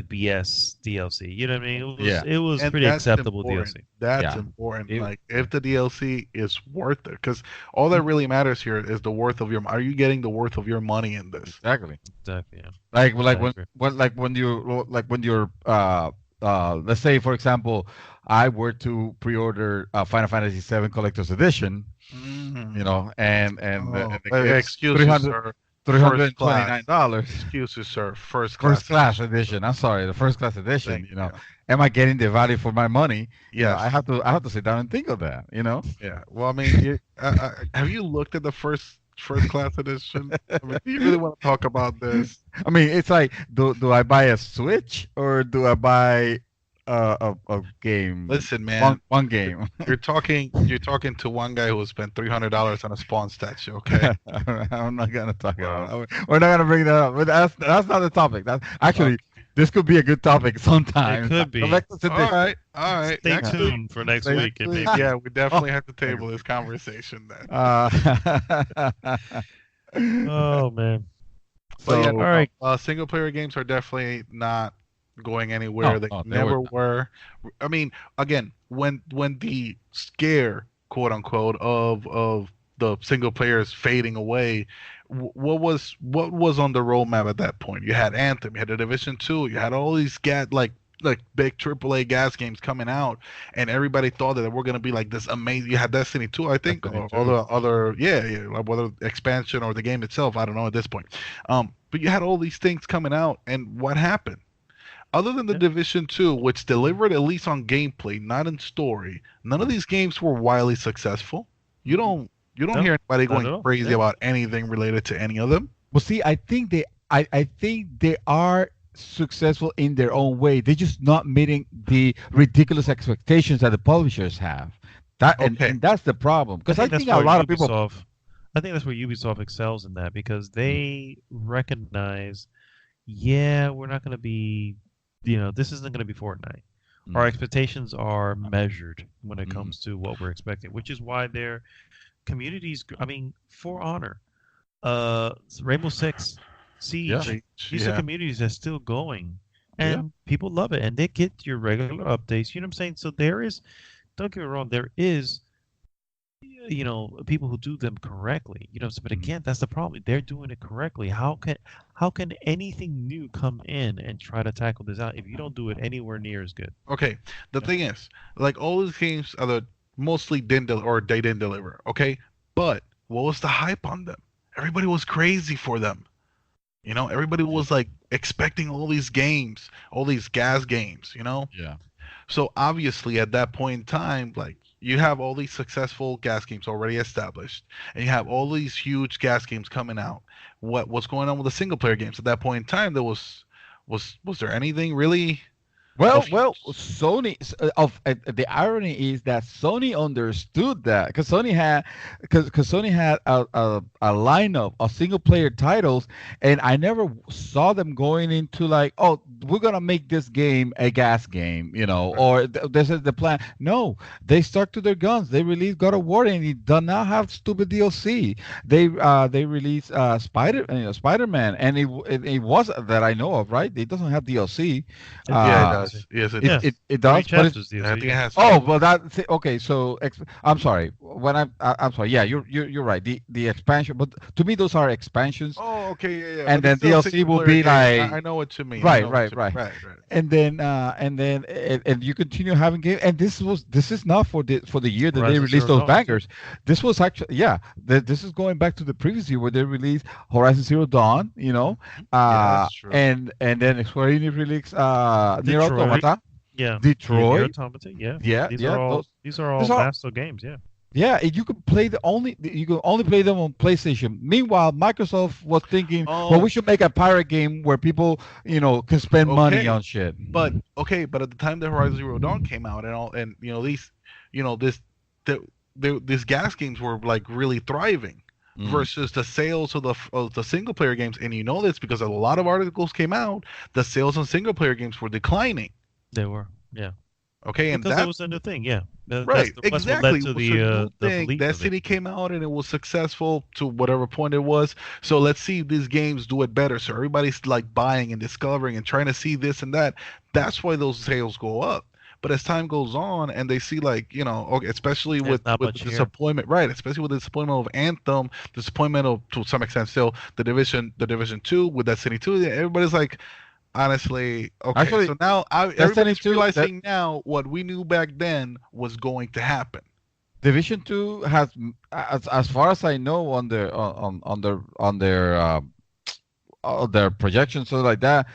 BS DLC. You know what I mean? It was And pretty that's acceptable important. DLC. That's Yeah. important. It- Like if the DLC is worth it, because all that really matters here is the worth of your. Are you getting the worth of your money in this? Exactly. Exactly. Yeah. Like I agree. when you're let's say, for example, I were to pre-order Final Fantasy VII Collector's Edition, and Excuses, sir. $329. Excuses, sir. First First class. class edition. I'm sorry, the first class edition. Thank you. Am I getting the value for my money? Yes. I have to sit down and think of that. Yeah. Well, I mean, have you looked at the first class edition? I mean, do you really want to talk about this? I mean, it's like, do I buy a Switch or do I buy a game? Listen, man. One game. You're talking to one guy who spent $300 on a Spawn statue. Okay. I'm not gonna talk about it. We're not gonna bring that up. But that's not the topic. That's actually, this could be a good topic sometime. It could be. Collector's edition. All right. Stay Next week. tuned for next Stay week. It may tuned. be. Yeah, we definitely have to table this conversation then. Oh man. But yeah, so, no, all right. Single player games are definitely not going anywhere. No, They no, they never were not. were. I mean, again, when the scare, quote unquote, of the single players fading away, what was on the roadmap at that point? You had Anthem, you had the Division 2, you had all these like big AAA gas games coming out, and everybody thought that they were gonna be like this amazing. You had Destiny 2, I think, Destiny or 2. other like whether expansion or the game itself, I don't know at this point. But you had all these things coming out, and what happened? Other than the Division 2, which delivered at least on gameplay, not in story, none of these games were wildly successful. You don't hear anybody not at going all. crazy Yeah. about anything related to any of them. well, see, I think they are successful in their own way. They're just not meeting the ridiculous expectations that the publishers have. Okay. And that's the problem. Because I think that's a where lot of people. I think that's where Ubisoft excels in that, because they recognize, we're not going to be, this isn't going to be Fortnite. Our expectations are measured when it comes to what we're expecting, which is why their communities. I mean, For Honor, Rainbow Six Siege. These are communities that's still going, and people love it, and they get your regular updates. You know what I'm saying? So there is, don't get me wrong, there is, people who do them correctly. But again, that's the problem. They're doing it correctly. How can anything new come in and try to tackle this out if you don't do it anywhere near as good? Okay, the thing is, like all these games are mostly they didn't deliver. Okay, but what was the hype on them? Everybody was crazy for them. You know, everybody was like expecting all these games, all these gas games, you know? Yeah. So obviously at that point in time, like you have all these successful gas games already established, and you have all these huge gas games coming out. What's going on with the single player games at that point in time? Was there anything really Well, of well, Sony the irony is that Sony understood that because Sony had a lineup of single player titles, and I never saw them going into like, oh, we're gonna make this game a gas game, or this is the plan. No, they stuck to their guns. They released God of War, and it does not have stupid DLC. They released Spider Man, and it was that I know of, right? It doesn't have DLC. Yeah, it does. Yes, it Yeah. does. It does, but Chapters I think it DLC. has. oh well, okay. So I'm sorry. I'm sorry. Yeah, you're right. The expansion, but to me those are expansions, Oh, okay, yeah, yeah. and but it's then still a DLC single will player be game. like I know what you mean. I right, know what right, you right. mean. Right. and you continue having game, and this is not for the year that they Horizon released Zero those Dawn, bangers. This was actually this is going back to the previous year where they released Horizon Zero Dawn, that's true. and then Square Enix released Nier Detroit. Automata. Yeah. Detroit. Nier Automata, yeah. Yeah, These yeah, are all those- these are all these are- master games, yeah. Yeah, and you can only play them on PlayStation. Meanwhile, Microsoft was thinking, well, we should make a pirate game where people, can spend money Okay. on shit. But at the time that Horizon Zero Dawn came out and all, and these gas games were like really thriving versus the sales of the single player games, and you know this because a lot of articles came out. The sales on single player games were declining. They were, yeah. Okay, and Because that that was a new thing, yeah. right, That's what exactly. led to It was a new the thing. belief of it. Destiny came out and it was successful to whatever point it was. So let's see if these games do it better. So everybody's like buying and discovering and trying to see this and that. That's why those sales go up. But as time goes on and they see okay, especially There's with not the much here. disappointment, right? Especially with the disappointment of Anthem, disappointment of to some extent still the Division 2 with Destiny 2. Everybody's like, honestly, okay. Actually, So now Destiny everybody's 2 realizing now what we knew back then was going to happen. Division 2 has, as far as I know, on their projections, so like that,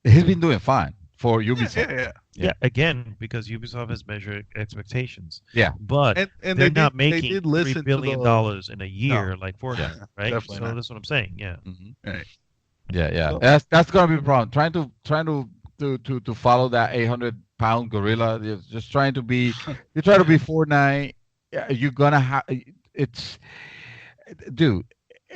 he's been doing fine for Ubisoft. Yeah. Yeah, again, because Ubisoft has measured expectations. Yeah. But And they're they not did, they making did listen $3 billion to in a year like Fortnite, right? definitely So not. that's what I'm saying, yeah. Right. Yeah. That's gonna be a problem. Trying to follow that 800-pound gorilla. You're just trying to be. You try to be Fortnite. You're gonna have. Dude.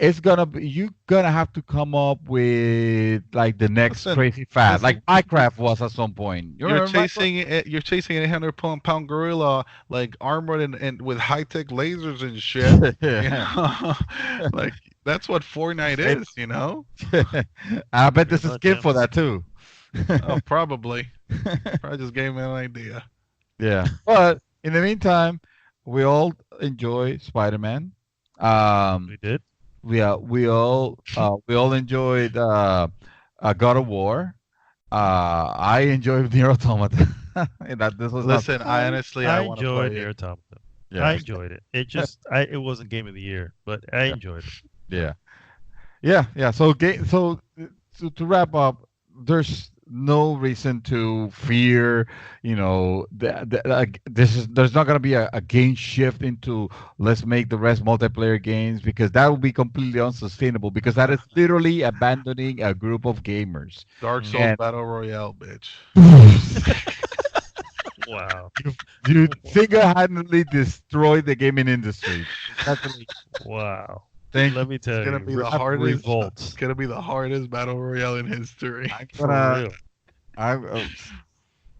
You're gonna have to come up with like the next Listen, crazy fad, listen. like Minecraft was at some point. You're chasing an 800-pound gorilla like armored and with high tech lasers and shit. Like that's what Fortnite is, I bet this Pretty is much, good yeah. for that too. Oh, probably. I just gave me an idea. Yeah, but in the meantime, we all enjoy Spider-Man. We did. We all enjoyed God of War. I enjoyed Nier Automata. This was Listen, I honestly I want to enjoyed play Nier it. Automata. Yeah. I enjoyed it. It just it wasn't game of the year, but I enjoyed it. Yeah. So to wrap up, there's no reason to fear. There's not going to be a game shift into let's make the rest multiplayer games, because that would be completely unsustainable, because that is literally abandoning a group of gamers. Dark Souls And- Battle Royale, bitch. Wow. You single-handedly destroyed the gaming industry. Wow. Thank Let me tell It's gonna you. be the hardest. Revolt. It's gonna be the hardest battle royale in history. For But, real.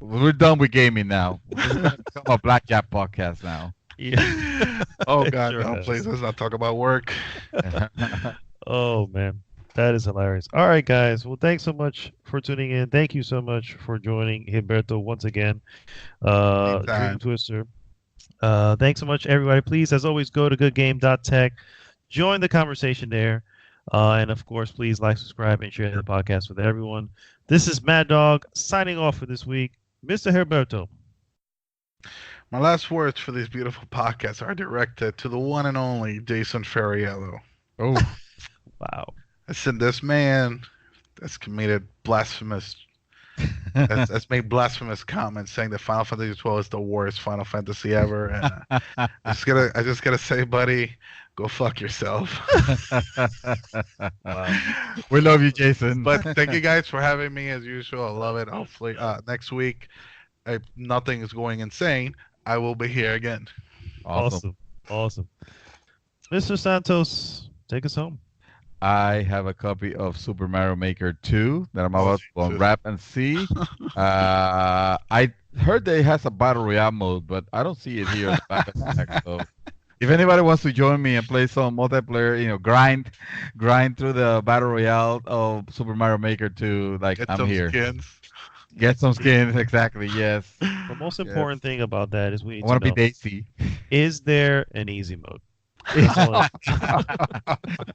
we're done with gaming now. We're gonna become a Blackjack podcast now. Yeah. Oh It God, sure no! has. Please, let's not talk about work. Oh man, that is hilarious. All right, guys. Well, thanks so much for tuning in. Thank you so much for joining Humberto once again. Dream Anytime. Twister. Thanks so much, everybody. Please, as always, go to goodgame.tech. Join the conversation there. And of course, please like, subscribe, and share the podcast with everyone. This is Mad Dog signing off for this week. Mr. Herberto. My last words for this beautiful podcast are directed to the one and only Jason Ferriello. Oh, Wow. Listen, this man has committed blasphemous. has made blasphemous comments saying that Final Fantasy 12 is the worst Final Fantasy ever. And I just gotta say, buddy, go fuck yourself. We love you, Jason. But thank you guys for having me as usual. I love it. Hopefully next week, if nothing is going insane, I will be here again. Awesome. Mr. Santos, take us home. I have a copy of Super Mario Maker 2 that I'm about to unwrap and see. I heard that it has a battle royale mode, but I don't see it here in the back of the pack. So if anybody wants to join me and play some multiplayer, grind through the battle royale of Super Mario Maker 2, Get I'm some here. skins. Get some skins, exactly. Yes. The most important thing about that is we need I want to to know, be Daisy. is there an easy mode?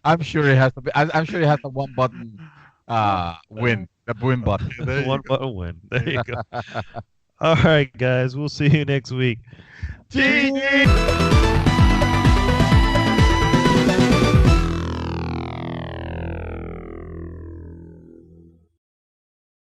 I'm sure it has to be. I'm sure it has a one button win. The win button. One button win. There you go. All right, guys. We'll see you next week. Cheese!